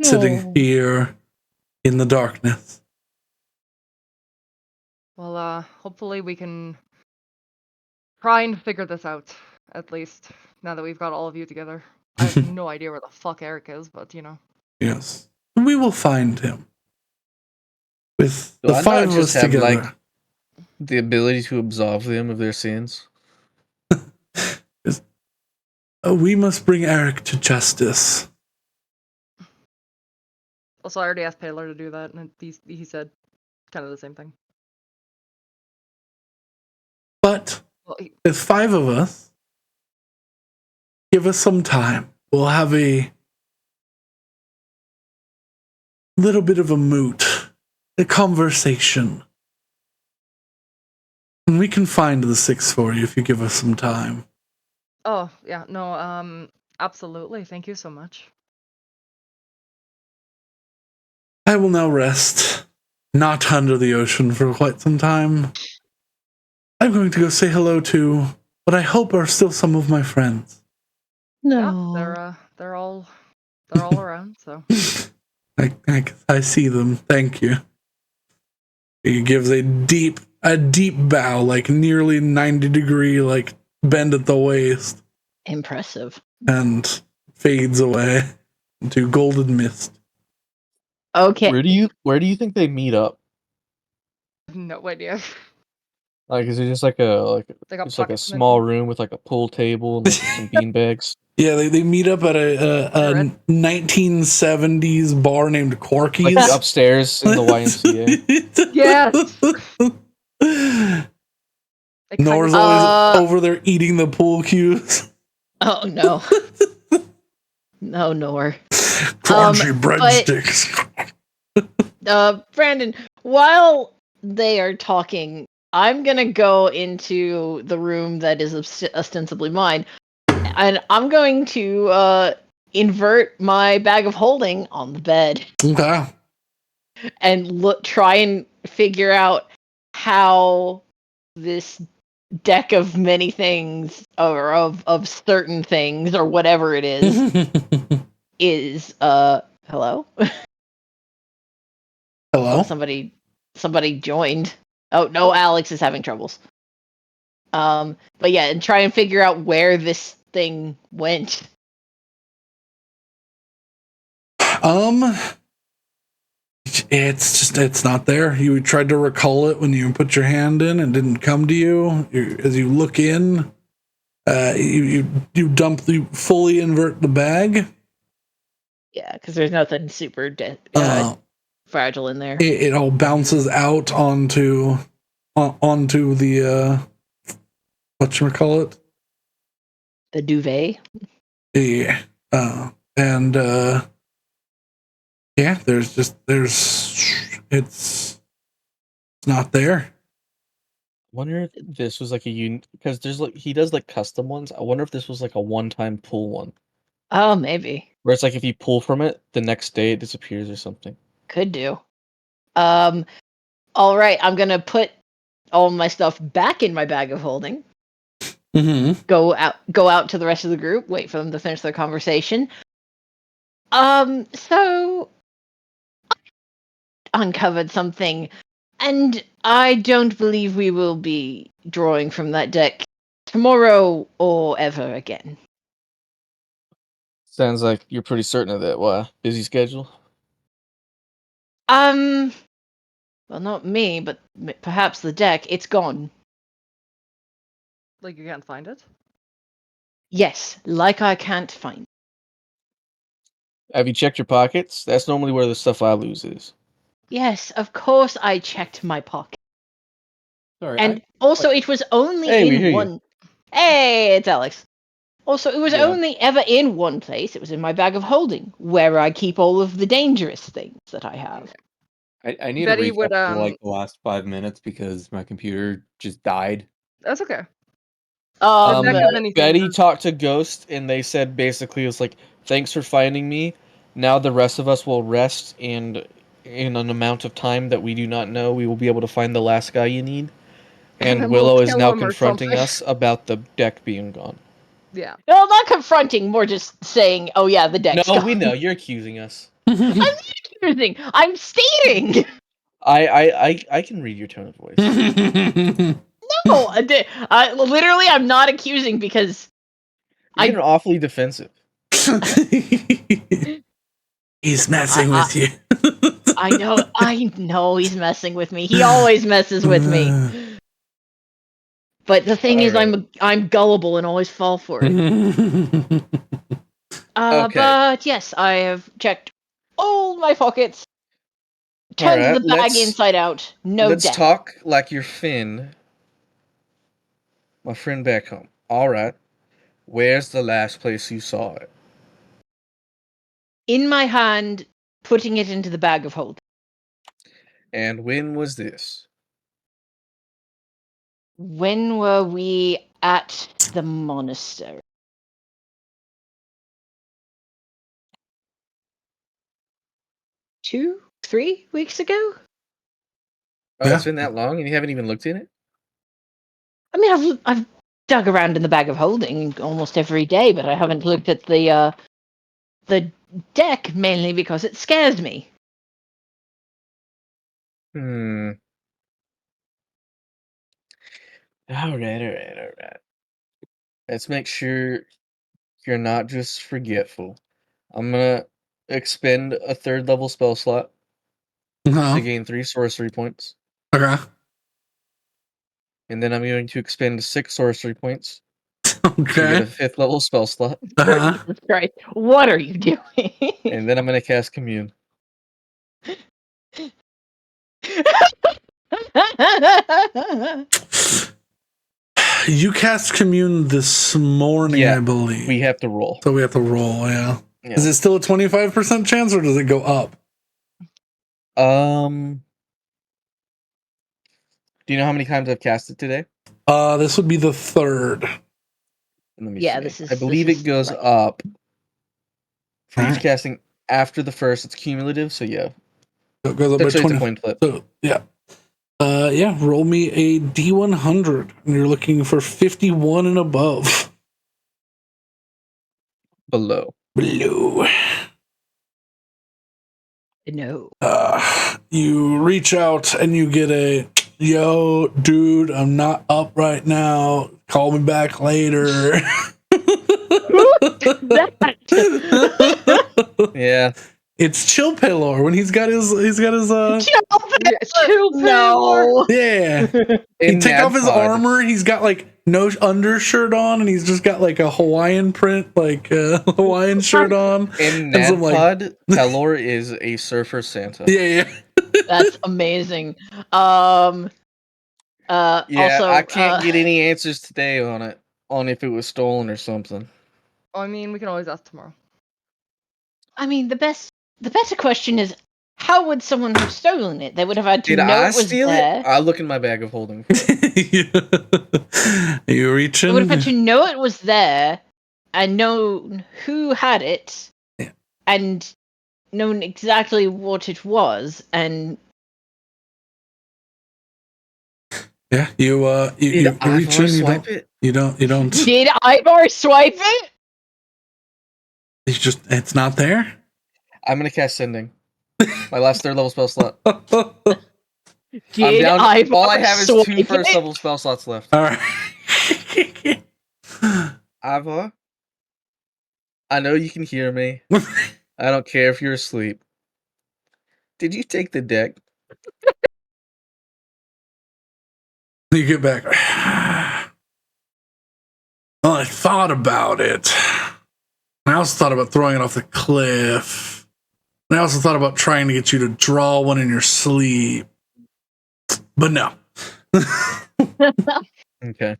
sitting here in the darkness. Well, hopefully we can try and figure this out, at least, now that we've got all of you together. I have no idea where the fuck Eric is, but, Yes. We will find him. With Do the I five not of just us have, together. like, the ability to absolve them of their sins? We must bring Eric to justice. Also, I already asked Taylor to do that, and he said kind of the same thing. But with five of us, give us some time. We'll have a little bit of a moot, a conversation. And we can find the six for you if you give us some time. Oh, yeah, no, absolutely. Thank you so much. I will now rest, not under the ocean for quite some time. I'm going to go say hello to what I hope are still some of my friends. No. Yeah, they're all around, so. I see them. Thank you. He gives a deep bow, like nearly 90-degree, like bend at the waist. Impressive. And fades away into golden mist. Okay. Where do you think they meet up? No idea. Like, is it just like a small room with like a pool table and like some beanbags? Yeah, they meet up at a 1970s bar named Corky's. Like upstairs in the YMCA. Yes. Nora's always over there eating the pool cues. Oh no. No, Nor. Crunchy breadsticks. Brandon, while they are talking, I'm gonna go into the room that is ostensibly mine, and I'm going to invert my bag of holding on the bed. Okay. And try and figure out how this deck of many things, or of certain things, or whatever it is, is hello? Hello? Oh, somebody joined. Oh no, Alex is having troubles. But yeah, and try and figure out where this thing went. It's not there. You tried to recall it when you put your hand in and didn't come to you. As you look in, you fully invert the bag. Yeah, because there's nothing super fragile in there. It all bounces out onto the whatchamacallit? The duvet. Yeah. Yeah, it's not there. I wonder if this was like because he does like custom ones. I wonder if this was like a one-time pull one. Oh, maybe. Where it's like if you pull from it, the next day it disappears or something. Could do. All right, I'm gonna put all my stuff back in my bag of holding. Mm-hmm. Go out to the rest of the group. Wait for them to finish their conversation. So I uncovered something, and I don't believe we will be drawing from that deck tomorrow or ever again. Sounds like you're pretty certain of that. Why? Busy schedule? Well, not me, but perhaps the deck. It's gone. Like you can't find it? Yes, like I can't find. Have you checked your pockets? That's normally where the stuff I lose is. Yes, of course I checked my pocket. Sorry, And also, it was only Hey, we hear in you. one. Hey, it's Alex. Also, it was Yeah. only ever in one place. It was in my bag of holding, where I keep all of the dangerous things that I have. I need Betty a recap would, for like the last 5 minutes because my computer just died. That's okay. Um, Did that have anything Betty to- talked to Ghost, and they said basically it's like, "Thanks for finding me. Now the rest of us will rest, and in an amount of time that we do not know, we will be able to find the last guy you need." And then we'll Willow is kill now him or confronting something. us about the deck being gone. Yeah. well, not confronting, more just saying, "Oh yeah, the deck's No, gone." we know you're accusing us. I'm not accusing. I'm stating. I can read your tone of voice. No, literally, I'm not accusing because You're getting awfully defensive. He's messing with you. I know he's messing with me. He always messes with me. But the thing is, Alright. I'm gullible and always fall for it. Okay. But yes, I have checked all my pockets, turned Alright, the bag inside out. No let's deck. talk like you're Finn, my friend back home. Alright. Where's the last place you saw it? In my hand, putting it into the bag of holding. And when was this? When were we at the monastery? Two, 3 weeks ago? Oh, Yeah. it's been that long and you haven't even looked in it? I mean, I've dug around in the bag of holding almost every day, but I haven't looked at the deck mainly because it scares me. Alright. Let's make sure you're not just forgetful. I'm gonna expend a 3rd level spell slot to gain 3 sorcery points. Okay. And then I'm going to expend 6 sorcery points to get Okay. a 5th level spell slot. Jesus Christ, what are you doing? And then I'm gonna cast Commune. You cast Commune this morning, Yeah, I believe. We have to roll. So we have to roll, yeah. Yeah. Is it still a 25% chance or does it go up? Do you know how many times I've cast it today? This would be the 3rd. Let me Yeah, see. this is- I believe this it is goes right. up for each Alright. casting after the first. It's cumulative, so yeah. So it goes up by Essentially, it's a 20. coin flip. So, yeah. Yeah, roll me a D100. And you're looking for 51 and above. Below. Blue. No. You reach out and you get a, yo, dude, I'm not up right now. Call me back later. Yeah. It's Chill Paylor when he's got his No. yeah. He In take off his NADPOD. armor. He's got like no undershirt on, and he's just got like a Hawaiian print, like Hawaiian shirt on. In And some, like- NADPOD, Pelor is a surfer Santa. Yeah. That's amazing. Yeah, Also, I can't get any answers today on it, on if it was stolen or something. I mean, we can always ask tomorrow. I mean, the better question is, how would someone have stolen it? They would have had to Did know I it was steal there. it? I'll look in my bag of holding. You reach They would have had in. to know it was there, and known who had it, Yeah. and known exactly what it was, and Yeah, you Did reach Ivor in. swipe it? You don't. did Ivar swipe it? It's just it's not there. I'm gonna cast Sending. My last 3rd level spell slot. Did I'm down. Ivar All I have is 2 swipe first it? level spell slots left. All right. Ivor, I know you can hear me. I don't care if you're asleep. Did you take the deck? You get back. Well, I thought about it. I also thought about throwing it off the cliff. And I also thought about trying to get you to draw one in your sleep. But no. Okay.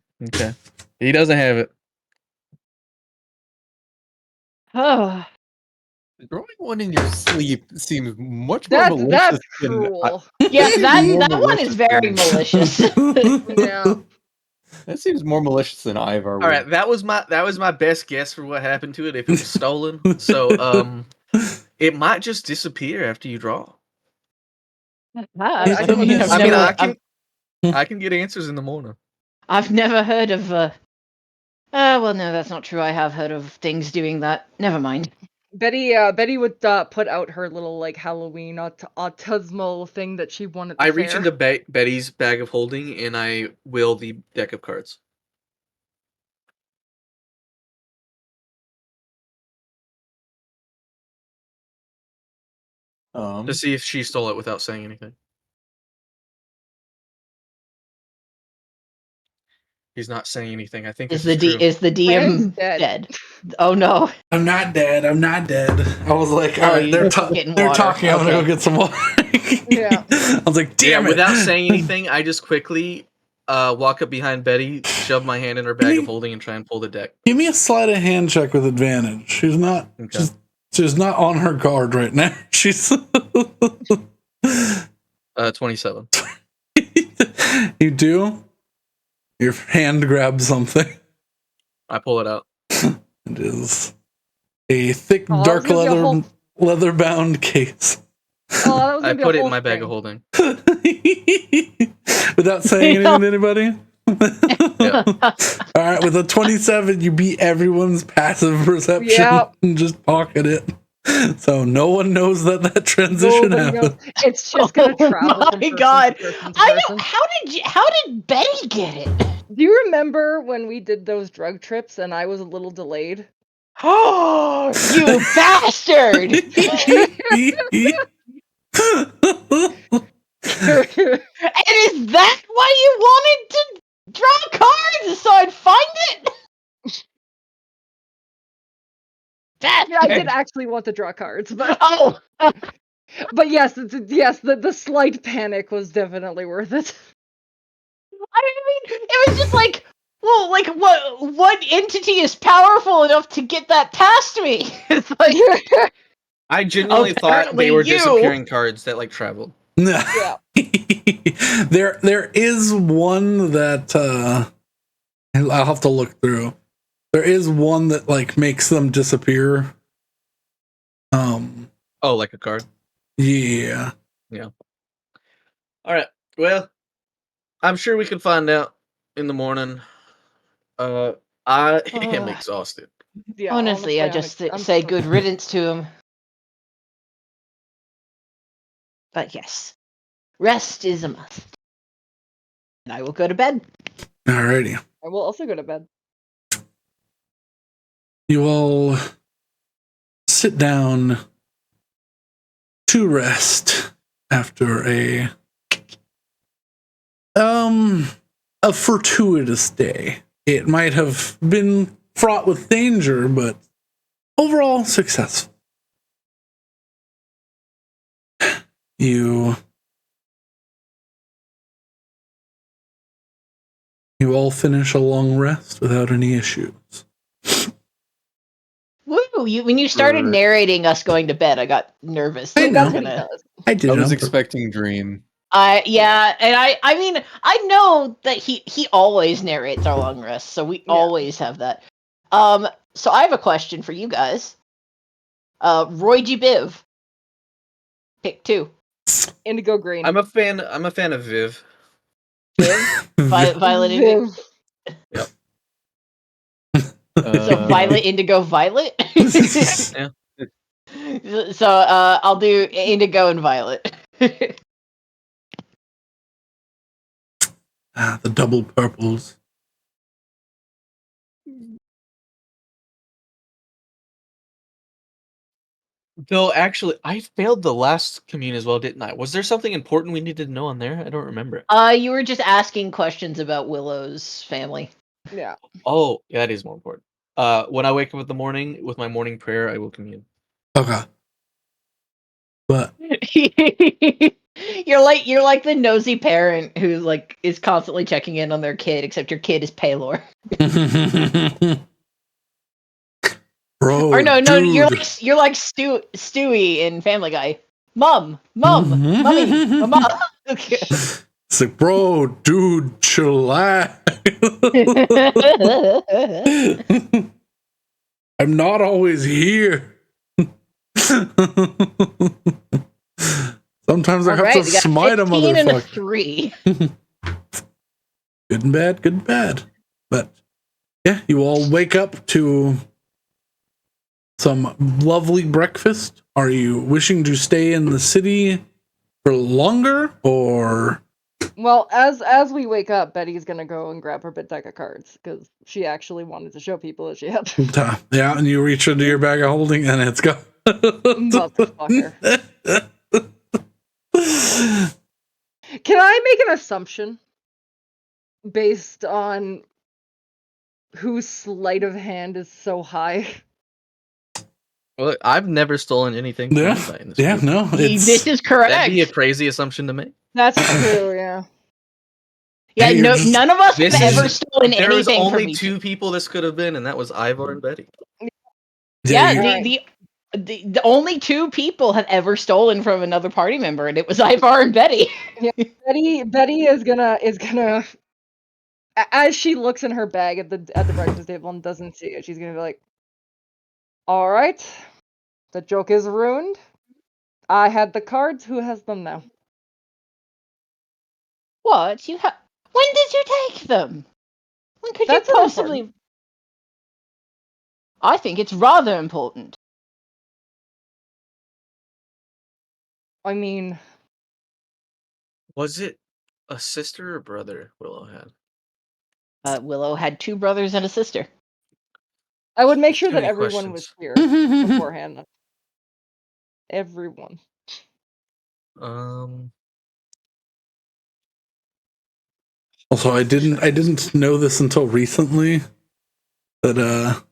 He doesn't have it. Oh, Drawing one in your sleep seems much more malicious That's than cruel. yeah, seems that more one is malicious very than- malicious. Yeah. That seems more malicious than Ivar would. All right, that was my best guess for what happened to it if it was stolen. So it might just disappear after you draw. I can look mean, into I it. mean, never, I can get answers in the morning. I've never heard of. Well, no, that's not true. I have heard of things doing that. Never mind. Betty would put out her little like Halloween autismal thing that she won at the I fair. reach into Betty's bag of holding and I will the deck of cards. To see if she stole it without saying anything. He's not saying anything. I think Is this the is true. is the Brand's DM dead. dead? Oh no! I'm not dead. I was like, all Oh, right, you're they're getting they're water. talking. I'm gonna Okay. go get some water. Yeah. I was like, damn it. Without saying anything, I just quickly walk up behind Betty, shove my hand in her bag of holding, and try and pull the deck. Give me a sleight of hand check with advantage. She's not. Okay. She's not on her guard right now. She's. 27. You do. Your hand grabs something. I pull it out. It is a thick, Oh, dark it's gonna be a whole- leather-bound case. Oh, that was I gonna be a put it in whole my bag thing. of holding. Without saying anything to anybody. Yeah. All right, with a 27, you beat everyone's passive perception Yep. and just pocket it. So no one knows that transition Nobody knows. happened. It's just gonna travel Oh from my person God. to person to I person. know. How did Betty get it? Do you remember when we did those drug trips and I was a little delayed? Oh, you bastard! And is that why you wanted to draw cards so I'd find it? Yeah, I did actually want to draw cards, but Oh, but yes, the slight panic was definitely worth it. I mean, it was just like, well, like what entity is powerful enough to get that past me? It's like, I genuinely thought Apparently they were you. disappearing cards that like traveled. Yeah. There is one that I'll have to look through. There is one that like makes them disappear. Oh, like a card? Yeah. All right. Well, I'm sure we can find out in the morning. I am exhausted. Yeah, honestly, I just I'm say so- good riddance to him. But yes, rest is a must. And I will go to bed. Alrighty. I will also go to bed. You all sit down to rest after a fortuitous day. It might have been fraught with danger, but overall successful. You all finish a long rest without any issues. Woo! When you started Sure. narrating us going to bed, I got nervous. I that know. was That's what he gonna- does. I did. I it was on purpose. expecting Dream. Yeah, and I mean, I know that he always narrates our long rest, so we Yeah. always have that. So I have a question for you guys. Roy G. Biv. Pick 2. Indigo green. I'm a fan of Viv. Violet Indigo. Viv. Yep. So Violet Indigo Violet? Yeah. So I'll do Indigo and Violet. The double purples. Though, actually, I failed the last commune as well, didn't I? Was there something important we needed to know on there? I don't remember. You were just asking questions about Willow's family. Yeah. Oh, yeah, that is more important. When I wake up in the morning with my morning prayer, I will commune. Okay. But you're like the nosy parent who like is constantly checking in on their kid, except your kid is Paylor. bro, Or no, dude. you're like Stewie in Family Guy. Mummy, mama. It's like, bro, dude, chillax. I'm not always here. Sometimes I have to smite a motherfucker. And a 3. Good and bad, good and bad. But yeah, you all wake up to some lovely breakfast. Are you wishing to stay in the city for longer, or? Well, as we wake up, Betty's gonna go and grab her big deck of cards because she actually wanted to show people that she had. Yeah, and you reach into your bag of holding, and it's gone. Motherfucker. Can I make an assumption based on whose sleight of hand is so high? Well, I've never stolen anything from anybody in this group. No. This is correct. That'd be a crazy assumption to make. That's true, yeah. Yeah, no, none of us have ever stolen anything. There was only from each 2 people this could have been, and that was Ivar and Betty. Yeah, the only 2 people have ever stolen from another party member, and it was Ivar and Betty. Yeah, Betty is gonna as she looks in her bag at the breakfast table and doesn't see it, she's gonna be like, "All right, the joke is ruined. I had the cards. Who has them now?" What? When did you take them? When could That's you possibly? I think it's rather important. I mean, was it a sister or brother Willow had? Willow had 2 brothers and a sister. I would make sure that everyone was clear beforehand. Everyone. Also, I didn't know this until recently. That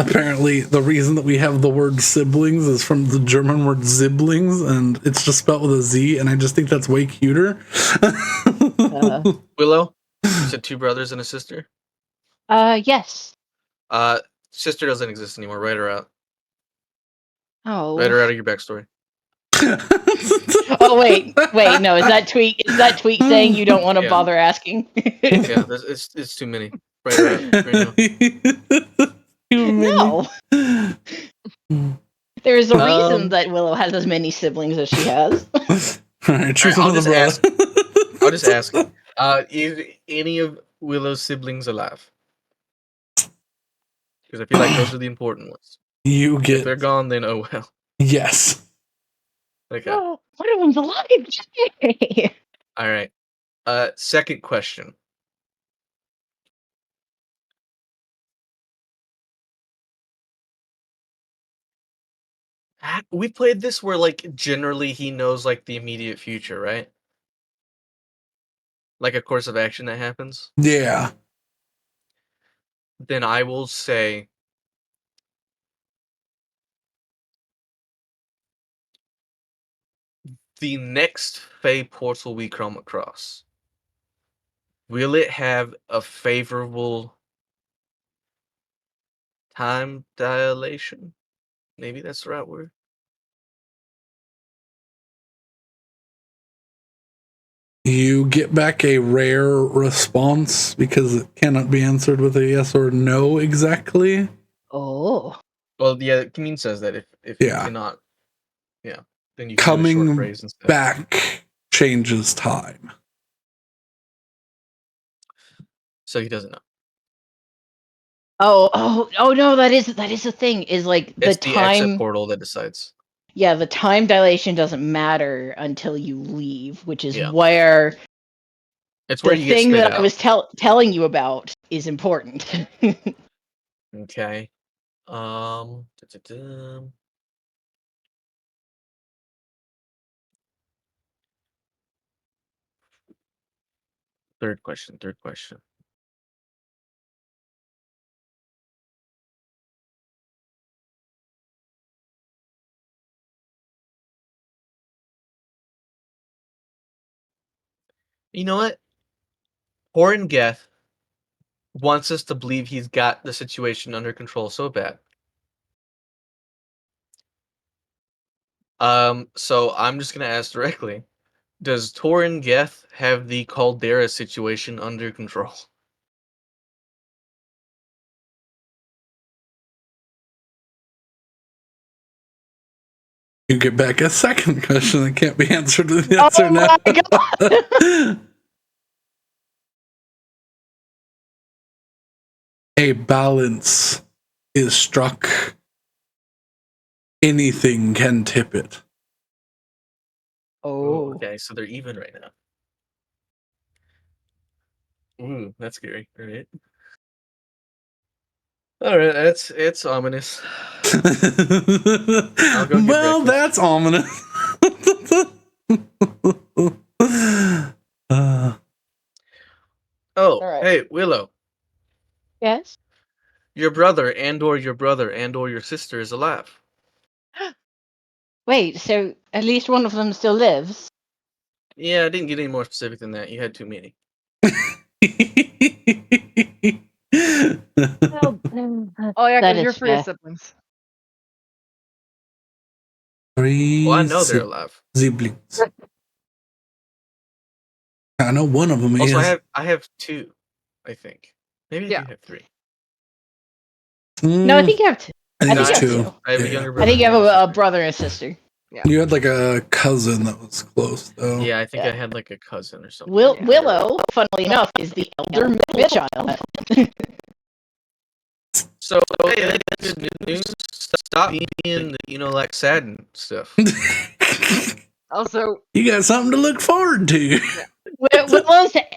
apparently the reason that we have the word siblings is from the German word Siblings, and it's just spelled with a Z, and I just think that's way cuter. Willow, you said 2 brothers and a sister? Yes. Sister doesn't exist anymore. Write her out. Oh. Write her out of your backstory. Oh wait, no, is that tweak saying you don't want to bother asking? Yeah, it's too many. Write her out right now. No. There's a reason that Willow has as many siblings as she has. Alright, choose I'll one of the ask. I'll just ask. Is any of Willow's siblings alive? Because I feel like those are the important ones. You get. If they're gone, then oh well. Yes. Okay. Oh, one of them's alive. All right. Second question. We played this where, like, generally he knows, like, the immediate future, right? Like a course of action that happens? Yeah. Then I will say the next Fey portal we come across, will it have a favorable time dilation? Maybe that's the right word. You get back a rare response because it cannot be answered with a yes or no exactly. Oh. Well, yeah, the commune says that if you cannot, then you can do a short phrase instead. Back changes time. So he doesn't know. Oh no, that is the thing, is like It's the the time exit portal that decides. Yeah, the time dilation doesn't matter until you leave, which is where it's where the you get thing spit that out. I was telling you about is important. Okay. Da-da-da. Third question. You know what? Horan Geth wants us to believe he's got the situation under control so bad. So I'm just gonna ask directly: does Torin Geth have the Caldera situation under control? You get back a second question that can't be answered with yes or no. My God. A balance is struck. Anything can tip it. Oh. Okay, so they're even right now. Ooh, that's scary. All right, it's ominous. Go Well, breakfast. that's ominous. Oh, All right. hey, Willow. Yes. Your brother and or your sister is alive. Wait, so at least one of them still lives? Yeah, I didn't get any more specific than that. You had too many. Well, Oh yeah, that because you're is three fair. siblings. Well, I know they're alive. siblings. I know one of them Also, is. I have two, I think. Maybe I Yeah. do have three. No, I think you have two. I think I it's think you two. have two. I have a Yeah. younger brother. I think you have and a sister. brother and a sister. You had like a cousin that was close, though. Yeah, I think Yeah. I had like a cousin or something. Yeah. Willow, funnily enough, is the elder middle child. So, hey, that's good news. Stop being, like sad and stuff. Also, You got something to look forward to.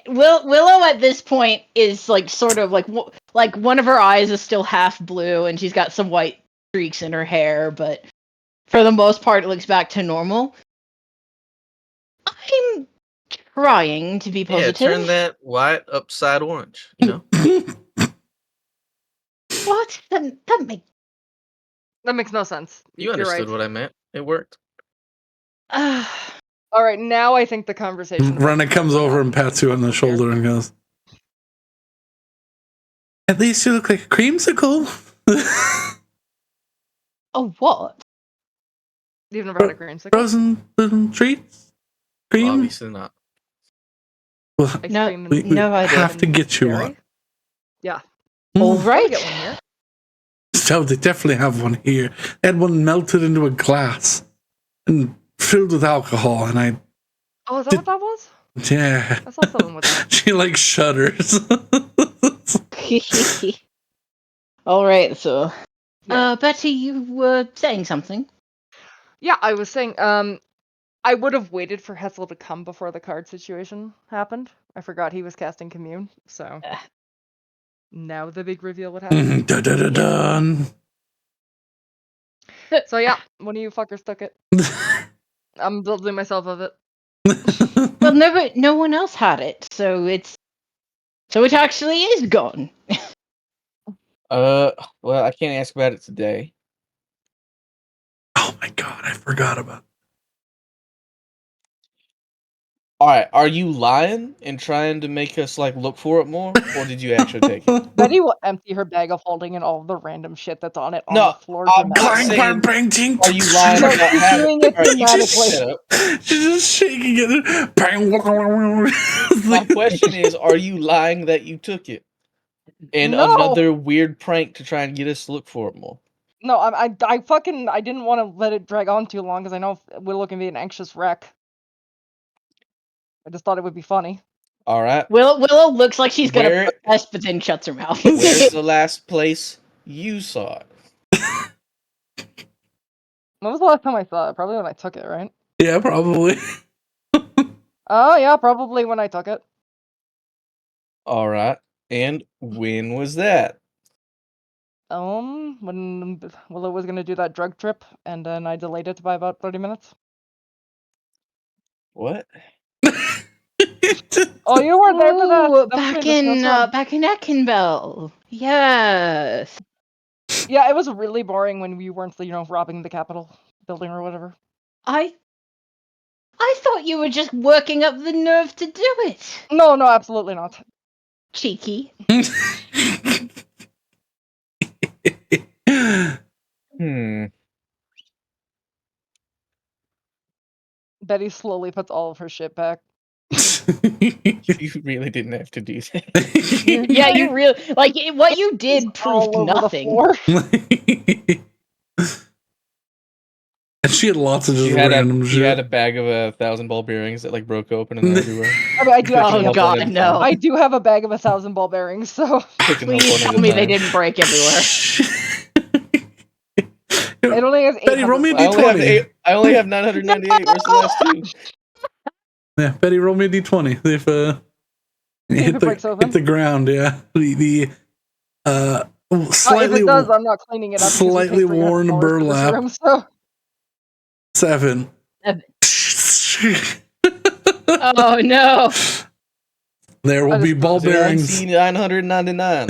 Willow at this point is like sort of like one of her eyes is still half blue and she's got some white streaks in her hair, but for the most part it looks back to normal. I'm trying to be positive. Yeah, turn that white upside orange, What? That makes that makes no sense. You You're understood right. what I meant. It worked. All right, now I think the conversation. Rana comes over and pats you on the shoulder and goes, "At least you look like a creamsicle." Oh, what? You've never had a creamsicle? Frozen little treats? Cream? Well, obviously not. Well, Ice No, cream we and have to get you berry? one. Yeah. All Mm. right. Get one here. So they definitely have one here. They had one melted into a glass and filled with alcohol, and I, Oh, is that what that was? yeah. I saw something with that. She like shudders. All right, so Yeah. Betty, you were saying something. Yeah, I was saying, I would have waited for Hetzel to come before the card situation happened. I forgot he was casting Commune, so now the big reveal would happen. Dun, dun, dun, dun. So yeah, one of you fuckers took it. I'm building myself of it. Well, no one else had it, so it actually is gone. Well, I can't ask about it today. Oh my god, I forgot about. All right, are you lying and trying to make us like look for it more, or did you actually take it? Betty will empty her bag of holding and all the random shit that's on it on No, the floor I'm not dramatically. saying- Bang, bang, Are you lying No, about she's having doing it All right, you just dramatically. shut up. She's just shaking it. Bang. My question is, are you lying that you took it? And No. another weird prank to try and get us to look for it more. No, I didn't want to let it drag on too long because I know Willow can be an anxious wreck. I just thought it would be funny. All right. Willow looks like she's gonna Where- protest, but then shuts her mouth. Where's the last place you saw it? When was the last time I saw it? Probably when I took it, right? Yeah, probably. Oh yeah, probably when I took it. All right. And when was that? When Willow was gonna do that drug trip, and then I delayed it by about 30 minutes. What? Oh, you weren't there for that. Oh, That's back fine, in that's fine. back in Eckenbell. Yes. Yeah, it was really boring when we weren't, robbing the Capitol building or whatever. I thought you were just working up the nerve to do it. No, absolutely not. Cheeky. Betty slowly puts all of her shit back. You really didn't have to do that. Yeah, you really what you did proved all over nothing. the floor. And she had lots of just You had random shit. you had a bag of 1,000 ball bearings that like broke open and they're everywhere. I mean, I do Picking actually them Oh up have, one God, at a no! time. I do have a bag of 1,000 ball bearings, so Picking them up Please one tell at a me they time. didn't break everywhere. it only has 800 Betty, roll me a left. D20. I only have 998. Where's the last two? Yeah, Betty, roll me a D20. If if it breaks open. hit the ground, yeah. Slightly if it does, I'm not cleaning it up. slightly worn $300 for this burlap. room, so. 7. Oh no! There will be ball bearings. 999.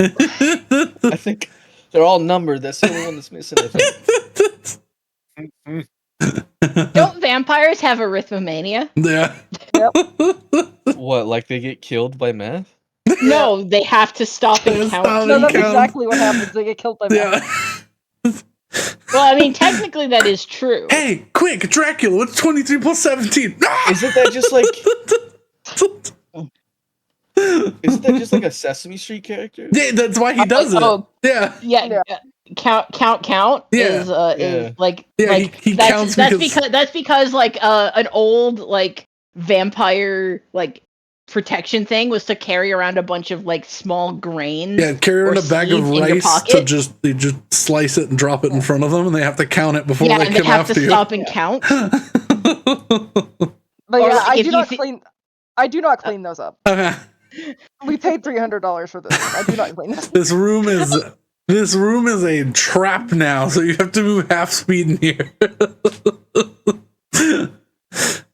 I think they're all numbered. That's the only one that's missing, I think. Don't vampires have arithmomania? Yeah. Yep. What, like they get killed by meth? No, they have to stop and Stop count. No, that's Count. exactly what happens. They get killed by meth. Yeah. Well, I mean, technically that is true. Hey, quick, Dracula, what's 23 plus 17? Isn't that just like Isn't that just like a Sesame Street character? Yeah, that's why he does it. Oh. Yeah. Yeah. Count Yeah. is like Yeah, like he counts that's because like an old like vampire like protection thing was to carry around a bunch of like small grains. Yeah, carry around a bag of seeds in your rice pocket. to they just slice it and drop it in front of them, and they have to count it before Yeah, they and they come have to after you. stop and count. But Or yeah, like if you I do not clean those up. Okay. We paid $300 for this room. I do not clean them. This room is a trap now, so you have to move half speed in here.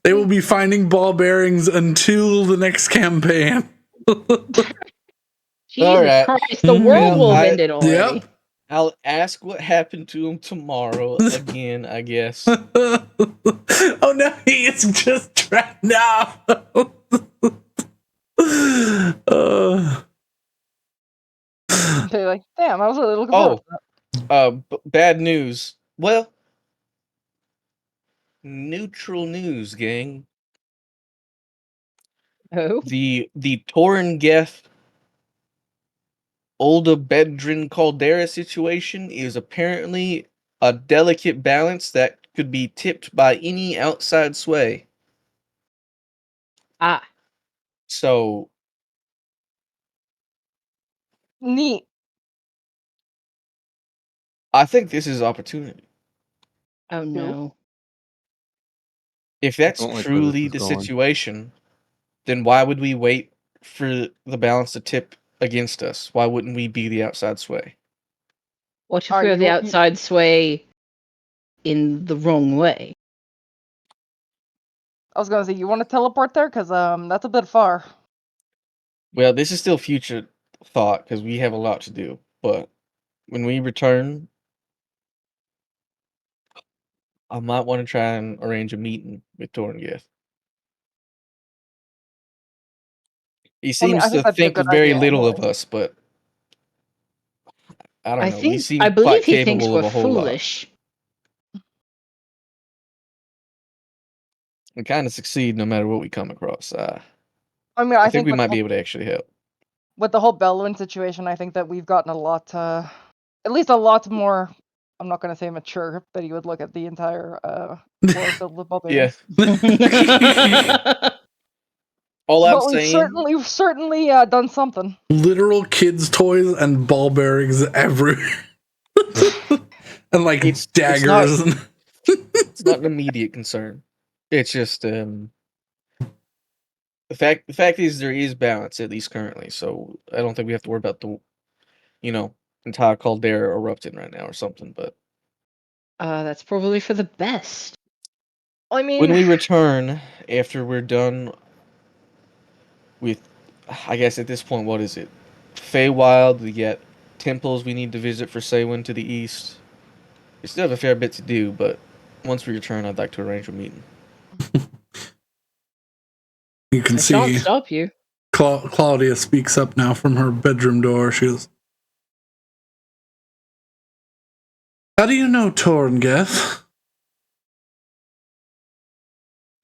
They will be finding ball bearings until the next campaign. Jesus Alright. Christ, the whirlpool ended already. Yep. I'll ask what happened to him tomorrow again, I guess. Oh no, he is just trapped now. They're like, damn, I was really looking forward to that. Bad news. Well, neutral news, gang. Who? The Torngeth Olda Bedrin Caldera situation is apparently a delicate balance that could be tipped by any outside sway. Ah. So Neat. I think this is opportunity. Oh no. I If that's don't like where this truly is the going. situation, then why would we wait for the balance to tip against us? Why wouldn't we be the outside sway? What if Are we're the you- outside sway in the wrong way? I was gonna say, you want to teleport there? Because that's a bit far. Well, this is still future thought because we have a lot to do. But when we return, I might want to try and arrange a meeting with Torngeth. He I seems think to that'd be a think good very idea little of anyways. us, but I don't know. We think seem I believe quite he thinks capable we're of a whole lot. foolish. We kind of succeed no matter what we come across. I mean, I think we with might the be able to actually help. with the whole Bellwin situation, I think that we've gotten a lot, at least a lot more. I'm not gonna say mature, but you would look at the entire world filled with ball Yeah. bearings. All I'm But we've saying, certainly done something. Literal kids' toys and ball bearings everywhere. And like It's daggers. it's not an immediate concern. It's just the fact is there is balance, at least currently. So I don't think we have to worry about the entire caldera erupting right now or something. But That's probably for the best. I mean, when we return after we're done with, I guess at this point, what is it? Feywild. We get temples we need to visit for Seywin to the east. We still have a fair bit to do, but once we return, I'd like to arrange a meeting. You can I shan't see stop you. Claudia speaks up now from her bedroom door. She goes, "How do you know Torngeth?"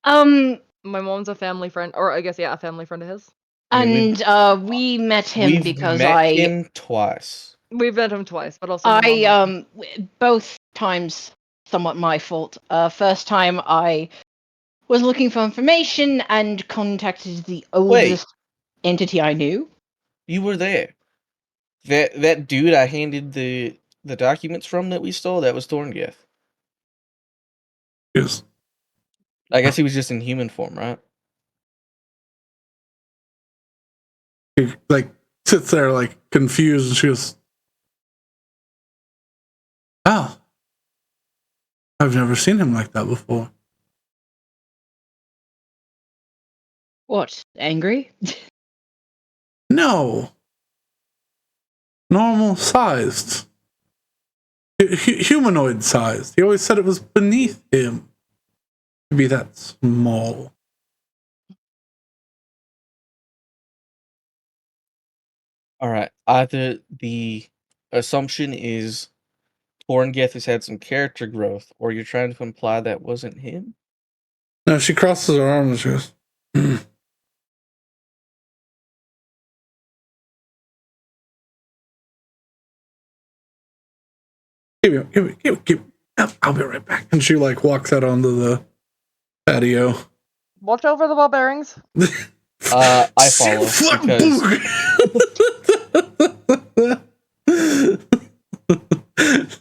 my mom's a family friend, or I guess a family friend of his. I mean, And we met him we've because met him twice. We've met him twice, but also my mom both times somewhat my fault. First time I was looking for information and contacted the oldest entity I knew. You were there. That dude I handed the documents from that we stole, that was Thorngeth. Yes. I guess he was just in human form, right? He like sits there like confused, and she goes, "Oh, I've never seen him like that before." What? Angry? No, normal sized, humanoid sized. He always said it was beneath him to be that small. All right. Either the assumption is Thorngeth has had some character growth, or you're trying to imply that wasn't him. No, she crosses her arms and she goes, Give me. I'll be right back. And she like walks out onto the patio. watch over the ball bearings. I follow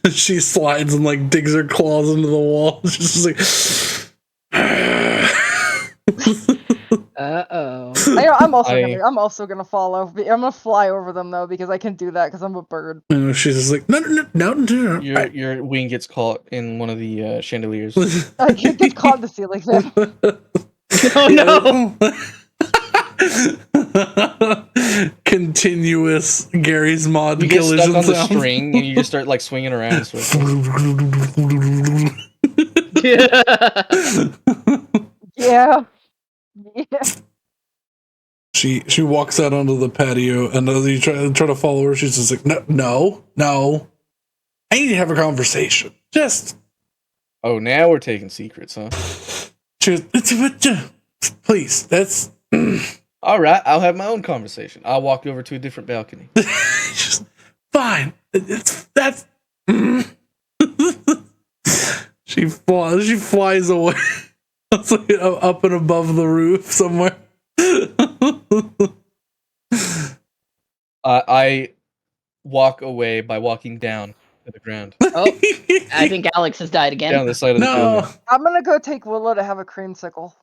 because she slides and like digs her claws into the wall. She's just like, Uh-oh. I'm also gonna follow. I'm gonna fly over them though because I can do that because I'm a bird. and she's just like, no. Your wing gets caught in one of the chandeliers. I can't get caught in the ceiling fan. Oh no! Continuous Gary's Mod You get collision stuck on the sounds. string and you just start like swinging around. Yeah. She walks out onto the patio, and as you try to follow her, she's just like, no. I need to have a conversation. Just. Oh, now we're taking secrets, huh? Please, that's. All right, I'll have my own conversation. I'll walk over to a different balcony. Just fine. That's. She flies away. It's like up and above the roof somewhere. I walk away by walking down to the ground. Oh, I think Alex has died again. Down the side of the building. I'm gonna go take Willow to have a creamsicle.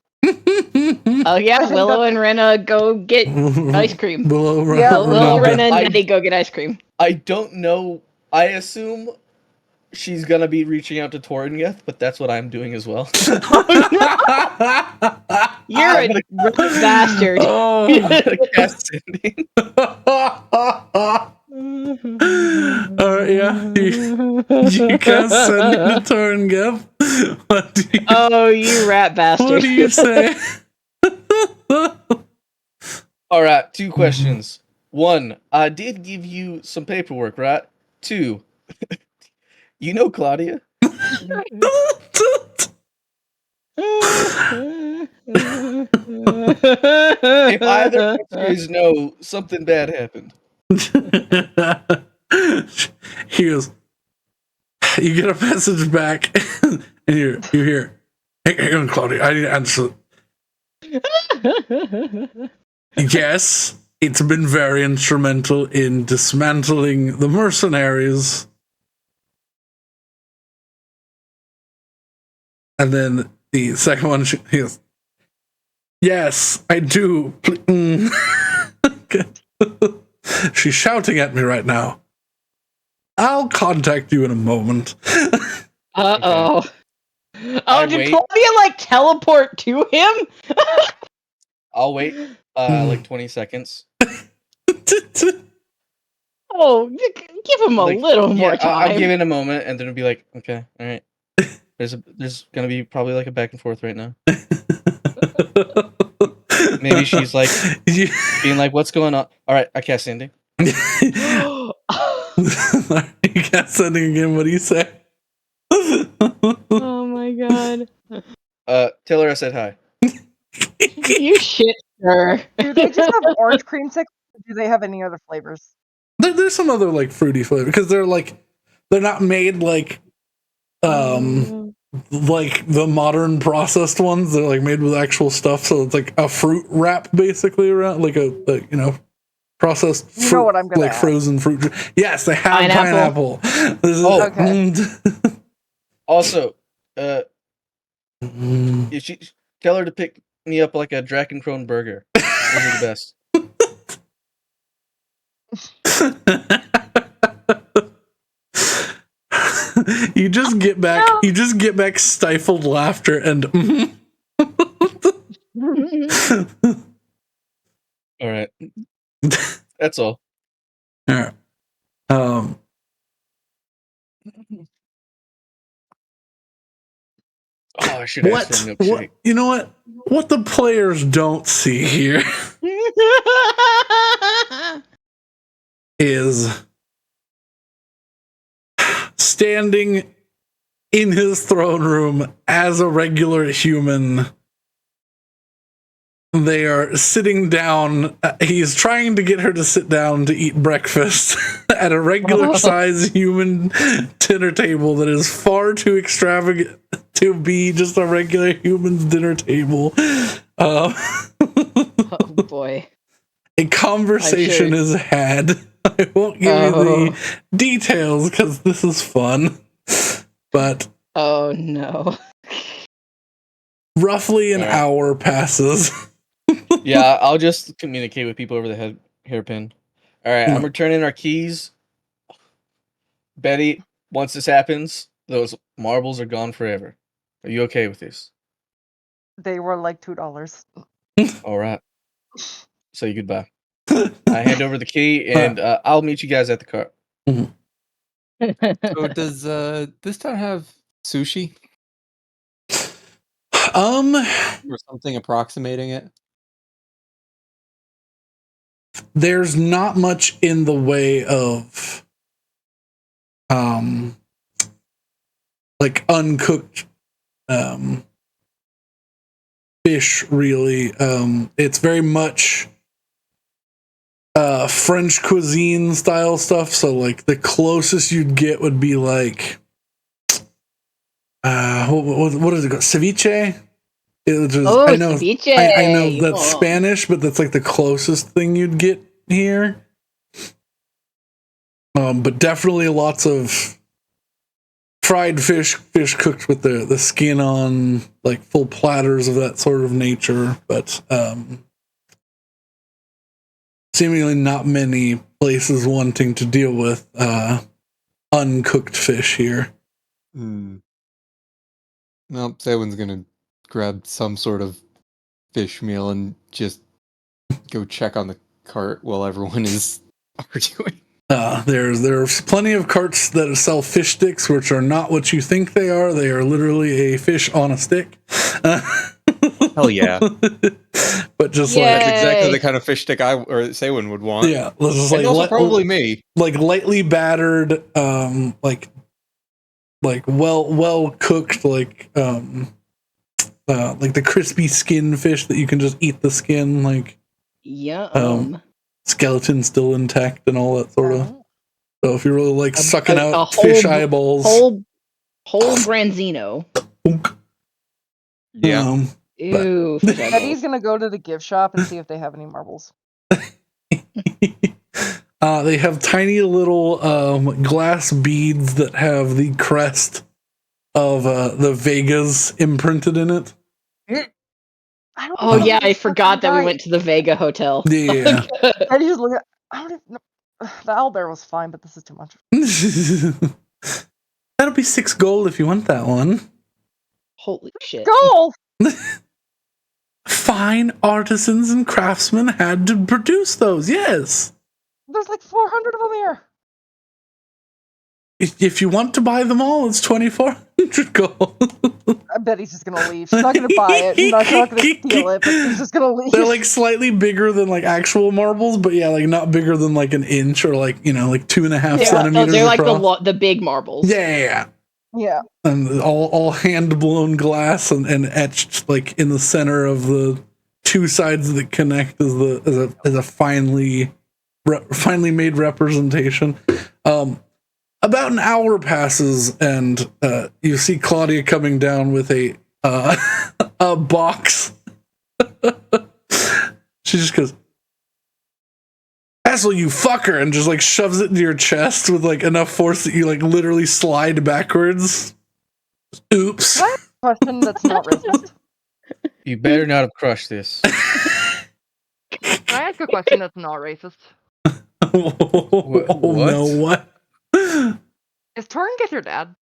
Oh yeah, I think Willow and Renna go get ice cream. Willow, Willow, No, Renna, and I- Nettie go get ice cream. I don't know. I assume she's gonna be reaching out to Torngeth, but that's what I'm doing as well. You're a bastard. Oh. Cast sending. Yeah. You can send it to Torngeth. Oh, you rat bastard. What do you say? All right, 2 questions. 1, I did give you some paperwork, right? 2, you know Claudia? If either answer is no, something bad happened. He goes, you get a message back, and you hear, hang on, Claudia, I need to answer. Yes, it's been very instrumental in dismantling the mercenaries. And then the second one, he goes, yes, I do. She's shouting at me right now. I'll contact you in a moment. Uh-oh. I Did wait. Claudia, like, teleport to him? I'll wait like 20 seconons. Oh, give him a Like, little more I'll time. give it a moment, and then it'll be like, okay, all right. There's gonna be probably like a back and forth right now. Maybe she's like being like, "What's going on?" All right, I cast sending. You cast sending again. What do you say? Oh my god. Tell her I said hi. You shit, sir. Do they just have orange creamsicle? Or do they have any other flavors? There's some other like fruity flavor because they're not made like like the modern processed ones. They're like made with actual stuff, so it's like a fruit wrap basically around like a processed fruit, You know what I'm gonna like ask. frozen fruit. Yes, they have Pineapple. pineapple. Okay. Also, if she tell her to pick me up like a Drakencrone burger. Those are the best. You just get back. You just get back stifled laughter and. All right, that's all. All right. Oh, I should ask for a milkshake. What? You know what? What the players don't see here is standing in his throne room as a regular human. They are sitting down. He's trying to get her to sit down to eat breakfast at a regular size human dinner table that is far too extravagant to be just a regular human's dinner table. Oh boy. A conversation is had. I won't give you the details because this is fun. But oh no. Roughly an hour passes. Yeah, I'll just communicate with people over the hairpin. All right, I'm returning our keys. Betty, once this happens, those marbles are gone forever. Are you okay with this? They were like $2. All right. Say goodbye. I hand over the key, and I'll meet you guys at the car. So does this town have sushi? Or something approximating it? There's not much in the way of like uncooked fish really. It's very much French cuisine style stuff, so like the closest you'd get would be like what is it called? Ceviche? I know ceviche. I know that's Spanish, but that's like the closest thing you'd get here. But definitely lots of fried fish cooked with the skin on, like full platters of that sort of nature. But seemingly not many places wanting to deal with uncooked fish here. Well, Sewin's gonna grab some sort of fish meal and just go check on the cart while everyone is arguing. There's plenty of carts that sell fish sticks, which are not what you think they are. They are literally a fish on a stick. Hell yeah! But just that's exactly the kind of fish stick I or Sewin would want. Yeah, just like also probably me. Like lightly battered, like well cooked, like the crispy skin fish that you can just eat the skin, like skeleton still intact and all that sort of. So if you really like sucking out fish eyeballs, whole branzino. Yeah. Ew. Betty's gonna go to the gift shop and see if they have any marbles. They have tiny little glass beads that have the crest of the Vegas imprinted in it. I forgot that we went to the Vega Hotel. Yeah. I just look at. I don't even know. The owlbear was fine, but this is too much. That'll be 6 gold if you want that one. Holy shit. Gold! Fine artisans and craftsmen had to produce those, yes. There's like 400 of them here. If you want to buy them all, it's 2,400 gold. I bet he's just gonna leave. She's not gonna buy it. She's not gonna steal it, but she's just gonna leave. They're like slightly bigger than like actual marbles, but yeah, like not bigger than like an inch or like, you know, like 2.5 centimeters. They're like across. the big marbles. Yeah. Yeah. And all hand blown glass and etched like in the center of the 2 sides that connect as a finely made representation. About an hour passes and you see Claudia coming down with a box. She just goes, "Asshole, you fucker," and just like shoves it into your chest with like enough force that you like literally slide backwards. Oops. Can I ask a question that's not racist? You better not have crushed this. Can I ask a question that's not racist? Oh, no, what? Is Torin get your dad?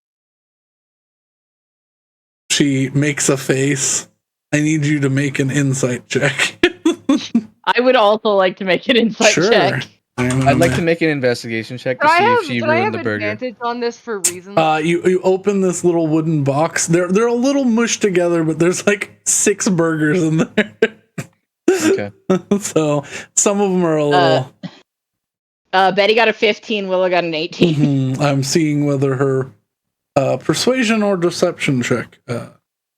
She makes a face. I need you to make an insight check. I would also like to make an insight check. I'd like to make an investigation check to see if she ruined the burger. Can I have advantage on this for reasons? You open this little wooden box. They're a little mushed together, but there's like 6 burgers in there. Okay. So some of them are a little. Betty got a 15. Willow got an 18. I'm seeing whether her persuasion or deception check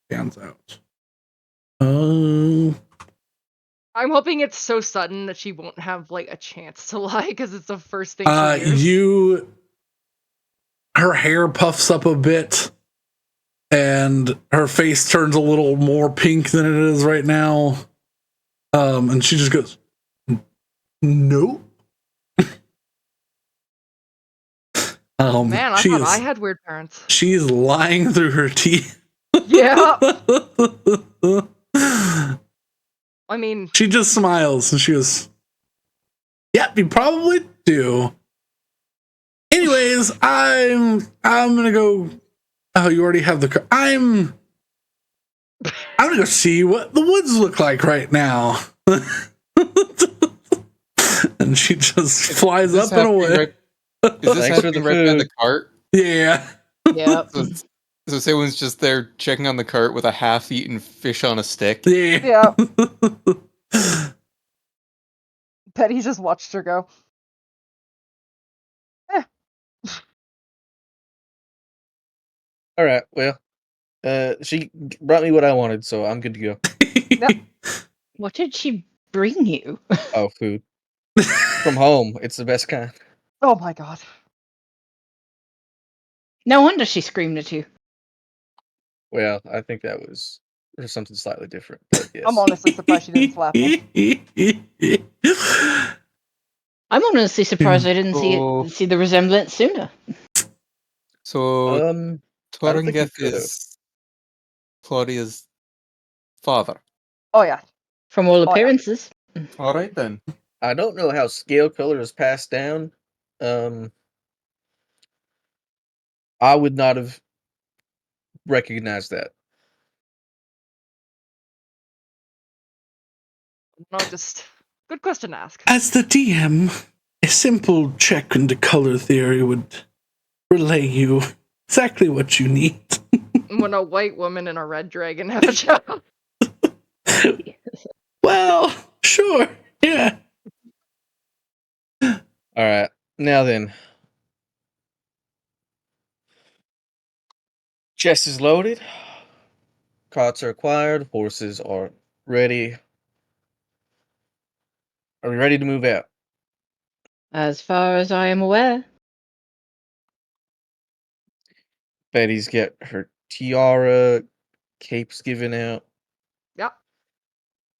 stands out. I'm hoping it's so sudden that she won't have like a chance to lie because it's the first thing she hears. Her hair puffs up a bit and her face turns a little more pink than it is right now. And she just goes, "Nope." Man, I thought I had weird parents. She's lying through her teeth. Yeah. I mean, she just smiles and she goes, "Yep, you probably do. Anyways, I'm gonna go. Oh, you already have the car. I'm gonna go see what the woods look like right now." And she just flies up and away. Is this happening right by the cart? Yeah. Yep. So someone's just there checking on the cart with a half-eaten fish on a stick. Yeah. Betty just watched her go. All right. Well, she brought me what I wanted, so I'm good to go. Yep. What did she bring you? Oh, food from home. It's the best kind. Oh my god. No wonder she screamed at you. Well, I think that was something slightly different. But yes. I'm honestly surprised she didn't slap me. I'm honestly surprised I didn't see the resemblance sooner. So, Torringeth is Claudia's father. Oh yeah. From all appearances. Yeah. All right then. I don't know how scale color is passed down. I would not have recognized that. No, just good question to ask. As the DM, a simple check into color theory would relay you exactly what you need. When a white woman and a red dragon have a child. Well, sure, yeah. All right, now then. Chest is loaded. Carts are acquired. Horses are ready. Are we ready to move out? As far as I am aware. Betty's got her tiara, capes given out. Yep.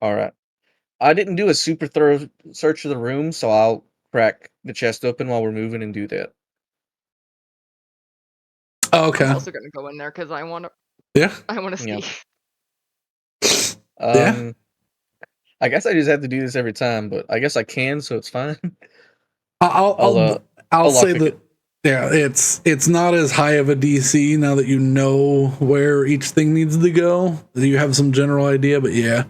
All right. I didn't do a super thorough search of the room, so I'll crack the chest open while we're moving and do that. Oh, okay. I'm also gonna go in there because I want to. Yeah. I want to see. Yeah. I guess I just have to do this every time, but I guess I can, so it's fine. I'll say lockpick that. it. Yeah, it's not as high of a DC now that you know where each thing needs to go. You have some general idea, but yeah,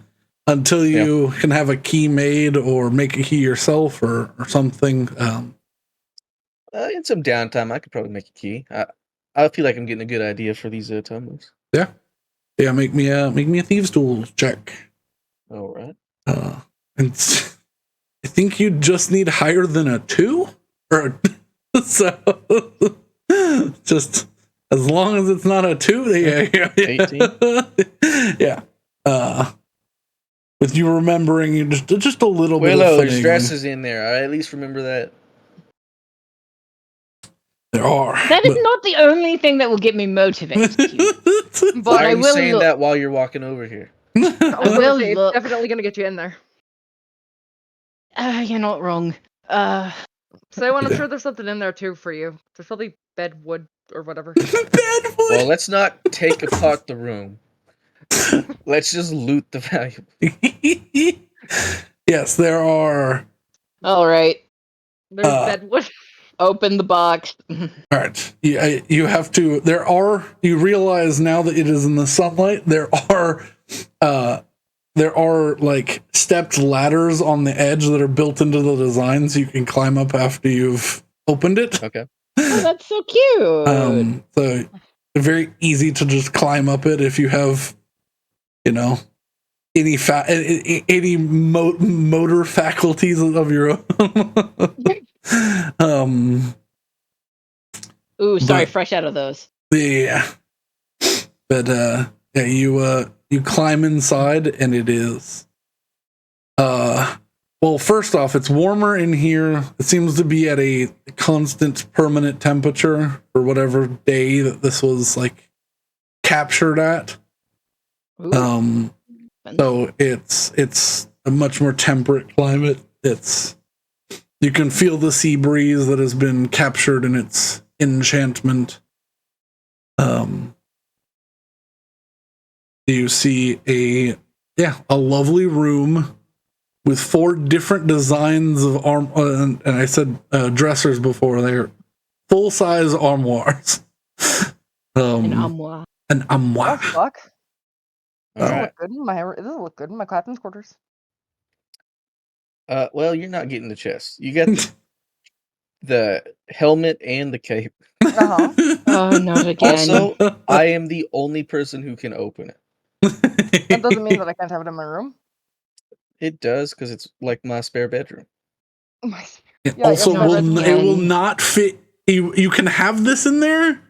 until you can have a key made or make a key yourself or something. In some downtime, I could probably make a key. I feel like I'm getting a good idea for these tumblers. Yeah, make me a thieves' tools check. All right. And I think you just need higher than a 2, or so. Just as long as it's not a 2, yeah. 18. Yeah. With you remembering you just a little bit of There's finagling. dresses in there. I at least remember that. There are. That is not the only thing that will get me motivated. But Why I are you will saying look. that while you're walking over here? I was gonna will say, look. it's definitely gonna get you in there. You're not wrong. So I'm sure there's something in there too for you. There's probably bedwood or whatever. Bedwood. Well, let's not take apart the room. Let's just loot the valuable. Yes, there are. All right. There's bedwood. Open the box. All right. You have to. There are. You realize now that it is in the sunlight. There are like stepped ladders on the edge that are built into the design, so you can climb up after you've opened it. Okay. Oh, that's so cute. So very easy to just climb up it if you have, any motor faculties of your own. Ooh, sorry, fresh out of those. Yeah. But you climb inside and it is well, first off, it's warmer in here. It seems to be at a constant permanent temperature for whatever day that this was like captured at. Ooh. So it's a much more temperate climate. You can feel the sea breeze that has been captured in its enchantment. You see a lovely room with 4 different designs of arm, and I said dressers before. They're full-size armoires. An armoire. An armoire. Oh fuck! All right. Does it look good in my captain's quarters? Well, you're not getting the chest. You get the helmet and the cape. Oh, not again. Also, I am the only person who can open it. That doesn't mean that I can't have it in my room. It does, because it's like my spare bedroom. It will not fit. You can have this in there.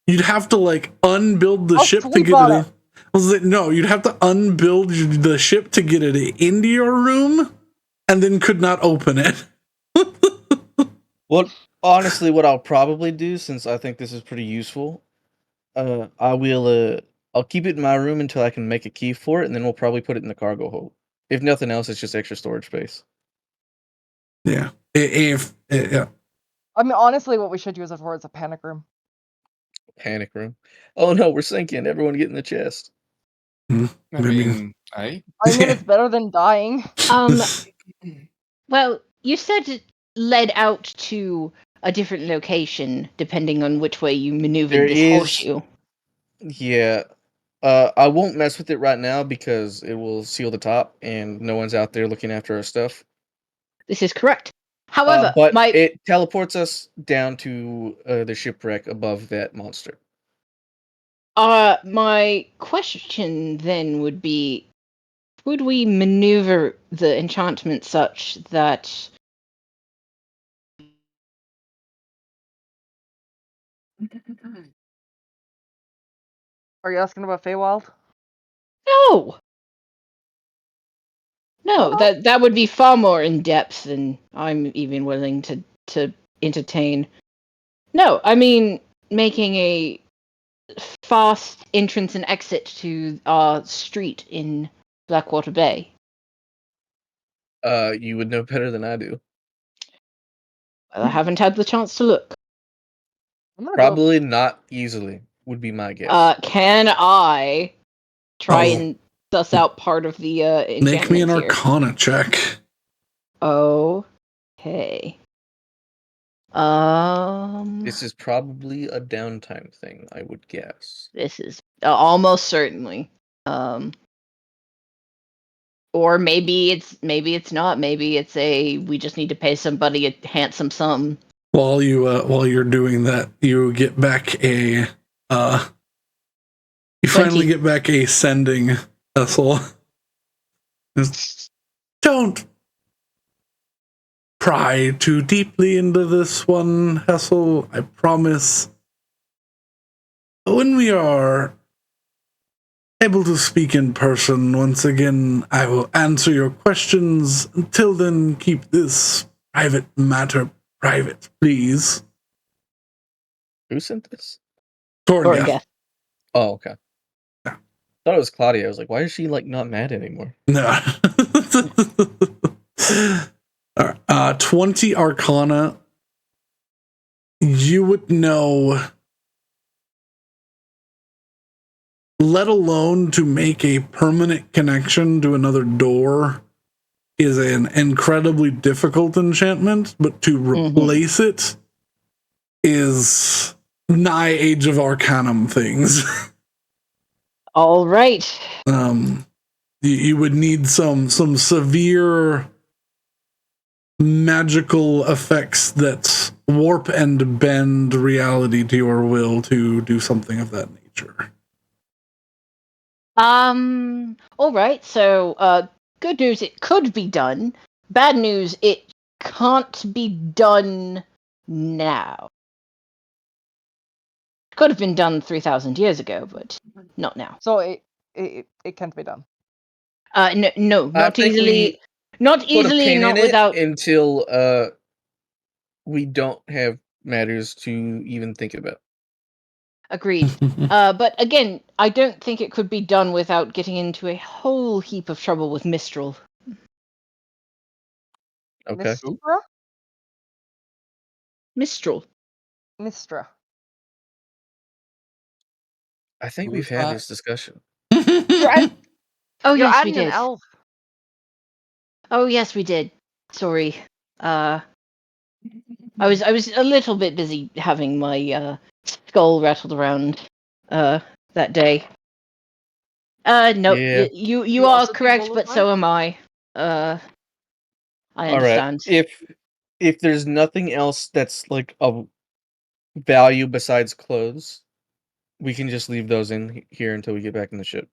You'd have to like unbuild the ship to get it in. I was like, no, you'd have to unbuild the ship to get it into your room, and then could not open it. Well, honestly, what I'll probably do, since I think this is pretty useful, I'll keep it in my room until I can make a key for it, and then we'll probably put it in the cargo hold. If nothing else, it's just extra storage space. Yeah. I mean, honestly, what we should use it for is a panic room. Panic room. Oh no, we're sinking. Everyone get in the chest. I mean, it's better than dying. Well, you said it led out to a different location depending on which way you maneuvered this horseshoe. Yeah. I won't mess with it right now because it will seal the top and no one's out there looking after our stuff. This is correct. However, but it teleports us down to the shipwreck above that monster. My question then would be, would we maneuver the enchantment such that Are you asking about Feywild? No, that would be far more in depth than I'm even willing to entertain. No, I mean making a fast entrance and exit to our street in Blackwater Bay. You would know better than I do. I haven't had the chance to look. Probably not easily, would be my guess. Can I try and suss out part of the enchantment? Make me an Arcana check. Okay. This is probably a downtime thing, I would guess. This is almost certainly. Or maybe it's not. Maybe it's we just need to pay somebody a handsome sum. While you're doing that, you get back a you finally get back a sending vessel. Don't pry too deeply into this one, Hessel. I promise. When we are able to speak in person once again, I will answer your questions. Until then, keep this private matter private, please. Who sent this? Tornia. Oh, okay. Yeah. I thought it was Claudia. I was like, why is she like not mad anymore? No. 20 Arcana. You would know, let alone to make a permanent connection to another door is an incredibly difficult enchantment, but to replace it is nigh Age of Arcanum things. All right. You would need some severe magical effects that warp and bend reality to your will to do something of that nature. All right. So, good news, it could be done. Bad news, it can't be done now. Could have been done 3,000 years ago, but not now. So it can't be done. No, not easily. Not easily, not without. Until we don't have matters to even think about. Agreed. But again, I don't think it could be done without getting into a whole heap of trouble with Mistral. Okay. Mistral. Mistra. I think we've had this discussion. Oh, You're yes, we adding an did. elf. Oh, yes, we did. Sorry. I was a little bit busy having my skull rattled around that day. No, Yeah. you are correct, but so am I. I understand. All right. If there's nothing else that's like of value besides clothes, we can just leave those in here until we get back in the ship.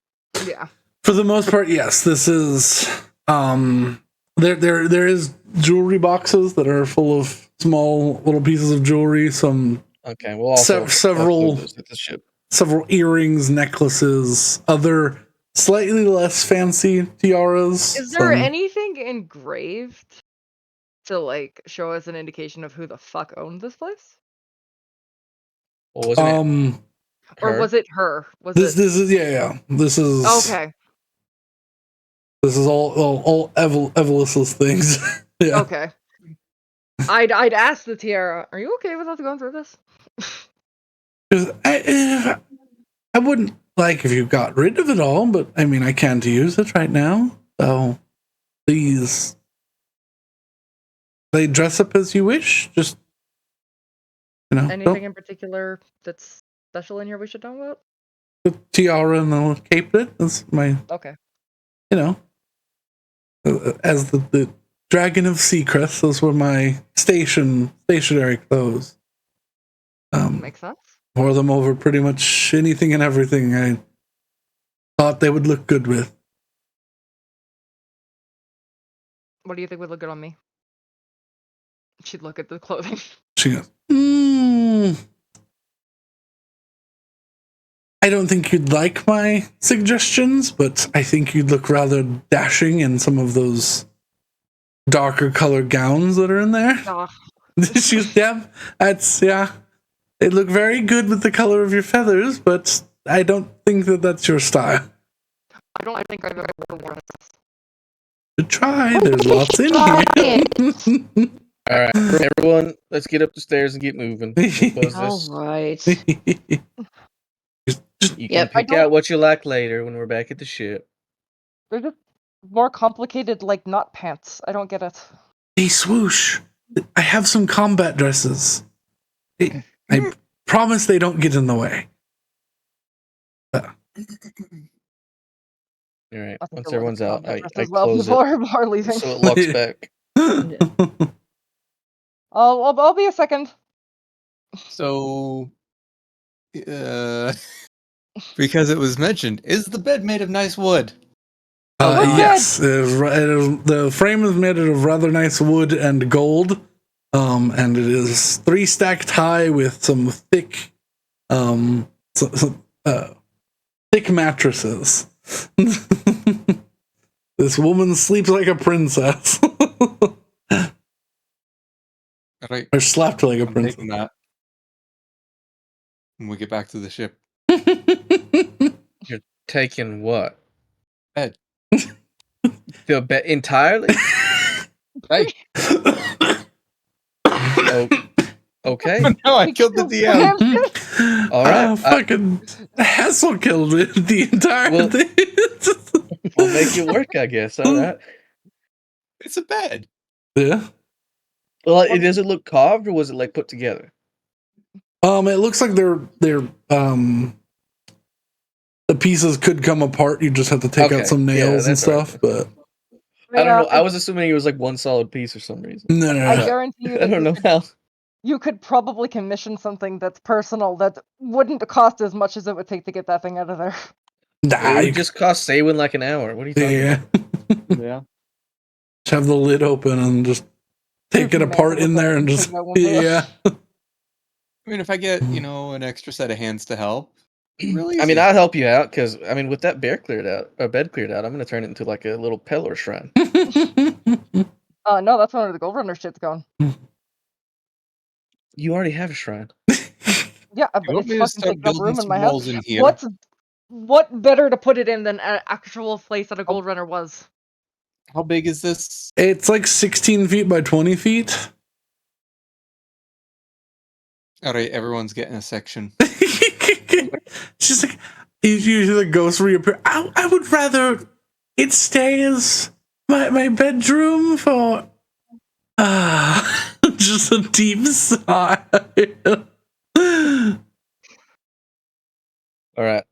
Yeah. For the most part, yes. This is there is jewelry boxes that are full of small little pieces of jewelry. Some Okay. Well, also several those at the ship. Several earrings, necklaces, other slightly less fancy tiaras. Is there anything engraved to like show us an indication of who the fuck owned this place? Well, wasn't it or her? was it her? This is yeah. This is okay. This is all Evelus's things. Yeah. Okay. I'd ask the tiara, are you okay with us going through this? I wouldn't like if you got rid of it all, but I mean, I can't use it right now. So please, they dress up as you wish. Just, anything in particular that's special in here we should know about? The tiara and the capelet. That's my okay. As the Dragon of Seacrest, those were my stationary clothes. Makes sense. Wore them over pretty much anything and everything I thought they would look good with. What do you think would look good on me? She'd look at the clothing. She goes, I don't think you'd like my suggestions, but I think you'd look rather dashing in some of those darker colored gowns that are in there. She's they look very good with the color of your feathers, but I don't think that's your style. I think I've ever worn this. To try, there's lots in here. All right, everyone, let's get up the stairs and get moving. All right. You can pick out what you like later when we're back at the ship. They're just more complicated, like not pants. I don't get it. They swoosh. I have some combat dresses. I promise they don't get in the way. All right. I'll Once take a look at everyone's the out, combat I dress as well close it before leaving. so it locks back. I'll be a second. So, because it was mentioned, is the bed made of nice wood? Yes, the frame is made of rather nice wood and gold, and it is 3 stacked high with some thick, thick mattresses. This woman sleeps like a princess, Right. or slept like a I'm princess. taking that when we get back to the ship. You're taking what? Bed. The bed entirely? Right. Oh, okay. No, I killed the DM. All right. Fucking Hassel killed it the entire thing. We'll make it work, I guess. All right. It's a bed. Yeah. Well, does it look carved or was it like put together? It looks like they're the pieces could come apart. You just have to take out some nails and stuff. But I don't know. I was assuming it was like one solid piece for some reason. no. I guarantee you. I don't know how. You could probably commission something that's personal that wouldn't cost as much as it would take to get that thing out of there. Nah, It would just cost Saywin like an hour. What are you talking about? Yeah. Just have the lid open and just take it apart in there and just yeah. I mean, if I get an extra set of hands to help, really. I mean, I'll help you out because I mean, with that bed cleared out, I'm gonna turn it into like a little pillar shrine. No, that's where the Gold Runner shit's going. You already have a shrine. Yeah, but You want it's me to fucking start taking up building room in some my walls house. in here? What better to put it in than an actual place that a Gold Runner was? How big is this? It's like 16 feet by 20 feet. All right, everyone's getting a section. Just like you hear the ghost reappear. I would rather it stay as my bedroom for just a deep sigh. All right,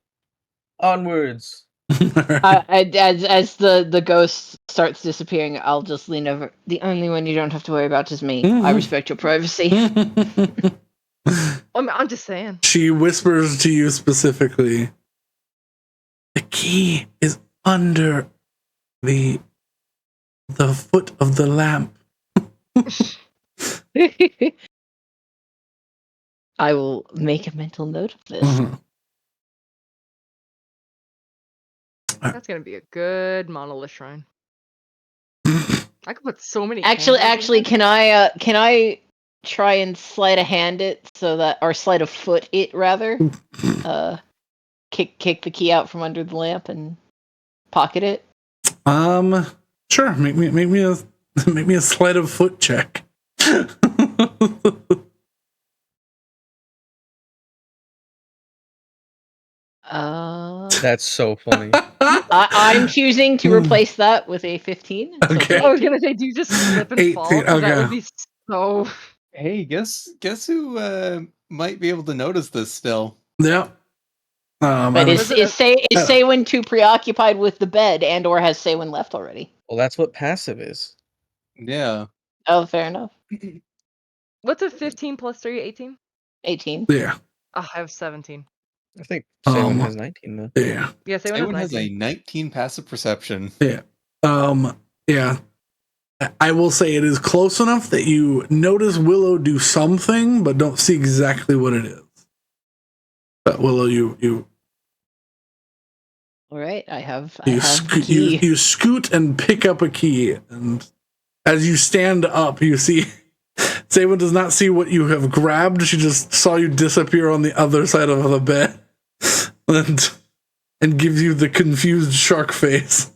onwards. As the ghost starts disappearing, I'll just lean over. The only one you don't have to worry about is me. I respect your privacy. I'm just saying. She whispers to you specifically. The key is under the foot of the lamp. I will make a mental note of this. Mm-hmm. That's gonna be a good monolith shrine. I could put so many. Actually, can I try and sleight of hand it or sleight of foot it rather? Kick the key out from under the lamp and pocket it. Sure. Make me a sleight of foot check. That's so funny. I'm choosing to replace that with a 15. Okay. I was gonna say, do you just slip and 18, fall? 'Cause okay. That would be so. Hey, guess who might be able to notice this still? Yeah. But is Saywin too preoccupied with the bed, or has Saywin left already? Well, that's what passive is. Yeah. Oh, fair enough. What's a 15 plus 3? 18? 18. Yeah. Oh, I have 17. I think Saywin has 19 though. Yeah. Yeah, Saywin has has a 19. 19 passive perception. Yeah. Yeah. I will say it is close enough that you notice Willow do something, but don't see exactly what it is. But Willow, you. All right, I have You the key. you scoot and pick up a key, and as you stand up, you see Saywin does not see what you have grabbed. She just saw you disappear on the other side of the bed, and gives you the confused shark face.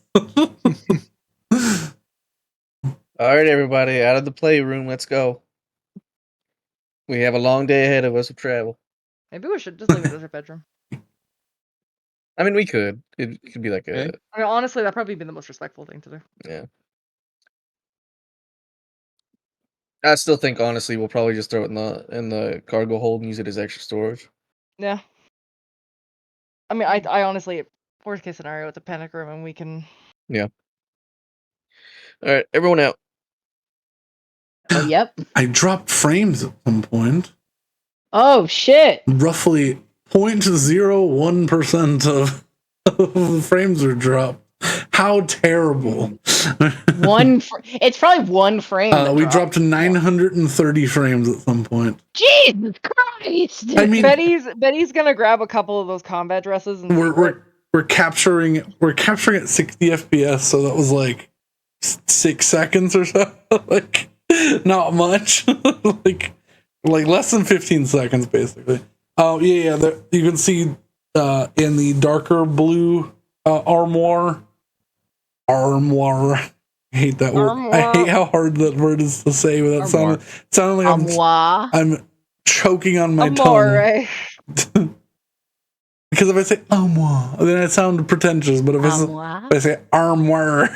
All right, everybody, out of the playroom. Let's go. We have a long day ahead of us of travel. Maybe we should just leave it as our bedroom. I mean, we could. It could be like Okay. I mean, honestly, that'd probably be the most respectful thing to do. yeah. I still think, honestly, we'll probably just throw it in the cargo hold and use it as extra storage. Yeah. I mean, I honestly, worst case scenario, it's a panic room, and we can. Yeah. All right, everyone out. Oh, yep. I dropped frames at some point. Oh, shit. Roughly 0.01% of the frames are dropped. How terrible. It's probably one frame. We dropped to 930 frames at some point. Jesus Christ! I mean, Betty's gonna grab a couple of those combat dresses and we're capturing at 60 FPS, so that was like 6 seconds or so. Like, not much. like less than 15 seconds, basically. Oh yeah. You can see in the darker blue armoire. I hate that word. I hate how hard that word is to say without sounding like I'm choking on my tongue. Because if I say armoire, then I sound pretentious. But if I say armoire,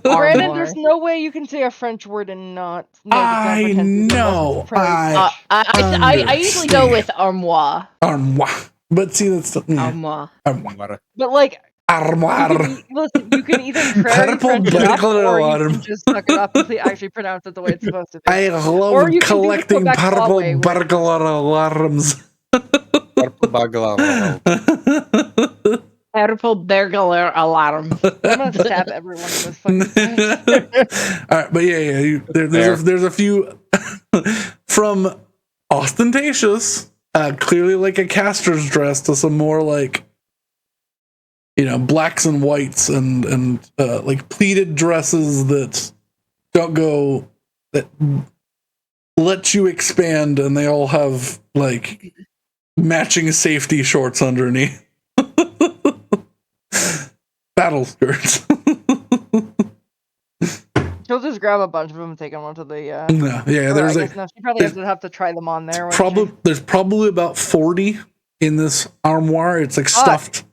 Brandon, there's no way you can say a French word and not. I know. I usually go with armoire. Armoire. But see, that's armoire. Armoire. But like. Armoire. You can either prairie French it up, or you can just suck it up and actually pronounce it the way it's supposed to be. I love collecting purple burglar alarms. Purple burglar. Purple burglar alarm. I'm gonna stab everyone in this fucking place. All right, but yeah. There's a few from ostentatious, clearly like a caster's dress, to some more like, blacks and whites and like pleated dresses that let you expand, and they all have like matching safety shorts underneath. Battle skirts. She'll just grab a bunch of them and take them onto the. There's she probably has to have to try them on there. There's probably about 40 in this armoire. It's like stuffed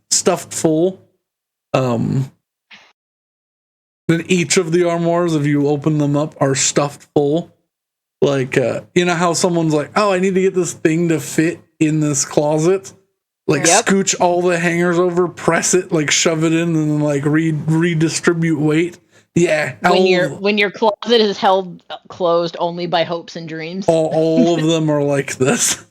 full. Then each of the armoires, if you open them up, are stuffed full. Like, how someone's like, oh, I need to get this thing to fit in this closet. Like, scooch all the hangers over, press it, like shove it in, and then like redistribute weight. Yeah. When your closet is held closed only by hopes and dreams. All of them are like this.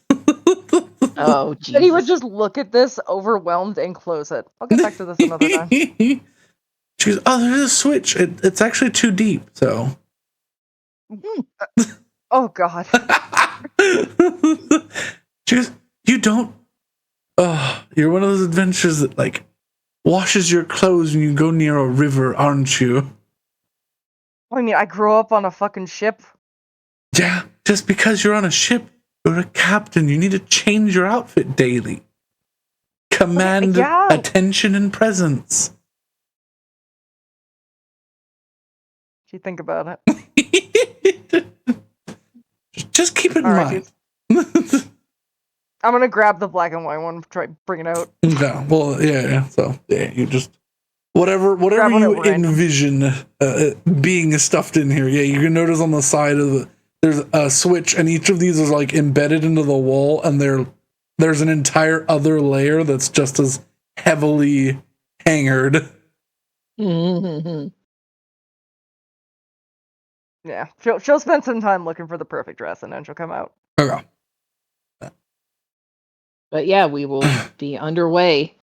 Oh, Jesus. And he would just look at this, overwhelmed, and close it. I'll get back to this another time. She goes, oh, there's a switch. It's actually too deep, so. Oh, God. She goes, you don't. Oh, you're one of those adventurers that, like, washes your clothes when you go near a river, aren't you? I mean, I grew up on a fucking ship. Yeah, just because you're on a ship, you're a captain. You need to change your outfit daily. Command attention and presence. You think about it. Just keep it in mind. I'm gonna grab the black and white one, try bring it out. Yeah, well, yeah. So you just whatever you envision being stuffed in here. Yeah, you can notice on the side of there's a switch, and each of these is like embedded into the wall, and there's an entire other layer that's just as heavily hangered. Mm-hmm. Yeah, she'll spend some time looking for the perfect dress, and then she'll come out. Okay. But yeah, we will be underway.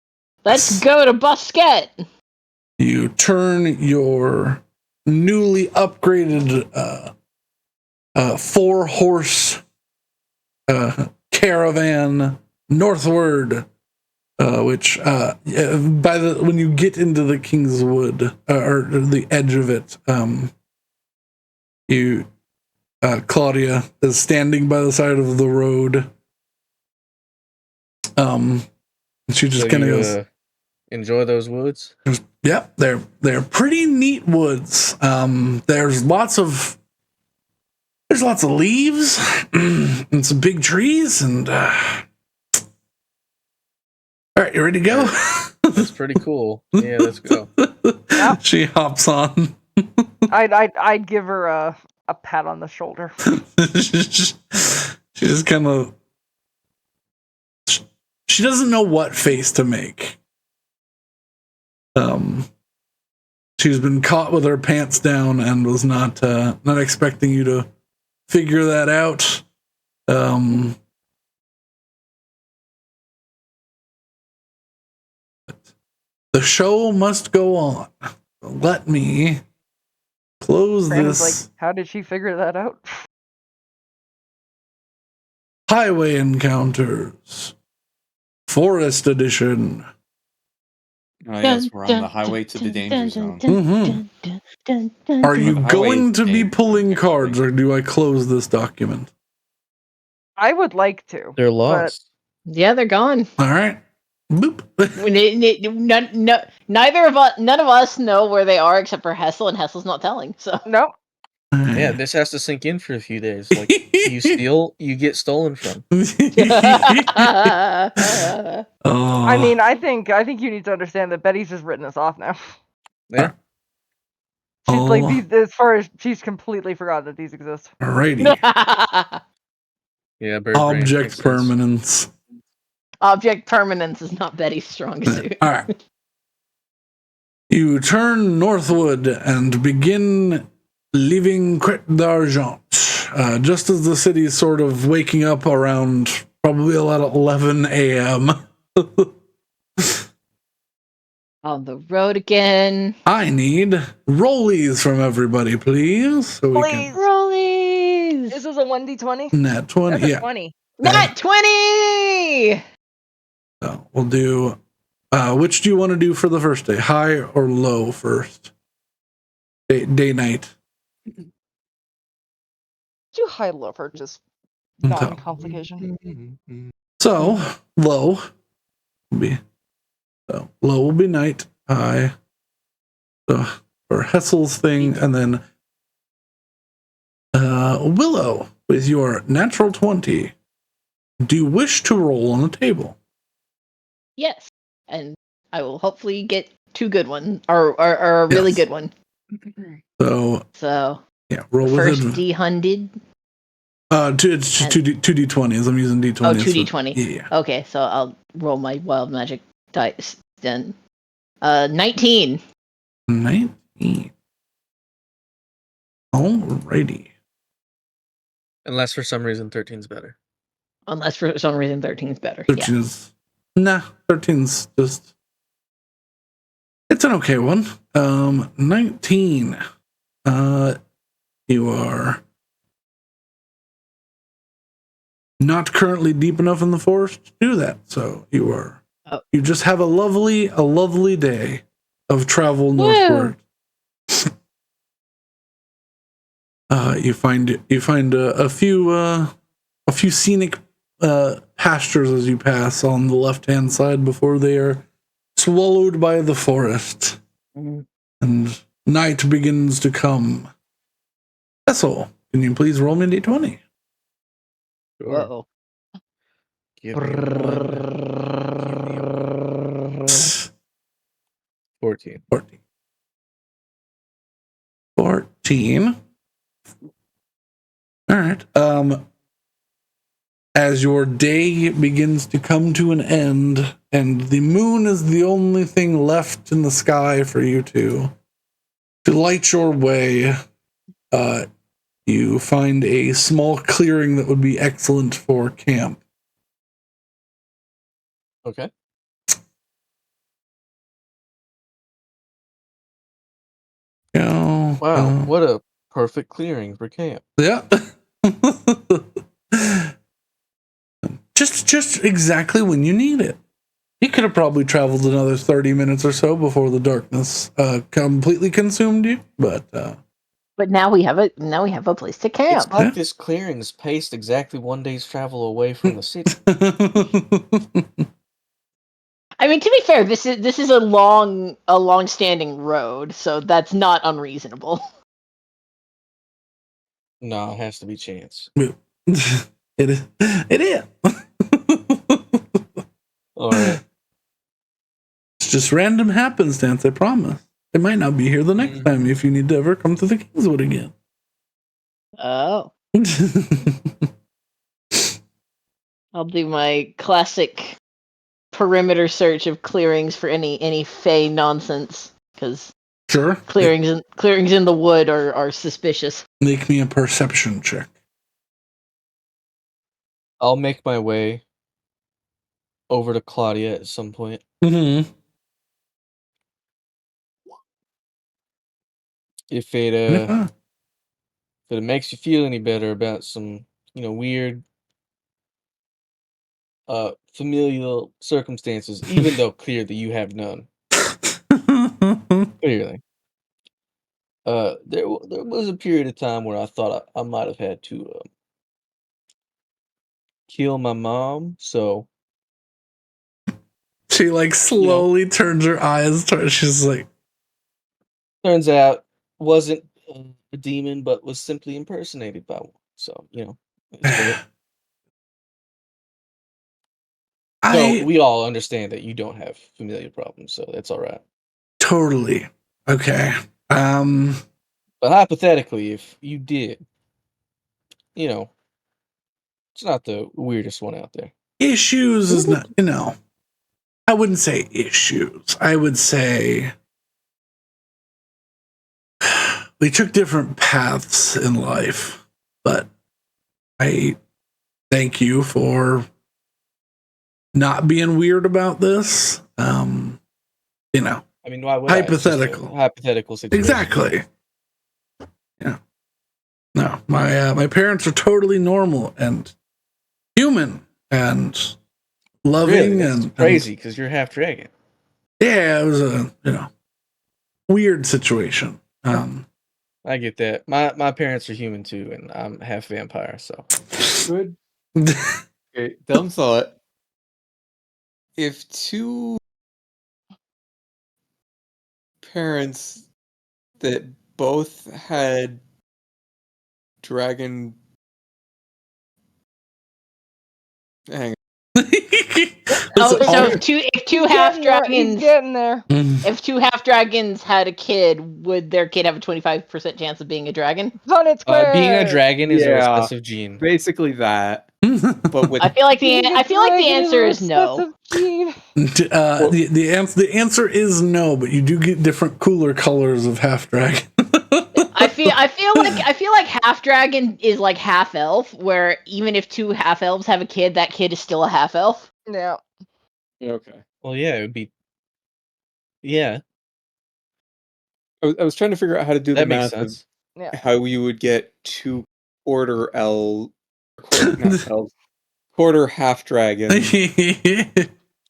Let's go to Busquet. You turn your newly upgraded 4-horse caravan northward, which when you get into the Kingswood or the edge of it, Claudia is standing by the side of the road. She just kind of goes, enjoy those woods. Yep, they're pretty neat woods. There's lots of leaves and some big trees, and all right, you ready to go? That's pretty cool. Yeah, let's go. She hops on. I'd give her a pat on the shoulder. She just kind of. She doesn't know what face to make. She's been caught with her pants down and was not expecting you to figure that out. The show must go on. Let me close Brandon's this. like, how did she figure that out? Highway Encounters, Forest Edition. Oh, yes, we're on the highway to the danger zone. Are you The highway going is to be dangerous, pulling actually. cards, or do I close this document? I would like to. They're lost. Yeah, they're gone. All right. Boop. None of us know where they are except for Hessel, and Hessel's not telling. So Nope. Yeah, this has to sink in for a few days. Like, you steal, you get stolen from. Oh. I mean, I think you need to understand that Betty's just written us off now. Yeah. She's Oh. like these, as far as she's completely forgot that these exist. Alrighty. Yeah, bird brain makes Object sense. permanence. Object permanence is not Betty's strongest suit. All right. You turn northward and begin leaving Crête d'Argent. Just as the city is sort of waking up around probably about 11 a.m. On the road again. I need rollies from everybody, please. So we Please. Rollies. This is a 1d20. Nat 20. That's a Yeah. 20. Nat 20. So we'll do. Which do you want to do for the first day? High or low first? Day, night. Do high low for just Okay. non-complication. So low will be night. High. So for Hessel's thing, and then Willow with your natural 20. Do you wish to roll on the table? Yes, and I will hopefully get two good ones, or a really Yes. good one. So yeah, roll with first it. D100. It's just 2d20s. I'm using d20s. Oh, 2d20. Yeah. Okay, so I'll roll my wild magic dice then. 19. 19. Alrighty. Unless for some reason 13's better. Unless for some reason 13 is better. 13 Yeah. is 13's just. It's an okay one. 19. You are not currently deep enough in the forest to do that, so you are. Oh. You just have a lovely day of travel northward. You find a few scenic pastures as you pass on the left-hand side before they are swallowed by the forest, and night begins to come. Vessel, can you please roll me a d20? Sure. Whoa. Give me one. 14. 14. All right. As your day begins to come to an end, and the moon is the only thing left in the sky for you to light your way, you find a small clearing that would be excellent for camp. Okay. Wow, what a perfect clearing for camp. Yeah. just exactly when you need it. You could have probably traveled another 30 minutes or so before the darkness completely consumed you, but now we have a place to camp. It's like this clearing's paced exactly one day's travel away from the city. I mean, to be fair, this is a long-standing road, so that's not unreasonable. No, it has to be chance. It is. All right. It's just random happenstance, I promise. They might not be here the next time if you need to ever come to the Kingswood again. Oh. I'll do my classic perimeter search of clearings for any fey nonsense, because Sure. clearings in the wood are suspicious. Make me a perception check. I'll make my way over to Claudia at some point. Mm-hmm. If it makes you feel any better about some, weird familial circumstances, even though clearly you have none. Clearly. There was a period of time where I thought I might have had to kill my mom, so She like slowly turns her eyes towards. She's like, turns out wasn't a demon, but was simply impersonated by one. So it's great. So we all understand that you don't have familial problems, so that's all right. Totally. Okay. But hypothetically, if you did, it's not the weirdest one out there. Issues is not, I wouldn't say issues. I would say we took different paths in life, but I thank you for not being weird about this. I mean, why would hypothetical. I? It's just a hypothetical situation. Exactly. Yeah. No, my parents are totally normal and human and loving. Really? That's and crazy because you're half dragon. Yeah, it was a weird situation. I get that. My parents are human too, and I'm half vampire, so Good. Okay, dumb thought. If two parents that both had dragon, hang So if two half dragons, he's getting there. If two half dragons had a kid, would their kid have a 25% chance of being a dragon? Punnett square. being a dragon is a Yeah. recessive gene. basically that, but with I feel like the answer is no. The answer is no, but you do get different cooler colors of half dragon. I feel like half dragon is like half elf, where even if two half elves have a kid, that kid is still a half elf. Yeah. okay. Well, yeah, it would be. Yeah, I was trying to figure out how to do that the makes math sense. Yeah. of how you would get two quarter quarter half dragon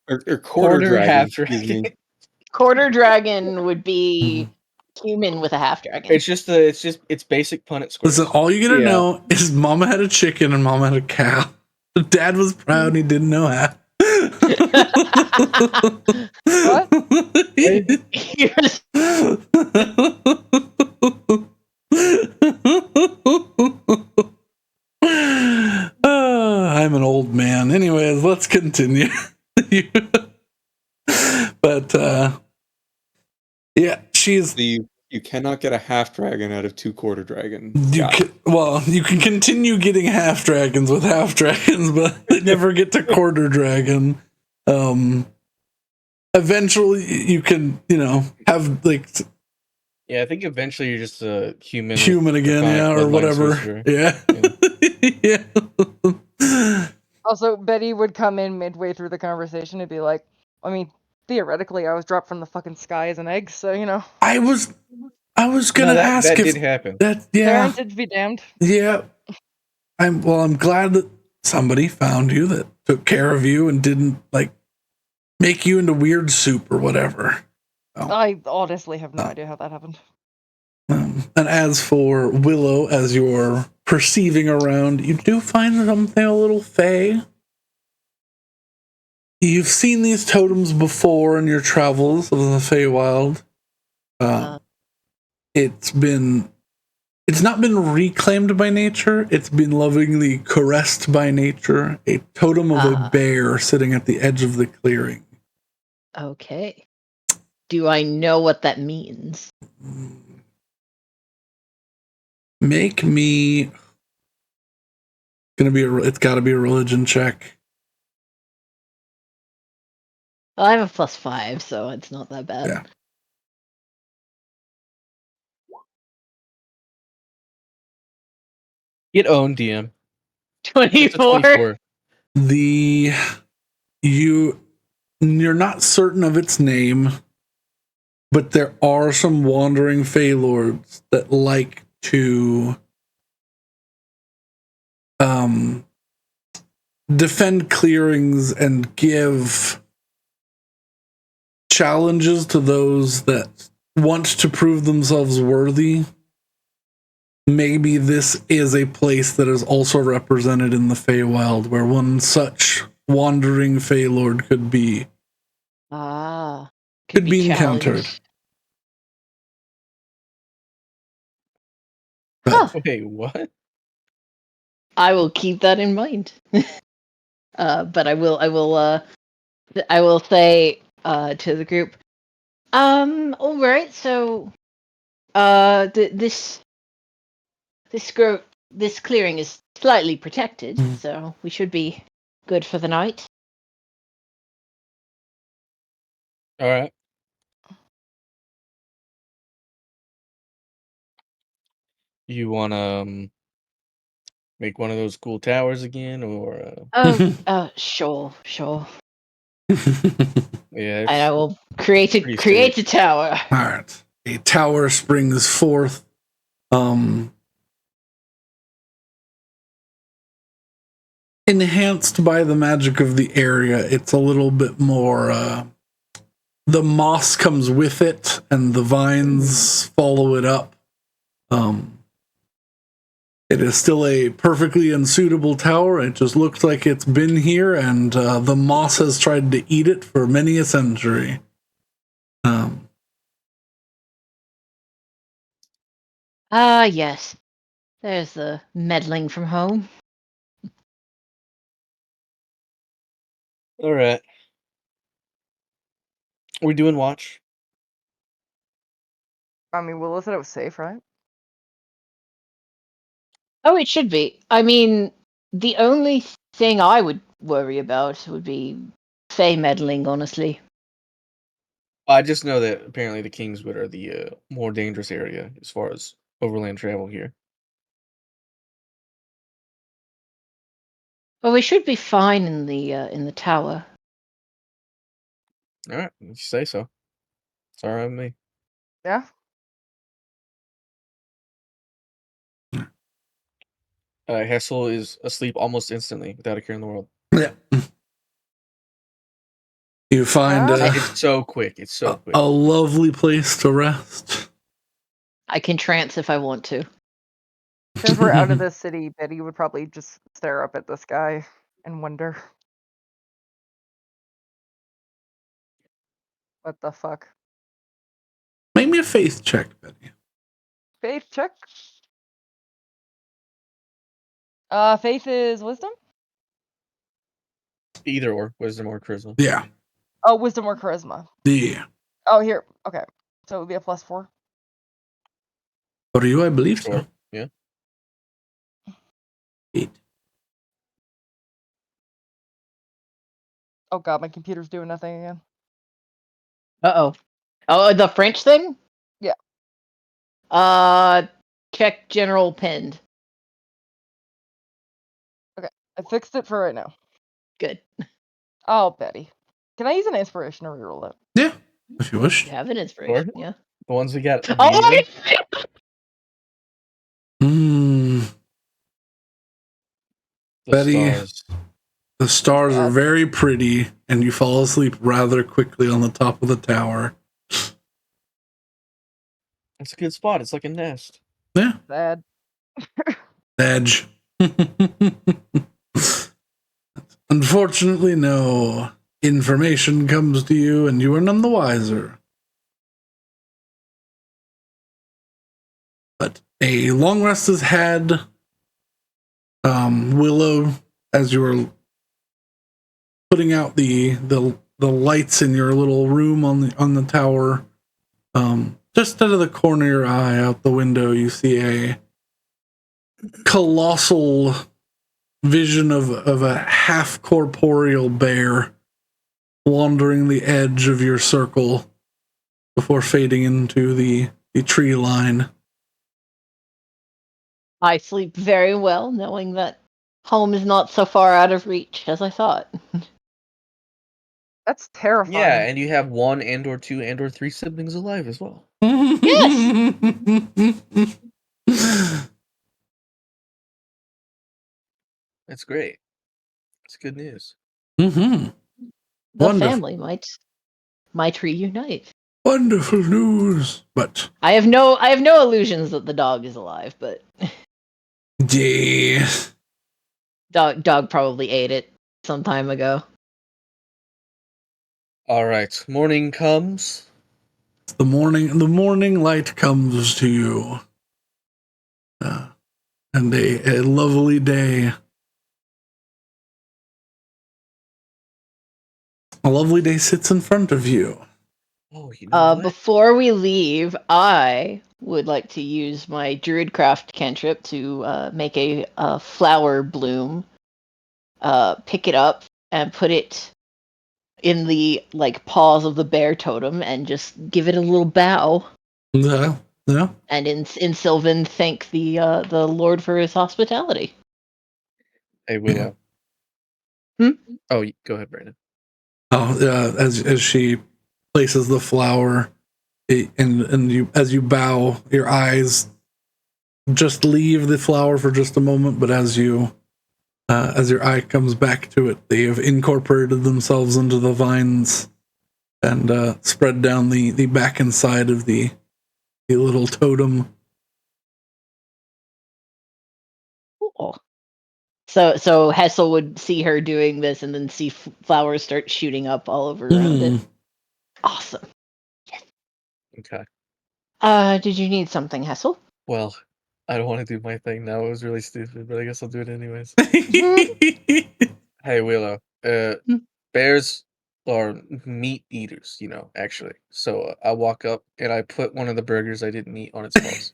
or quarter dragon. half Excuse dragon. me. Quarter dragon would be human with a half dragon. It's basic Punnett squares. Listen, all you gotta know is Mama had a chicken and Mama had a cow. Dad was proud and he didn't know how. What? I'm an old man. Anyways, let's continue. But yeah, she's. You cannot get a half dragon out of two quarter dragons. You can continue getting half dragons with half dragons, but they never get to quarter dragon. Eventually, you can, have like. Yeah, I think eventually you're just a human. Human again, yeah, or whatever. Yeah. Yeah. Also, Betty would come in midway through the conversation and be like, I mean, theoretically, I was dropped from the fucking sky as an egg, so, I was gonna ask that if did happen. Parentage be damned. Yeah. I'm glad that somebody found you that took care of you and didn't make you into weird soup or whatever. I honestly have no idea how that happened. And as for Willow, as you're perceiving around, you do find something a little fey. You've seen these totems before in your travels of the Feywild. It's not been reclaimed by nature. It's been lovingly caressed by nature. A totem of a bear sitting at the edge of the clearing. Okay. Do I know what that means? Make me. It's got to be a religion check. Well, I have a +5, so it's not that bad. Yeah. Get owned, DM. It's a 24. 24. You're not certain of its name, but there are some wandering Fey Lords that like to defend clearings and give challenges to those that want to prove themselves worthy. Maybe this is a place that is also represented in the Feywild, where one such wandering Fey Lord could be. Could be encountered. Huh. Wait, what? I will keep that in mind. But I will say to the group, all right, so this clearing is slightly protected, so we should be good for the night. All right. You want to make one of those cool towers again, or? Sure. Yeah. And I will create a tower. All right. A tower springs forth. Enhanced by the magic of the area, it's a little bit more. The moss comes with it, and the vines follow it up. It is still a perfectly unsuitable tower. It just looks like it's been here, and the moss has tried to eat it for many a century. Yes. There's the meddling from home. All right. We doing watch? I mean, Willow said it was safe, right? Oh, it should be. I mean, the only thing I would worry about would be Fey meddling, honestly. I just know that apparently the Kingswood are the more dangerous area as far as overland travel here. Well, we should be fine in the tower. All right, if you say so. It's all right with me. Yeah. Hessel is asleep almost instantly without a care in the world. Yeah. You find It's so quick. It's so quick. a lovely place to rest. I can trance if I want to. Since we're out of the city, Betty would probably just stare up at the sky and wonder. What the fuck? Make me a faith check, Betty. Faith check. Faith is wisdom? Either or, wisdom or charisma. Yeah. Oh, wisdom or charisma. Yeah. Oh, here. Okay. So it would be a +4. For you, I believe Sure. so. Yeah. 8. Oh god, my computer's doing nothing again. Uh-oh. Oh, the French thing? Yeah. Check general pinned. Okay. I fixed it for right now. Good. Oh, Betty. Can I use an inspiration to reroll it? Yeah, if you wish. You have an inspiration, Sure. yeah. The ones we got. Oh, immediately. The Betty, stars. the stars are very pretty, and you fall asleep rather quickly on the top of the tower. It's a good spot. It's like a nest. Yeah. Sad. Edge. Unfortunately, no information comes to you, and you are none the wiser. But a long rest is had. Willow, as you were putting out the lights in your little room on the tower, just out of the corner of your eye out the window, you see colossal vision of a half corporeal bear wandering the edge of your circle before fading into the tree line. I sleep very well, knowing that home is not so far out of reach as I thought. That's terrifying. Yeah, and you have 1 and/or 2 and/or 3 siblings alive as well. Yes! That's great. That's good news. Mm-hmm. The Wonderful. family might reunite. Wonderful news, but I have no illusions that the dog is alive, but yeah, dog probably ate it some time ago. All right, morning comes. the morning light comes to you, and a lovely day. A lovely day sits in front of you. Oh, you know what? Before we leave, I would like to use my Druidcraft cantrip to make a flower bloom. Pick it up and put it in the paws of the bear totem, and just give it a little bow. Yeah. And in Sylvan, thank the Lord for his hospitality. Hey, Willow. Hmm? Oh, go ahead, Brandon. Oh, as she places the flower, and you, as you bow, your eyes just leave the flower for just a moment, but as your eye comes back to it, they have incorporated themselves into the vines and spread down the back and side of the little totem. Cool. So Hessel would see her doing this, and then see flowers start shooting up all over around it. Awesome. Yes. Okay. Did you need something, Hessel? Well, I don't want to do my thing now. It was really stupid, but I guess I'll do it anyways. Hey, Willow. Bears are meat eaters, actually. So I walk up and I put one of the burgers I didn't eat on its paws.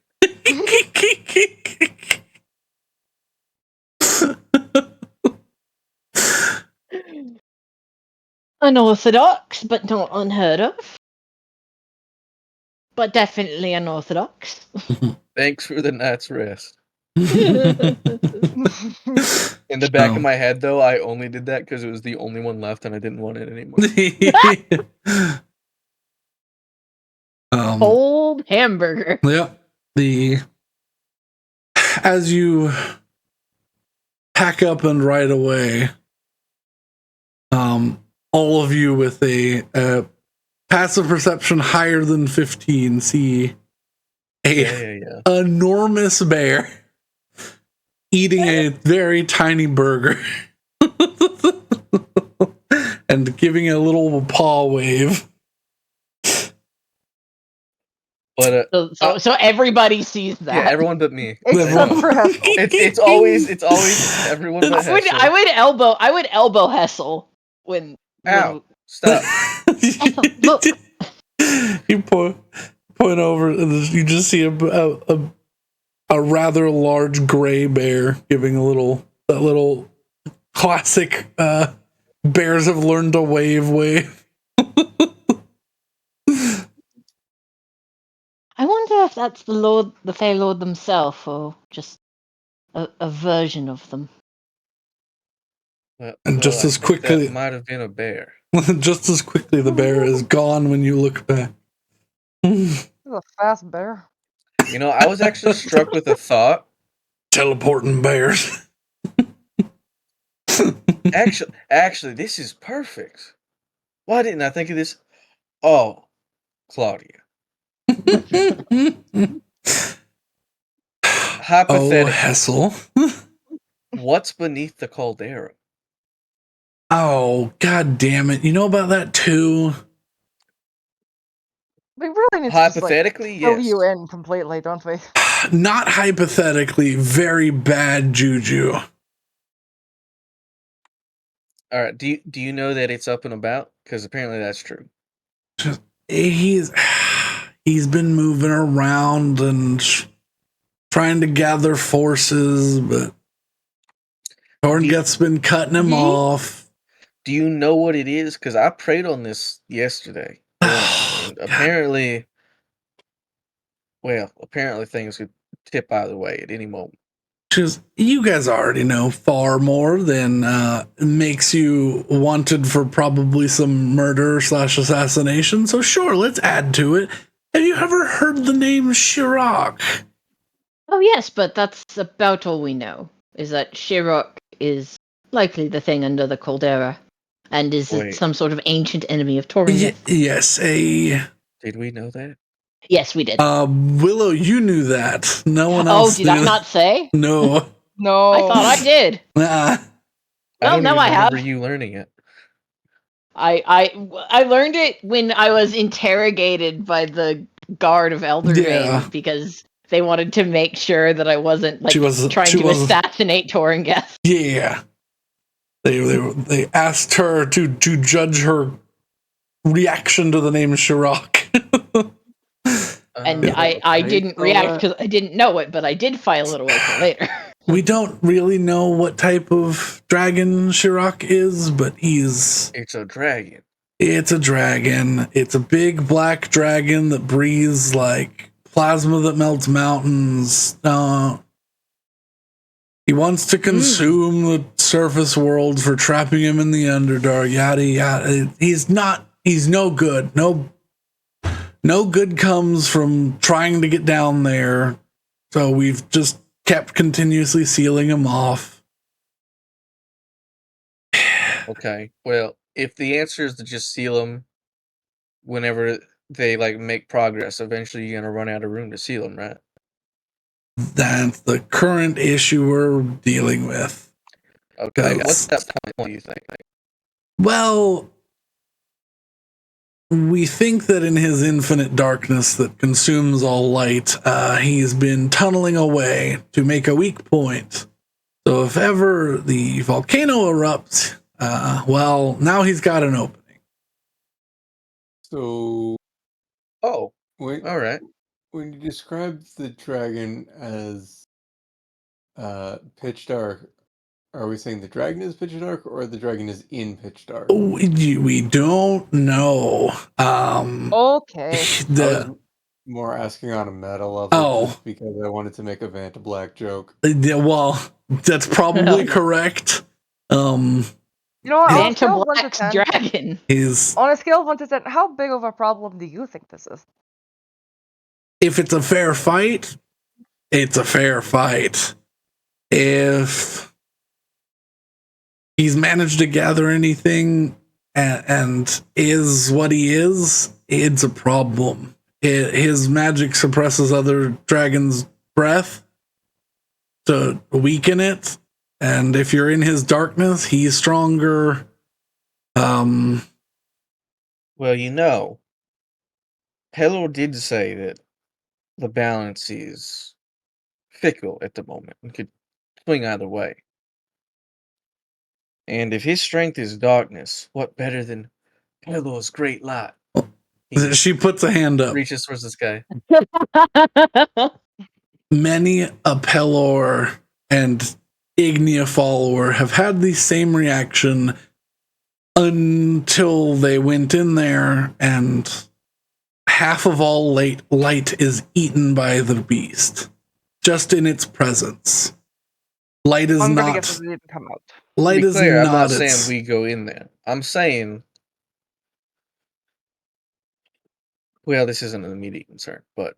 Unorthodox, but not unheard of. But definitely unorthodox. Thanks for the night's rest. In the back of my head, though, I only did that because it was the only one left and I didn't want it anymore. Cold hamburger. Yeah. As you pack up and ride away, all of you with a passive perception higher than 15 see a enormous bear eating a very tiny burger and giving a little paw wave. But so everybody sees that. Yeah, everyone but me. Except for Hessel. It's always everyone but Hessel. I would elbow Hessel when. Ow! Stop. Hessel, look. You point over, and you just see a rather large gray bear giving that little classic bears have learned to wave. I wonder if that's the Fey Lord themselves, or just a version of them. And just as quickly, that might have been a bear. Just as quickly, the bear is gone when you look back. This is a fast bear. I was actually struck with a thought. Teleporting bears. Actually, this is perfect. Why didn't I think of this? Oh, Claudia. Hypothetically. Oh, Hessel. What's beneath the caldera? Oh, god damn it. You know about that too? We really need hypothetically, to just, yes. fill you in completely, don't we? Not hypothetically, very bad juju. All right. Do you know that it's up and about? Because apparently that's true. He's been moving around and trying to gather forces, but Torngeth's been cutting him off. Do you know what it is? Because I prayed on this yesterday. And apparently things could tip either way at any moment. Just, you guys already know far more than makes you wanted for probably some murder / assassination. So sure, let's add to it. Have you ever heard the name Shirok? Oh yes, but that's about all we know. Is that Shirok is likely the thing under the caldera, and is some sort of ancient enemy of Torrington. Yes, Did we know that? Yes, we did. Willow, you knew that. No one else did I not say? No. No. I thought I did. Nah. Well, now I have. I remember you learning it. I learned it when I was interrogated by the guard of Eldervane because they wanted to make sure that I wasn't trying to assassinate Torringeth. Yeah. They asked her to judge her reaction to the name Shirok. And I didn't react because I didn't know it, but I did file it away for later. We don't really know what type of dragon Shirok is, but it's a dragon. It's a dragon. It's a big black dragon that breathes like plasma that melts mountains. He wants to consume the surface world for trapping him in the Underdark. Yada yada. He's no good. No good comes from trying to get down there. So we've just kept continuously sealing him off. Okay. Well, if the answer is to just seal them whenever they make progress, eventually you're gonna run out of room to seal them, right? That's the current issue we're dealing with. Okay. What's that point, you think? Well, we think that in his infinite darkness that consumes all light, he's been tunneling away to make a weak point. So if ever the volcano erupts, now he's got an opening. So, all right. When you describe the dragon as pitch dark, are we saying the dragon is pitch dark or the dragon is in pitch dark? We don't know. Okay. I was more asking on a meta level just because I wanted to make a Vanta Black joke. Well, that's probably correct. You know what? On a scale of 1 to 10, dragon. On a scale of 1 to 10, how big of a problem do you think this is? If it's a fair fight, it's a fair fight. If he's managed to gather anything and is what he is, it's a problem. His magic suppresses other dragons' breath to weaken it. And if you're in his darkness, he's stronger. Well, Hello did say that the balance is fickle at the moment and could swing either way. And if his strength is darkness, what better than Hello's great light? She puts a hand up. Reaches towards the sky. Many a Pelor and Ignia follower have had the same reaction until they went in there and half of all light is eaten by the beast just in its presence. Light is not. Guess it didn't come out. Light is clear, not. I'm not saying we go in there. I'm saying, well, this isn't an immediate concern, but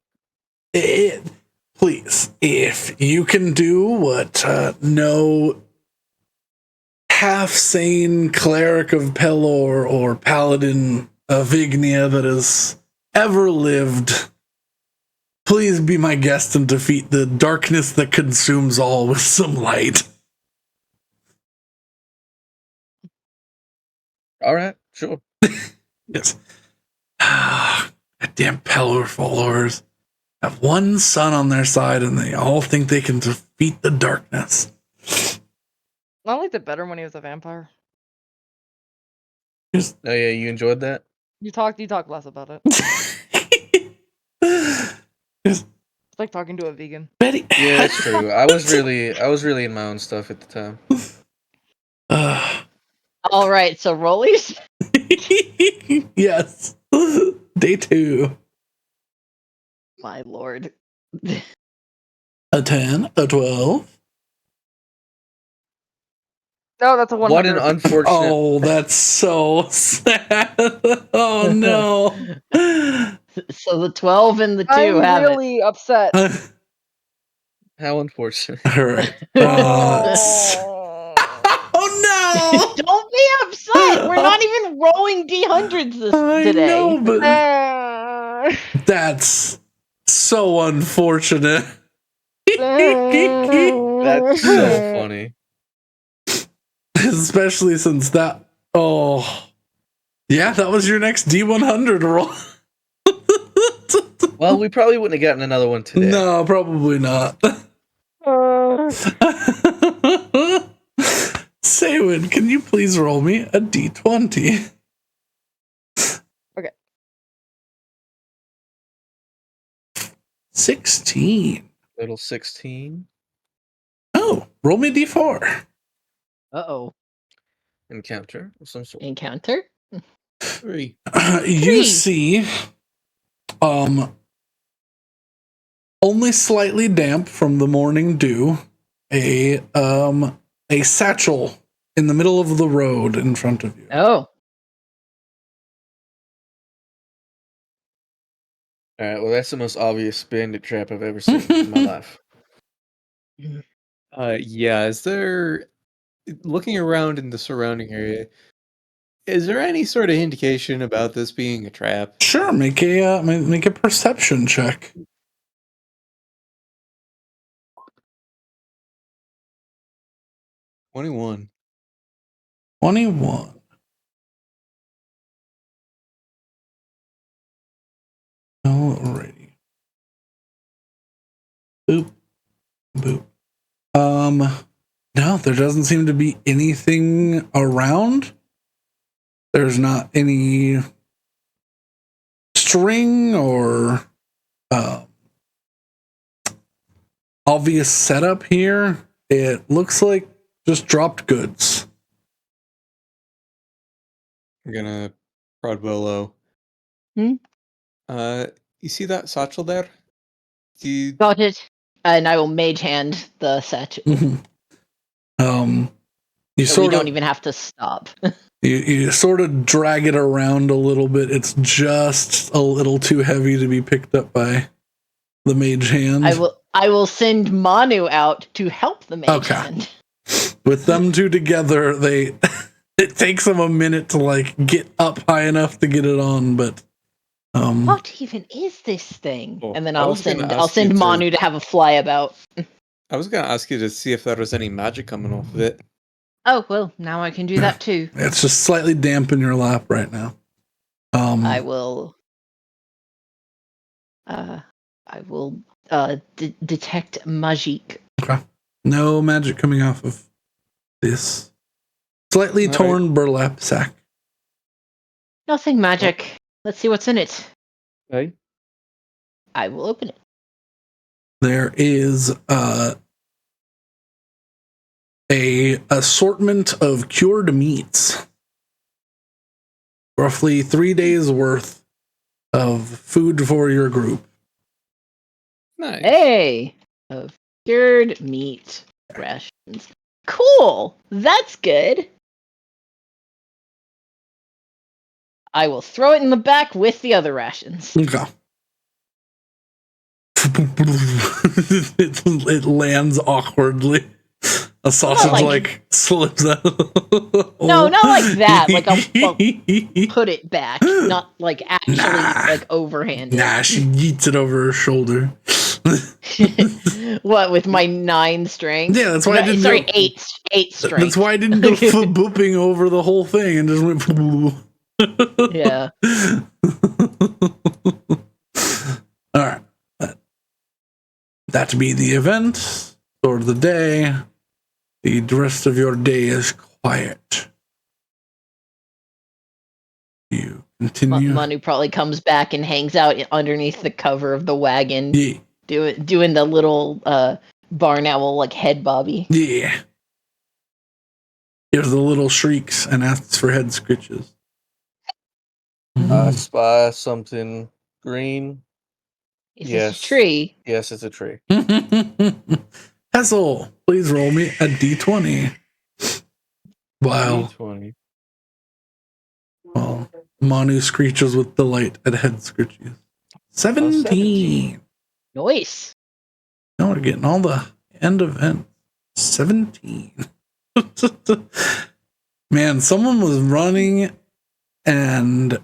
please, if you can do what no half-sane cleric of Pelor or paladin of Ignia that has ever lived, please be my guest and defeat the darkness that consumes all with some light. All right, sure. Yes. Goddamn Pelor followers have one sun on their side and they all think they can defeat the darkness. I liked it better when he was a vampire. Oh yeah, you enjoyed that? You talk less about it. It's like talking to a vegan. Betty. Yeah, that's true. I was really in my own stuff at the time. All right, so rollies. Yes. Day 2. My lord. A 10, a 12. No, that's a 100. What an unfortunate. Oh, that's so sad. Oh no. So the 12 and the 2 I'm have really upset. How unfortunate. All right. Oh. Oh no. Don't be upset. We're not even rolling D100s I today. know, but Uh, that's so unfortunate. That's so funny. Especially since that. Oh, yeah, that was your next D100 roll. Well, we probably wouldn't have gotten another one today. No, probably not. Saywin, can you please roll me a D20? Okay. 16. Little 16. Oh, roll me a D4. Uh-oh. Encounter of some sort. Encounter? 3. You Three. see, only slightly damp from the morning dew, a satchel in the middle of the road in front of you. Oh. Alright, well, that's the most obvious bandit trap I've ever seen in my life. Yeah, is there, looking around in the surrounding area, is there any sort of indication about this being a trap? Sure, make a perception check. 21. 21. Alrighty. Boop. Boop. No, there doesn't seem to be anything around. There's not any string or obvious setup here. It looks like just dropped goods. I'm gonna prod Bolo. Hmm? You see that satchel there? Do you, Got it. And I will mage hand the satchel. You So we sort don't of even have to stop. you sort of drag it around a little bit. It's just a little too heavy to be picked up by the mage hand. I will send Manu out to help the mage Okay. hand. With them two together, it takes them a minute to like get up high enough to get it on, but What even is this thing? Oh, And then I I'll was gonna send ask you to- Manu to have a flyabout. I was gonna ask you to see if there was any magic coming off of it. Oh well, now I can do that too. it's just slightly damp in your lap right now. I will detect magic. Okay. No magic coming off of this slightly All torn burlap sack. Nothing magic. Let's see what's in it. Okay. I will open it. There is a assortment of cured meats. Roughly 3 days worth of food for your group. Nice. Hey, of cured meat rations. Cool. That's good. I will throw it in the back with the other rations. Okay. it lands awkwardly. A sausage like- slips out. No, not like that. Like I'll put it back, not like actually like overhanded. Nah, she yeets it over her shoulder. What with my 9 strength? Yeah, that's why I didn't Sorry, go- 8 strength. That's why I didn't go booping over the whole thing and just went. Yeah. All right. That be the event or the day. The rest of your day is quiet. You continue. Manu probably comes back and hangs out underneath the cover of the wagon. Yeah. doing the little barn owl like head bobby. Yeah. Gives the little shrieks and asks for head scritches. I spy something green. Is Yes. this a tree? Yes, it's a tree. Hessel, please roll me a d20. Wow. D20. Well, Manu screeches with delight at head scritches. 17. Nice. Now we're getting all the end of end. 17. Man, someone was running and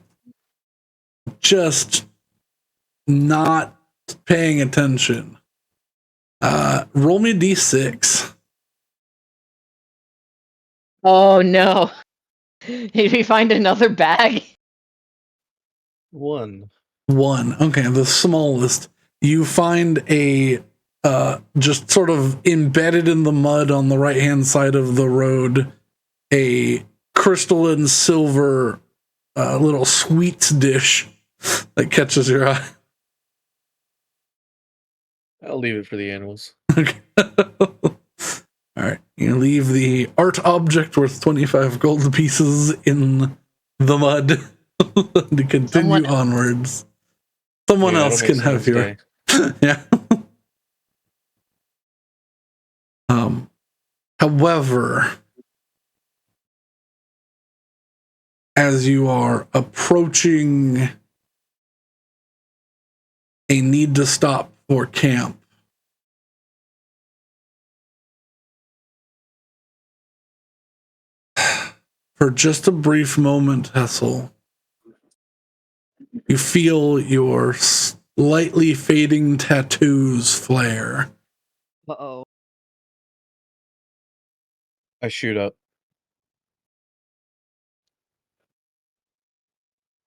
just not paying attention. Roll me a d6. Oh no. Did we find another bag? 1. Okay, the smallest. You find a just sort of embedded in the mud on the right hand side of the road, a crystalline silver little sweets dish that catches your eye. I'll leave it for the animals. Okay. All right, you leave the art object worth 25 gold pieces in the mud to continue onwards. Someone else can have your yeah. However, as you are approaching a need to stop for camp, for just a brief moment, Hessel, you feel your slightly fading tattoos flare. Uh-oh. I shoot up.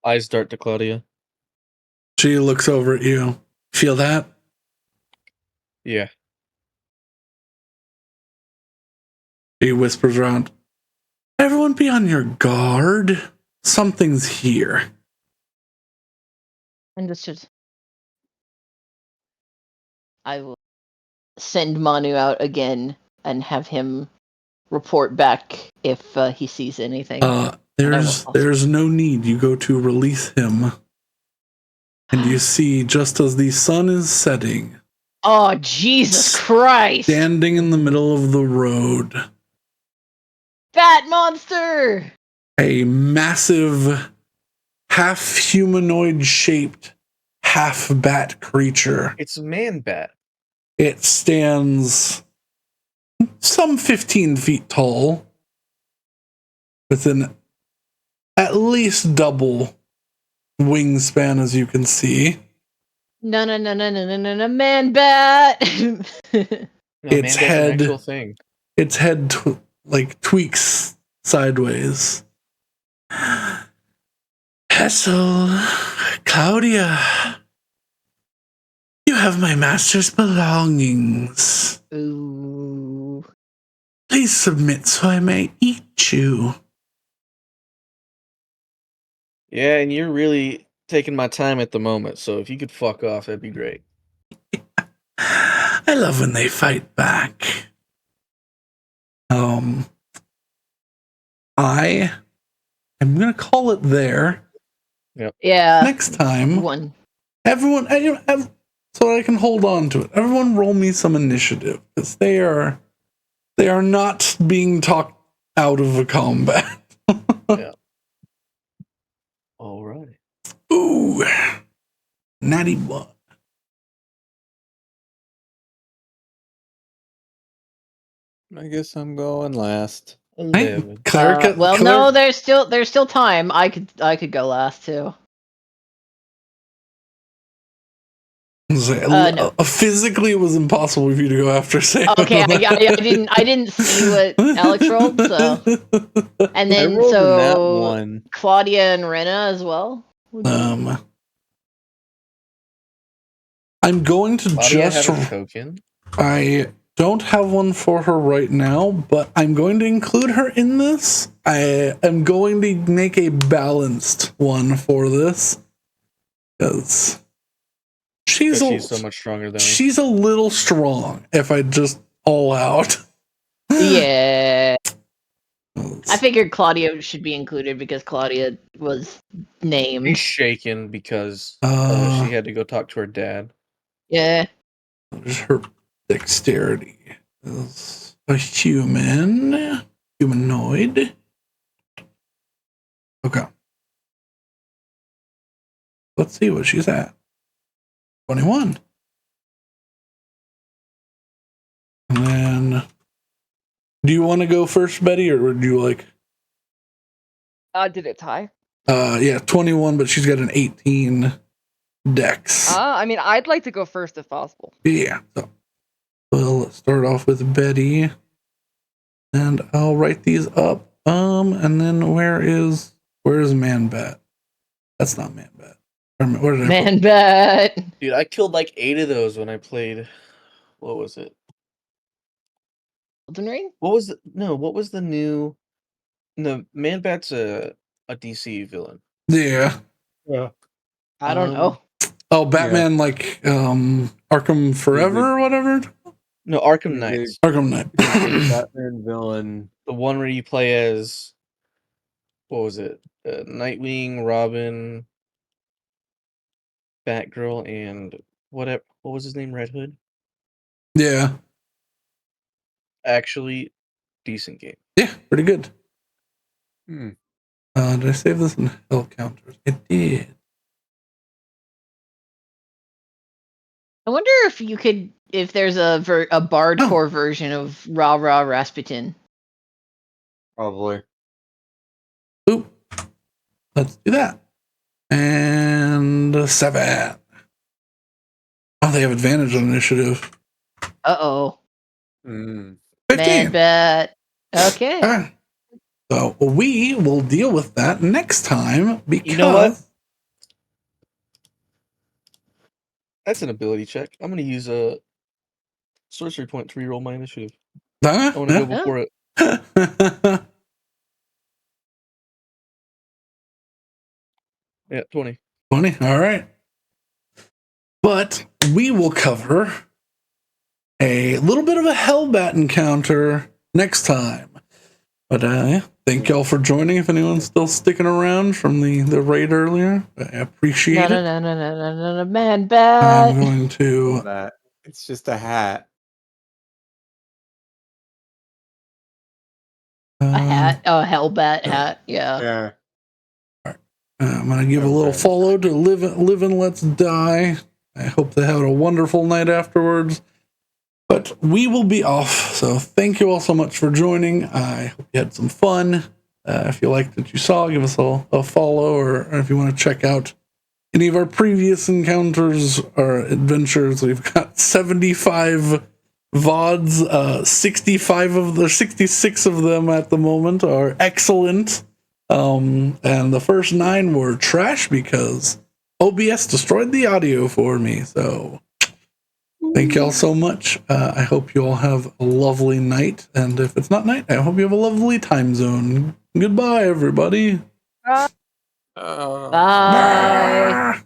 Eyes dart to Claudia. She looks over at you. Feel that? Yeah. She whispers around. Everyone be on your guard. Something's here. Understood. I will send Manu out again and have him report back if he sees anything. There's no need. You go to release him, and you see, just as the sun is setting, oh, Jesus Christ! standing in the middle of the road, Bat monster! a massive, half humanoid shaped, half bat creature. It's a man bat. It stands some 15 feet tall, with an at least double wingspan, as you can see. No, man bat! No, Its man head, an actual thing. Its head tweaks sideways. Hessel, Claudia, you have my master's belongings. Ooh. Please submit so I may eat you. Yeah, and you're really taking my time at the moment, so if you could fuck off, that'd be great. I love when they fight back. I am going to call it there. Yep. Yeah. Next time, One. everyone, so I can hold on to it. Everyone roll me some initiative, because they are not being talked out of a combat. Yeah. All right. Ooh, natty 1. I guess I'm going last. 11. No, there's still time. I could go last too. No. Physically, it was impossible for you to go after Sam. Okay, I didn't see what Alex rolled, so and then so one. Claudia and Rena as well. I'm going to Claudia just. Have a token? I don't have one for her right now, but I'm going to include her in this. I am going to make a balanced one for this, because she's she's so much stronger than me. she's a little strong. If I just all out. Yeah. I figured Claudia should be included because Claudia was She's named. shaken because she had to go talk to her dad. Yeah. Her dexterity is a humanoid. Okay. Let's see what she's at. 21. And then, do you want to go first, Betty, or would you like? Did it tie? Yeah, 21, but she's got an 18 dex. I mean, I'd like to go first if possible. Yeah. So, well, let's start off with Betty, and I'll write these up. And then where's Man-Bat? That's not Man-Bat. Where did I Man-Bat. Dude, I killed like 8 of those when I played. What was it? Elden Ring? What was the new? No, Man-Bat's a DC villain. Yeah. Yeah. I don't know. Oh, Batman, like Arkham Forever or whatever. No, Arkham Knights. Arkham Knight. Batman villain. The one where you play as, what was it? Nightwing, Robin, Batgirl, and what was his name? Red Hood. Yeah. Actually, decent game. Yeah, pretty good. Hmm. Did I save this in hell counters? I did. I wonder if there's a bardcore version of Rah Rah Rasputin. Probably. Oop. Let's do that. And 7. Oh, they have advantage on initiative. Uh-oh. 15. Man-Bat. Okay. All right. So we will deal with that next time because... You know what? That's an ability check. I'm going to use a sorcery point to reroll my initiative. I want to go before it. Yeah, 20. 20. All right. But we will cover a little bit of a Hellbat encounter next time. But thank y'all for joining. If anyone's still sticking around from the raid earlier, I appreciate it. No, Man-Bat. I'm going to... That. It's just a hat. A hat? Oh, a Hellbat hat. Yeah. Yeah. I'm going to give a little follow to Live and Let's Die. I hope they have a wonderful night afterwards. But we will be off. So thank you all so much for joining. I hope you had some fun. If you liked what you saw, give us a follow. Or if you want to check out any of our previous encounters or adventures, we've got 75 VODs. 66 of them at the moment are excellent. And the first 9 were trash because OBS destroyed the audio for me. So thank y'all so much. I hope you all have a lovely night. And if it's not night, I hope you have a lovely time zone. Goodbye, everybody. Bye.